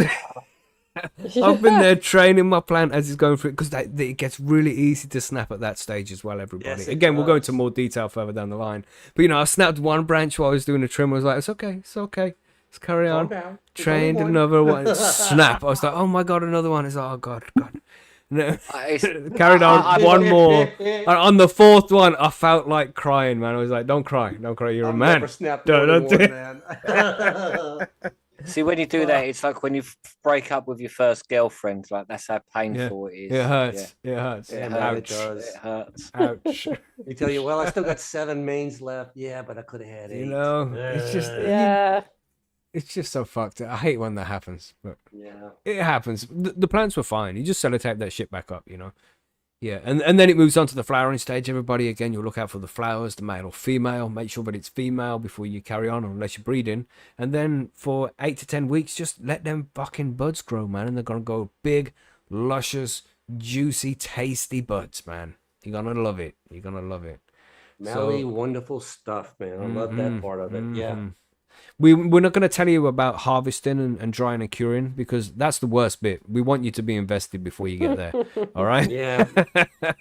been there training my plant as it's going through it, because it gets really easy to snap at that stage as well, everybody. Yes, Again, we'll go into more detail further down the line. But, I snapped one branch while I was doing a trim. I was like, it's okay. Let's carry on. Trained another one. Snap. I was like, oh my God, another one. It's like, oh God. No. Carried on one more. And on the 4th one, I felt like crying, man. I was like, don't cry. You're a man. Never snapped Don't do it. man. See, when you do that, it's like when you break up with your first girlfriend. Like, that's how painful it is. It hurts. It hurts. Yeah, man, Ouch. it does. It hurts. Ouch. They tell you, well, I still got 7 mains left. Yeah, but I could have had 8. It's just Yeah. it's just so fucked. I hate when that happens, but Yeah. it happens. The plants were fine. You just sellotape that shit back up, Yeah, and then it moves on to the flowering stage. Everybody, again, you'll look out for the flowers, the male or female. Make sure that it's female before you carry on, unless you're breeding. And then for 8 to 10 weeks, just let them fucking buds grow, man. And they're going to go big, luscious, juicy, tasty buds, man. You're going to love it. Melly, wonderful stuff, man. I love that part of it. Yeah. We're not going to tell you about harvesting and drying and curing, because that's the worst bit. We want you to be invested before you get there. All right? Yeah.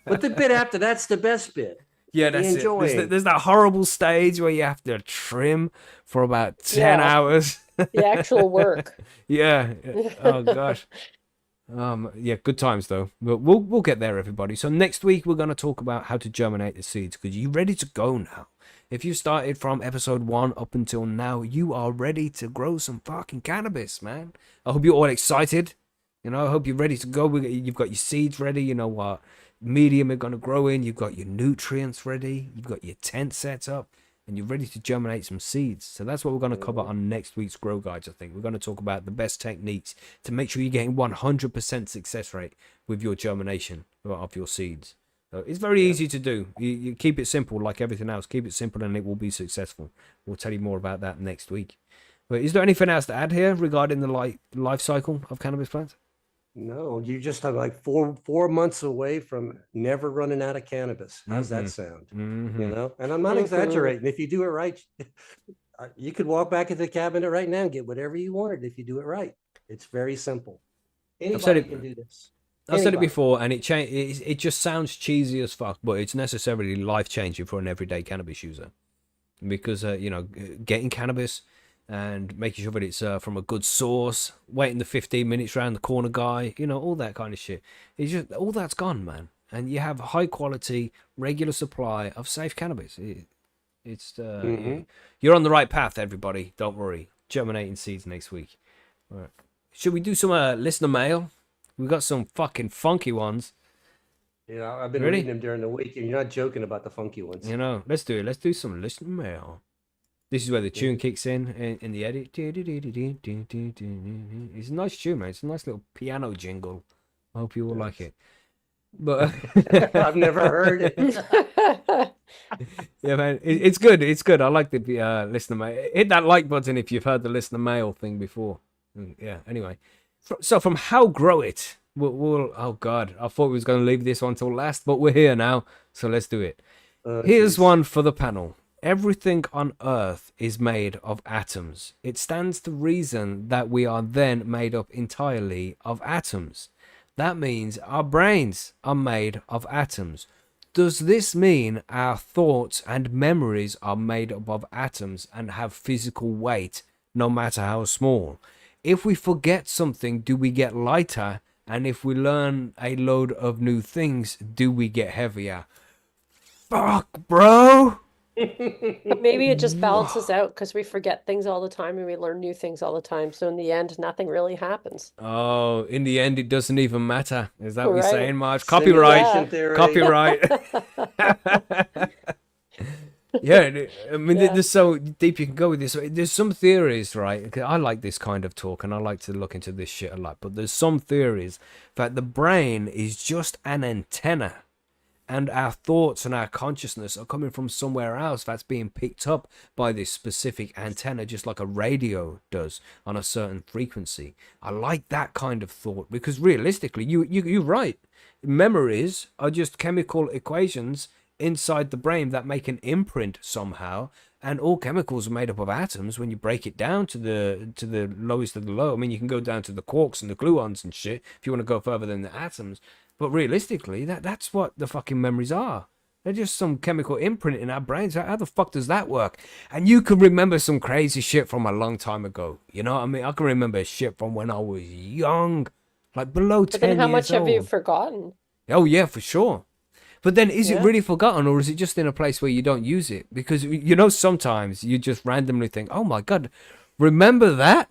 But the bit after that's the best bit. Yeah, that's it. There's that horrible stage where you have to trim for about 10 hours. The actual work. Yeah. Oh, gosh. Yeah, good times, though. But we'll get there, everybody. So next week, we're going to talk about how to germinate the seeds, because you're ready to go now. If you started from episode 1 up until now, you are ready to grow some fucking cannabis, man. I hope you're all excited. I hope you're ready to go. You've got your seeds ready. You know what medium you're going to grow in. You've got your nutrients ready. You've got your tent set up. And you're ready to germinate some seeds. So that's what we're going to cover on next week's Grow Guides, I think. We're going to talk about the best techniques to make sure you're getting 100% success rate with your germination of your seeds. So it's very easy to do. You keep it simple, like everything else. Keep it simple and it will be successful. We'll tell you more about that next week. But is there anything else to add here regarding the life cycle of cannabis plants? No, you just have like four months away from never running out of cannabis. How's that sound? And I'm not exaggerating. If you do it right, you could walk back into the cabinet right now and get whatever you wanted if you do it right. It's very simple. Anybody can do this. I've said it before, and it just sounds cheesy as fuck, but it's necessarily life-changing for an everyday cannabis user. Because, getting cannabis and making sure that it's from a good source, waiting the 15 minutes around the corner guy, all that kind of shit. It's just, all that's gone, man. And you have a high-quality, regular supply of safe cannabis. You're on the right path, everybody. Don't worry. Germinating seeds next week. All right. Should we do some listener mail? We got some fucking funky ones. Yeah, I've been reading them during the week, and you're not joking about the funky ones. Let's do it. Let's do some listener mail. This is where the tune kicks in the edit. It's a nice tune, man. It's a nice little piano jingle. I hope you all like it. But I've never heard it. Yeah, man, it's good. It's good. I like the listener mail. Hit that like button if you've heard the listener mail thing before. Yeah. Anyway, so from How Grow It, we'll oh god, I thought we was going to leave this one till last, but we're here now, so let's do it. Here's Jeez. one for the panel. Everything on Earth is made of atoms. It stands to reason that we are then made up entirely of atoms. That means our brains are made of atoms. Does this mean our thoughts and memories are made up of atoms and have physical weight, no matter how small? If we forget something, do we get lighter? And if we learn a load of new things, do we get heavier? Fuck, bro! But maybe it just balances out because we forget things all the time and we learn new things all the time. So in the end, nothing really happens. Oh, in the end, it doesn't even matter. Is that what you're Right. saying, Marge? Copyright. Simulation theory. Copyright. Yeah, I mean, Yeah. there's so deep you can go with this. There's some theories, right? 'Cause I like this kind of talk and I like to look into this shit a lot. But there's some theories that the brain is just an antenna, and our thoughts and our consciousness are coming from somewhere else that's being picked up by this specific antenna, just like a radio does on a certain frequency. I like that kind of thought because realistically, you're right. Memories are just chemical equations inside the brain that make an imprint somehow, and all chemicals are made up of atoms when you break it down to the lowest of the low. I mean, you can go down to the quarks and the gluons and shit if you want to go further than the atoms, but realistically that's what the fucking memories are. They're just some chemical imprint in our brains. How the fuck does that work? And you can remember some crazy shit from a long time ago, you know what I mean? I can remember shit from when I was young, like below But 10 then how years much have you old. forgotten? Oh yeah, for sure. But then is it Yeah. really forgotten, or is it just in a place where you don't use it? Because you know sometimes you just randomly think, "Oh my god, remember that?"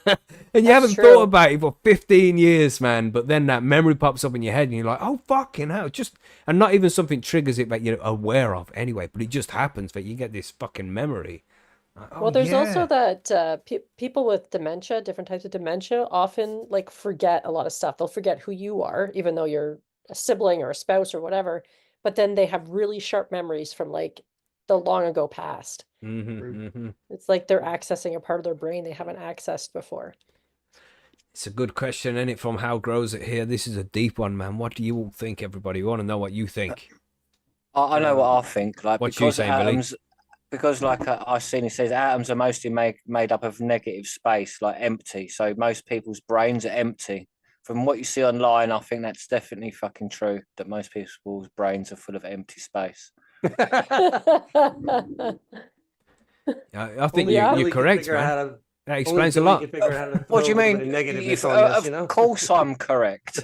And you That's haven't true. thought about it for 15 years, man. But then that memory pops up in your head and you're like, "Oh fucking hell." Just and not even something triggers it that you're aware of anyway, but it just happens that you get this fucking memory. Like, oh Well, there's also yeah. that people with dementia, different types of dementia, often like forget a lot of stuff. They'll forget who you are, even though you're a sibling or a spouse or whatever. But then they have really sharp memories from like the long ago past. It's like they're accessing a part of their brain they haven't accessed before. It's a good question, isn't it? From How Grows It here. This is a deep one, man. What do you all think, everybody? We want to know what you think. I know what I think. Like What you because saying, Billy? atoms, because like I've seen it says atoms are mostly made up of negative space, like empty. So most people's brains are empty. From what you see online, I think that's definitely fucking true. That most people's brains are full of empty space. I think Yeah. you're correct, man. That explains a lot. What do you mean? Negativeness If, on this, of you know? course, I'm correct.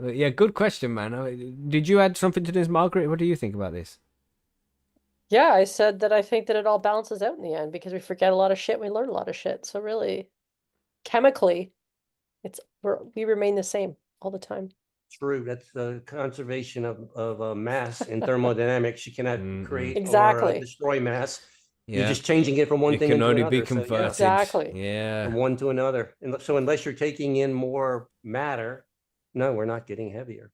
Yeah, good question, man. Did you add something to this, Margaret? What do you think about this? Yeah, I said that I think that it all balances out in the end because we forget a lot of shit, we learn a lot of shit. So really, chemically, we remain the same all the time. True, that's the conservation of mass in thermodynamics. You cannot create or Exactly. destroy mass. You're Yeah, just changing it from one it thing can into only another. be So, yeah, converted. Exactly. Yeah. from one to another. And so unless you're taking in more matter, no, we're not getting heavier.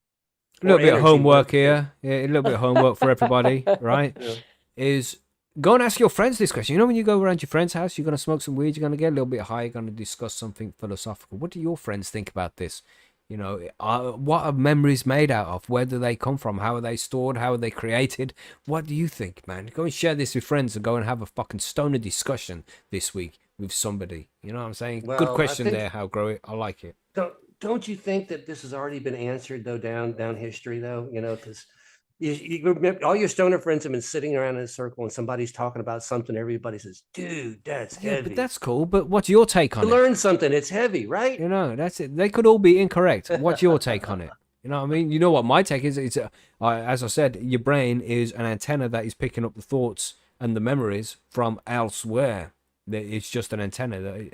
A little Or bit of energy, homework but- here. Yeah, a little bit of homework for everybody, right? Yeah. Is go and ask your friends this question. You know, when you go around your friend's house, you're going to smoke some weed, you're going to get a little bit high, you're going to discuss something philosophical. What do your friends think about this? You know, what are memories made out of? Where do they come from? How are they stored? How are they created? What do you think, man? Go and share this with friends and go and have a fucking stoner discussion this week with somebody. You know what I'm saying? Well, Good I question think- there, How Grow It. I like it. Don't you think that this has already been answered though down history though? You know, because you remember, all your stoner friends have been sitting around in a circle and somebody's talking about something. Everybody says, "Dude, that's Yeah, heavy." but that's cool. But what's your take to on it? learn something. It's heavy, right? You know, that's it. They could all be incorrect. What's your take on it? You know what I mean? You know what my take is? It's as I said, your brain is an antenna that is picking up the thoughts and the memories from elsewhere. It's just an antenna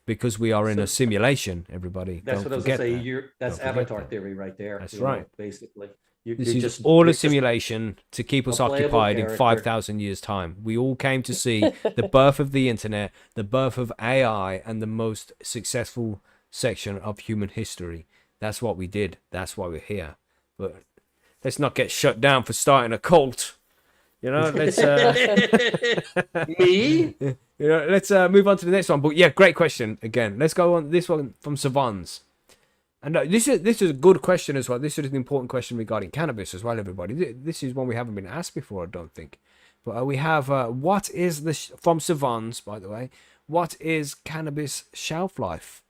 because we are in a simulation. Everybody, That's don't what I was forget gonna say. that. That's Don't forget avatar that. theory right there. That's you know, right. basically, This you're is just- all you're a just simulation to keep us a playable occupied in character. 5,000 years' time. We all came to see the birth of the internet, the birth of AI, and the most successful section of human history. That's what we did. That's why we're here. But let's not get shut down for starting a cult. You know, let's Me? you know, let's move on to the next one. But yeah, great question again. Let's go on this one from Savans. And this is a good question as well. This is an important question regarding cannabis as well, everybody. This is one we haven't been asked before, I don't think. But we have what is the from Savans, by the way. What is cannabis shelf life?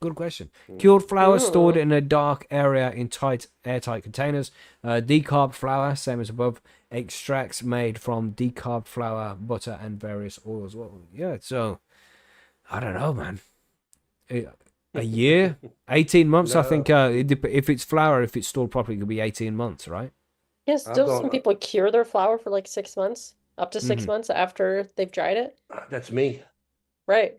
Good question. Cured flower stored in a dark area in tight, airtight containers. Decarb flour, same as above. Extracts made from decarb flour, butter, and various oils. Well, yeah. So I don't know, man. A year, 18 months. I No. think if it's flour, if it's stored properly, it could be 18 months, right? Yeah, still gone- some people cure their flour for like 6 months, up to 6 months after they've dried it. That's me. Right.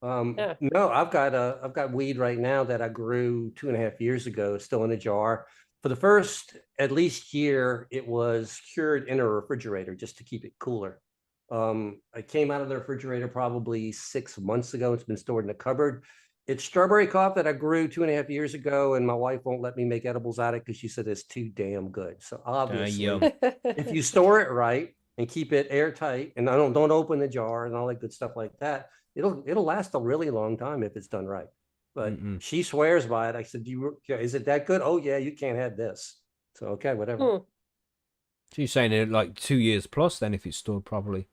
No, I've got weed right now that I grew 2.5 years ago, still in a jar. For the first at least year, it was cured in a refrigerator just to keep it cooler. I came out of the refrigerator probably 6 months ago. It's been stored in a cupboard. It's strawberry cough that I grew 2.5 years ago, and my wife won't let me make edibles out of it because she said it's too damn good. So obviously, yum. if you store it right and keep it airtight, and don't open the jar and all that good stuff like that, it'll last a really long time if it's done right. But she swears by it. I said, is it that good? Oh yeah, you can't have this. So okay, whatever. So you're saying it like 2 years plus then if it's stored properly?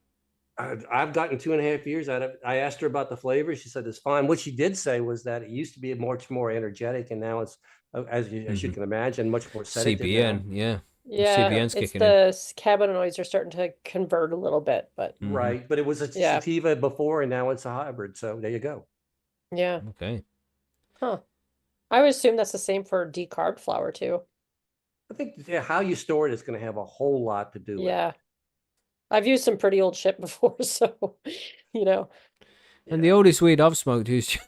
I've gotten 2.5 years out of it. I asked her about the flavor. She said it's fine. What she did say was that it used to be much more energetic, and now it's, as you can imagine, much more sedative now. CBN, yeah. Yeah, CBN's it's kicking in. the cannabinoids are starting to convert a little bit, but Right, but it was a Yeah. sativa before, and now it's a hybrid. So there you go. yeah. Okay. Huh. I would assume that's the same for decarb flour too. I think how you store it is going to have a whole lot to do with it. Yeah. I've used some pretty old shit before, so you know. And the oldest weed I've smoked is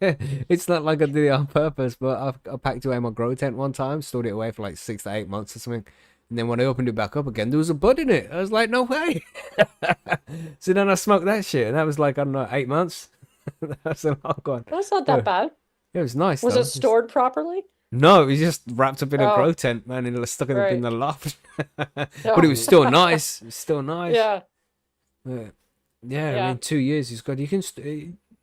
it's not like I did it on purpose, but I packed away my grow tent one time, stored it away for like 6 to 8 months or something. And then when I opened it back up again, there was a bud in it. I was like, no way. So then I smoked that shit, and that was like, I don't know, 8 months. That's a long one. That's not that bad. It was nice. Was though. it stored properly? No, it was just wrapped up in a Oh. grow tent, man, and stuck in Right. the loft. Oh. But it was still nice. It was still nice. Yeah. Yeah, I Yeah. mean, 2 years is good. You can,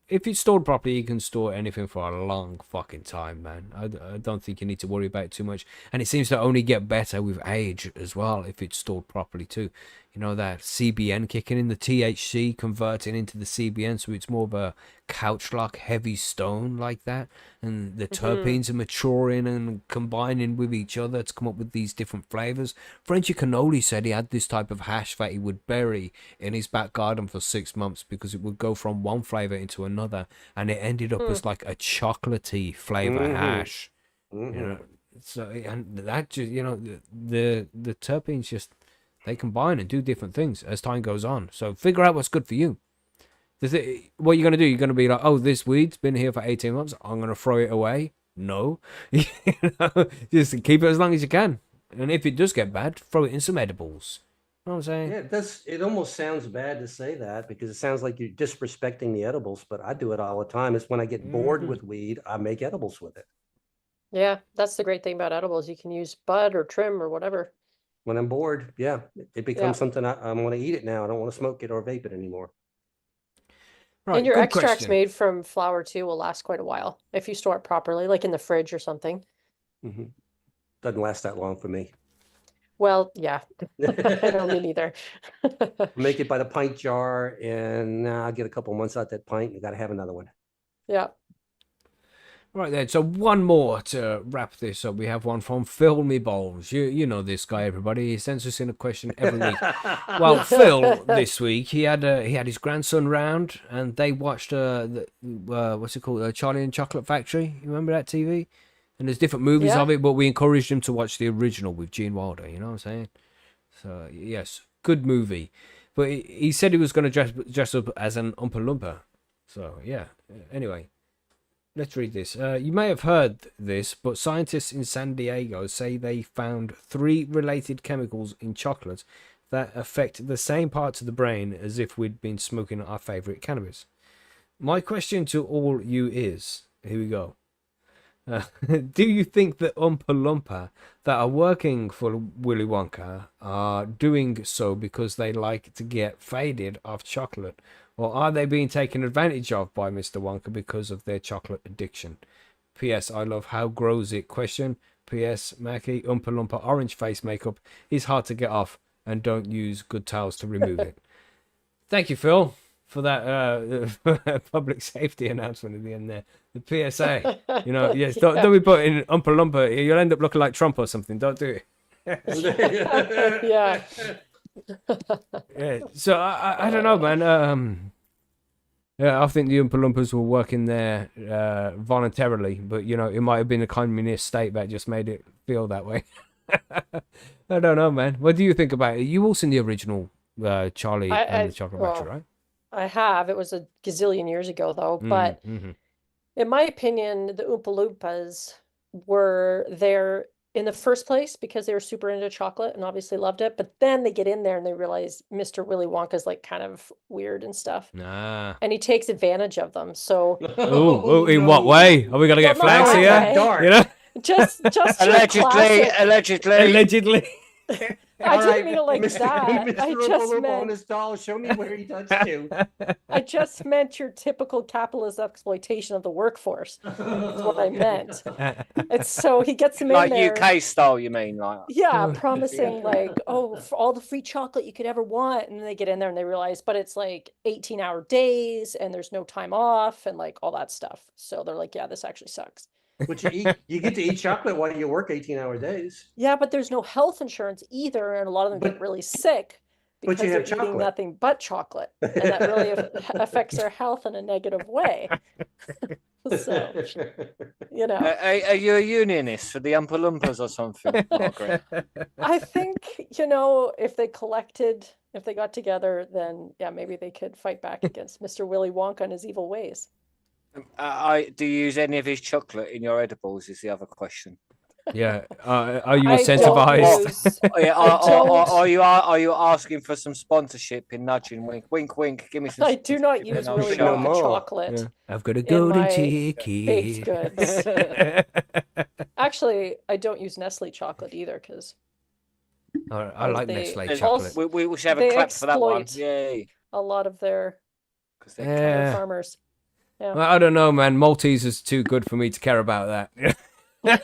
if it's stored properly, you can store anything for a long fucking time, man. I don't think you need to worry about it too much. And it seems to only get better with age as well, if it's stored properly too. You know, that CBN kicking in, the THC converting into the CBN, so it's more of a couch lock heavy stone like that, and the terpenes are maturing and combining with each other to come up with these different flavors. Frenchy Cannoli said he had this type of hash that he would bury in his back garden for 6 months because it would go from one flavor into another, and it ended up as like a chocolatey flavor hash. You know, so and that just, you know, the terpenes just, they combine and do different things as time goes on. So figure out what's good for you. What you're going to do, you're going to be like, oh, this weed's been here for 18 months. I'm going to throw it away. No. You know, just keep it as long as you can. And if it does get bad, throw it in some edibles. You know what I'm saying? Yeah, it does. It almost sounds bad to say that because it sounds like you're disrespecting the edibles, but I do it all the time. It's when I get bored with weed, I make edibles with it. Yeah, that's the great thing about edibles. You can use bud or trim or whatever. When I'm bored, yeah, it becomes Yeah. something I'm going to eat it now. I don't want to smoke it or vape it anymore. Right, And your good extracts question. made from flour too will last quite a while if you store it properly, like in the fridge or something. Doesn't last that long for me. Well, yeah, I don't mean either. Make it by the pint jar, and I'll get a couple months out that pint. You got to have another one. Yeah. Right then, so one more to wrap this up. We have one from Phil Me Bowles. You know this guy, everybody. He sends us in a question every week. Well, Phil, this week he had his grandson round, and they watched what's it called, Charlie and Chocolate Factory. You remember that TV? And there's different movies Yeah. of it, but we encouraged him to watch the original with Gene Wilder. You know what I'm saying? So yes, good movie. But he said he was going to dress up as an Oompa Loompa. So yeah. Anyway. Let's read this. You may have heard this, but scientists in San Diego say they found 3 related chemicals in chocolate that affect the same parts of the brain as if we'd been smoking our favorite cannabis. My question to all you is, here we go. Do you think that Oompa Loompa that are working for Willy Wonka are doing so because they like to get faded off chocolate? Or are they being taken advantage of by Mr. Wonka because of their chocolate addiction? P.S. I love how grows it question. P.S. Macky, Oompa Loompa orange face makeup is hard to get off and don't use good towels to remove it. Thank you, Phil, for that public safety announcement at the end there. The PSA. You know, yes, don't be putting Oompa Loompa. You'll end up looking like Trump or something. Don't do it. Yeah. Yeah. So I don't know, man. Yeah, I think the Oompa Loompas were working there voluntarily, but you know, it might have been a communist state that just made it feel that way. I don't know, man. What do you think about it? You also in the original Charlie and the Chocolate Factory, right? I have. It was a gazillion years ago, though. But in my opinion, the Oompa Loompas were there in the first place because they were super into chocolate and obviously loved it. But then they get in there and they realize Mr. Willy Wonka's like kind of weird and stuff. Nah. And he takes advantage of them. So Oh, in what way? Are we gonna get Well, not flags that here? way. Dark. You know? just your classic- Allegedly. I didn't mean it like that. Mr. I Oompa just Loompa on meant his doll. Show me where he touched to. I just meant your typical capitalist exploitation of the workforce. That's what I meant. It's so he gets them in Like there. UK style, you mean? Like Yeah, promising like, oh, for all the free chocolate you could ever want. And then they get in there and they realize, but it's like 18-hour days and there's no time off and like all that stuff. So they're like, yeah, this actually sucks. But you get to eat chocolate while you work 18-hour days. Yeah, but there's no health insurance either. And a lot of them get But- really sick but because you they're have eating chocolate. nothing but chocolate. And that really affects their health in a negative way. So, you know. Are you a unionist for the Oompa Loompas or something, Margaret? I think, if they got together, then yeah, maybe they could fight back against Mr. Willy Wonka and his evil ways. Do you use any of his chocolate in your edibles? Is the other question. Yeah. Are you I don't incentivized? use- Oh, yeah, are you asking for some sponsorship in nudging? Wink, wink, wink. Give me some. I do not sponsorship use and I'll Willy show 'em. Wonka chocolate. Yeah. I've got a in golden my ticket. baked goods. Actually, I don't use Nestle chocolate either because I like They Nestle also- chocolate. We should have They a clap for that one. exploit- Yay! a lot of their 'Cause they're Yeah. farmers. Well, I don't know, man. Maltese is too good for me to care about that. Yeah,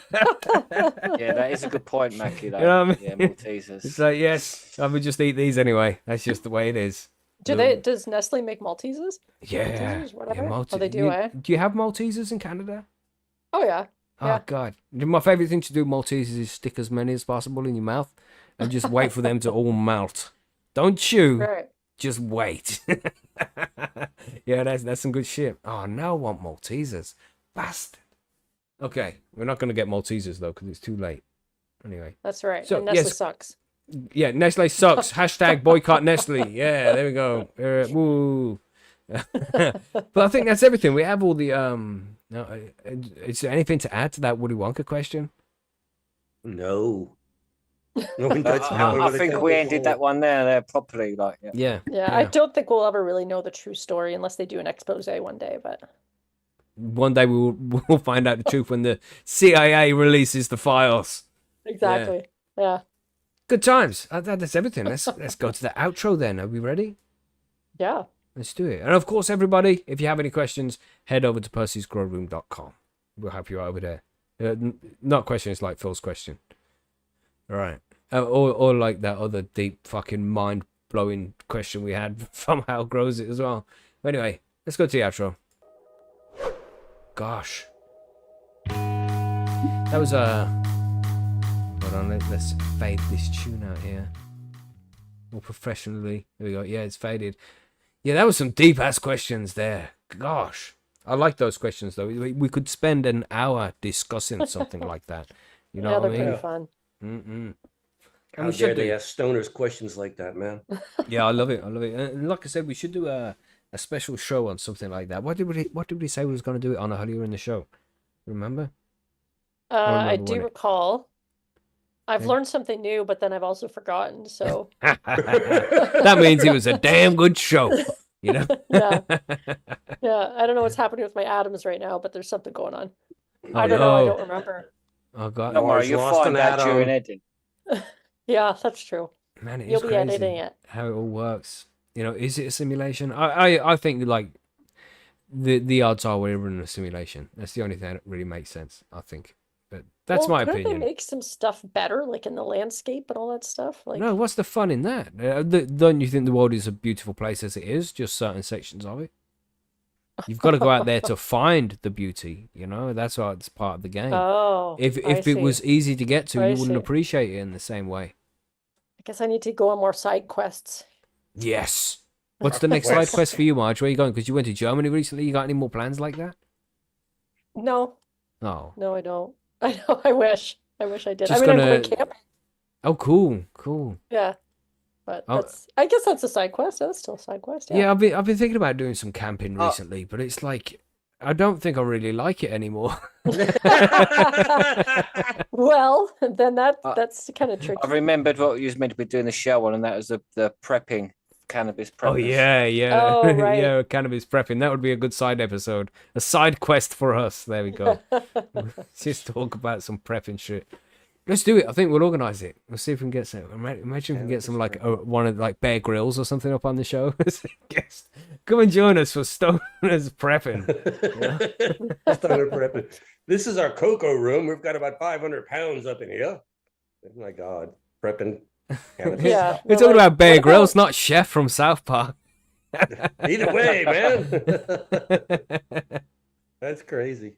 that is a good point, Macky. Though. You know what I Yeah, mean? Maltesers. It's like, yes, I would just eat these anyway. That's just the way it is. Does Nestle make Maltesers? Yeah. Maltesers, whatever? Malte- Oh, they do, eh? Do you have Maltesers in Canada? Oh yeah. Oh, Yeah. God. My favorite thing to do with Maltesers is stick as many as possible in your mouth and just wait for them to all melt. Don't chew. Right. Just wait. Yeah, that's some good shit. Oh, now I want Maltesers. Bastard. Okay, we're not going to get Maltesers, though, because it's too late. Anyway. That's right. So, and Nestle yes. sucks. Yeah, Nestle sucks. Hashtag boycott Nestle. Yeah, there we go. Woo. But I think that's everything. We have all the no, is there anything to add to that Willy Wonka question? No. No one touched that one I with a think 10 we foot ended pole. that one there properly. Like, yeah. Yeah. Yeah, I don't think we'll ever really know the true story unless they do an expose one day, but One day we'll find out the truth when the CIA releases the files. exactly. Yeah. Good times. That's everything. Let's go to the outro then. Are we ready? Yeah. Let's do it. And of course, everybody, if you have any questions, head over to percysgrowroom.com. We'll help you out over there. Not questions like Phil's question. All right. Or like that other deep fucking mind-blowing question we had from How Grows It as well. Anyway, let's go to the outro. Gosh. That was hold on, let's fade this tune out here. More professionally. There we go. Yeah, it's faded. Yeah, that was some deep ass questions there. Gosh. I like those questions though. We could spend an hour discussing something like that. You know Yeah, what I they're mean? pretty fun. Mm-mm. How we dare should they do. ask stoners questions like that, man? Yeah, I love it. I love it. And like I said, we should do a special show on something like that. What did we say we was going to do it on earlier in the show? Remember? I remember do when it- recall. I've Yeah. learned something new, but then I've also forgotten. So That means it was a damn good show. You know? yeah, yeah. I don't know what's happening with my atoms right now, but there's something going on. I don't know. I no. don't remember. Oh god, Don't worry, Marge you'll lost find an out during atom. editing. Yeah, that's true. man, it is You'll be editing crazy it. how it all works. You know, is it a simulation? I think like the odds are we're in a simulation. That's the only thing that really makes sense. I think, but that's Well, my couldn't opinion. they make some stuff better, like in the landscape and all that stuff? Like, No, what's the fun in that? Don't you think the world is a beautiful place as it is? Just certain sections of it. You've got to go out there to find the beauty. You know, that's why it's part of the game. oh, If I it was see. easy to get to, I you wouldn't see. appreciate it in the same way. I guess I need to go on more side quests. Yes. What's the next side Quest. quest for you, Marge? Where are you going? Because you went to Germany recently. You got any more plans like that? No, Oh, no, I don't. I know. I wish. I wish I did. Just I mean, I'm gonna- going camping. oh, cool. Yeah, but Oh. that's. I guess that's a side quest. That's still a side quest. Yeah, I've been thinking about doing some camping Oh. recently, but it's like I don't think I really like it anymore. Well, then Uh, that's kind of tricky. I've remembered what you was meant to be doing the show on, and that was the prepping, cannabis preppers. Oh yeah. Oh, right. Yeah, cannabis prepping. That would be a good side episode. A side quest for us. There we go. Just talk about some prepping shit. Let's do it. I think we'll organise it. We'll see if we can get some. Imagine if we can get some like one of like Bear Grylls or something up on the show. Guest. Come and join us for Stoners prepping. Stoner prepping. This is our cocoa room. We've got about 500 pounds up in here. Oh my God, prepping. cannabis. Yeah, We're we're talking like, about Bear what about- Grylls, not Chef from South Park. Either way, man. That's crazy.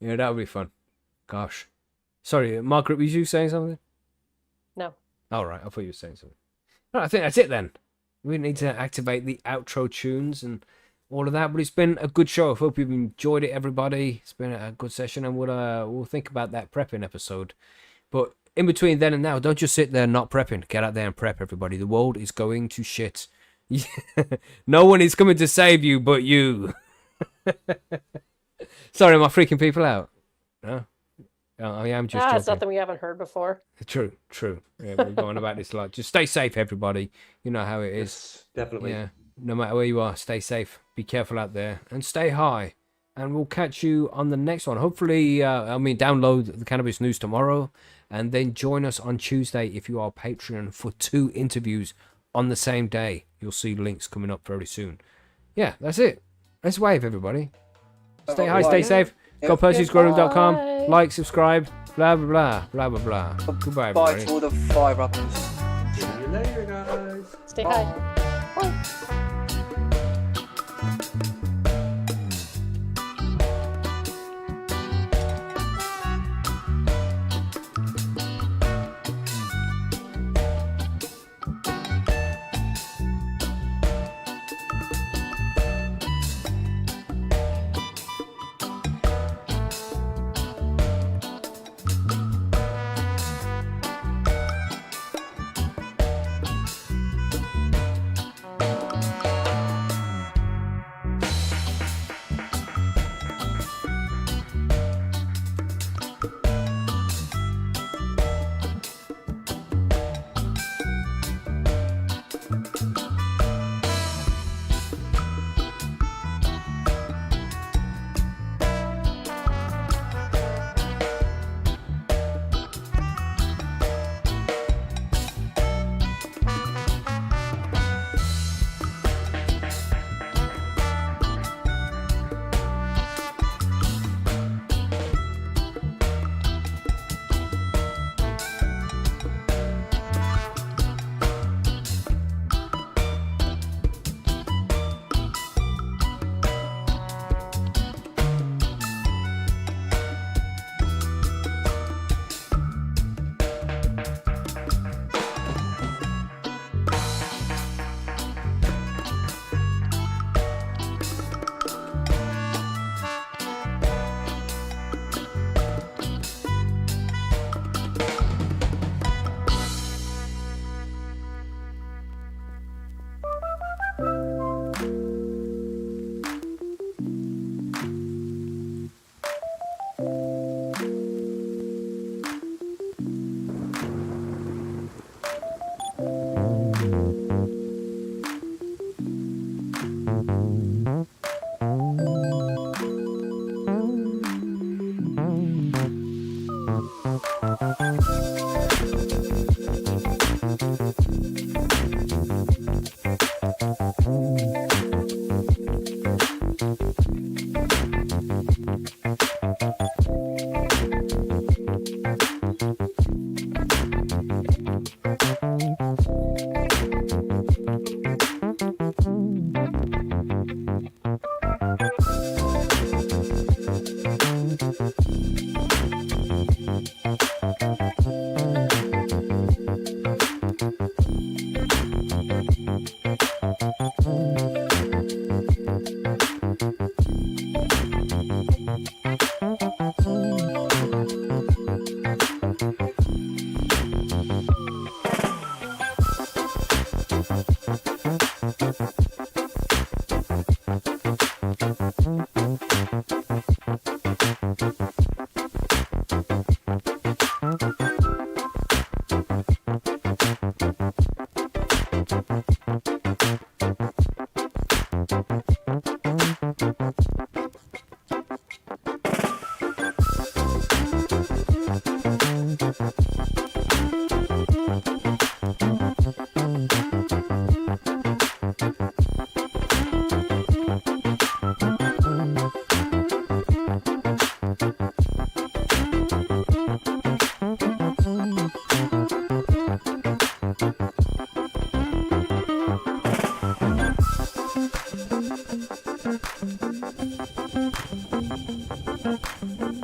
Yeah, that would be fun. Gosh. Sorry, Margaret, was you saying something? No. All right, I thought you were saying something. Right, I think that's it then. We need to activate the outro tunes and all of that, but it's been a good show. I hope you've enjoyed it, everybody. It's been a good session, and we'll think about that prepping episode. But in between then and now, don't just sit there not prepping. Get out there and prep, everybody. The world is going to shit. No one is coming to save you but you. Sorry, am I freaking people out? No? I am just it's joking. something we haven't heard before. True. Yeah, we're going about this like just stay safe, everybody. You know how it is. Yes, definitely. Yeah. No matter where you are, stay safe. Be careful out there and stay high. And we'll catch you on the next one. Hopefully, download the Cannabis News tomorrow and then join us on Tuesday if you are Patreon for 2 interviews on the same day. You'll see links coming up very soon. Yeah, that's it. Let's wave, everybody. Stay high, stay safe. Go Percy'sGrowroom.com. Goodbye. Like, subscribe, blah, blah, blah, blah, blah, blah. Goodbye, Bye everybody. to all the fire uppers. See you later, guys. Stay high. Bye. you.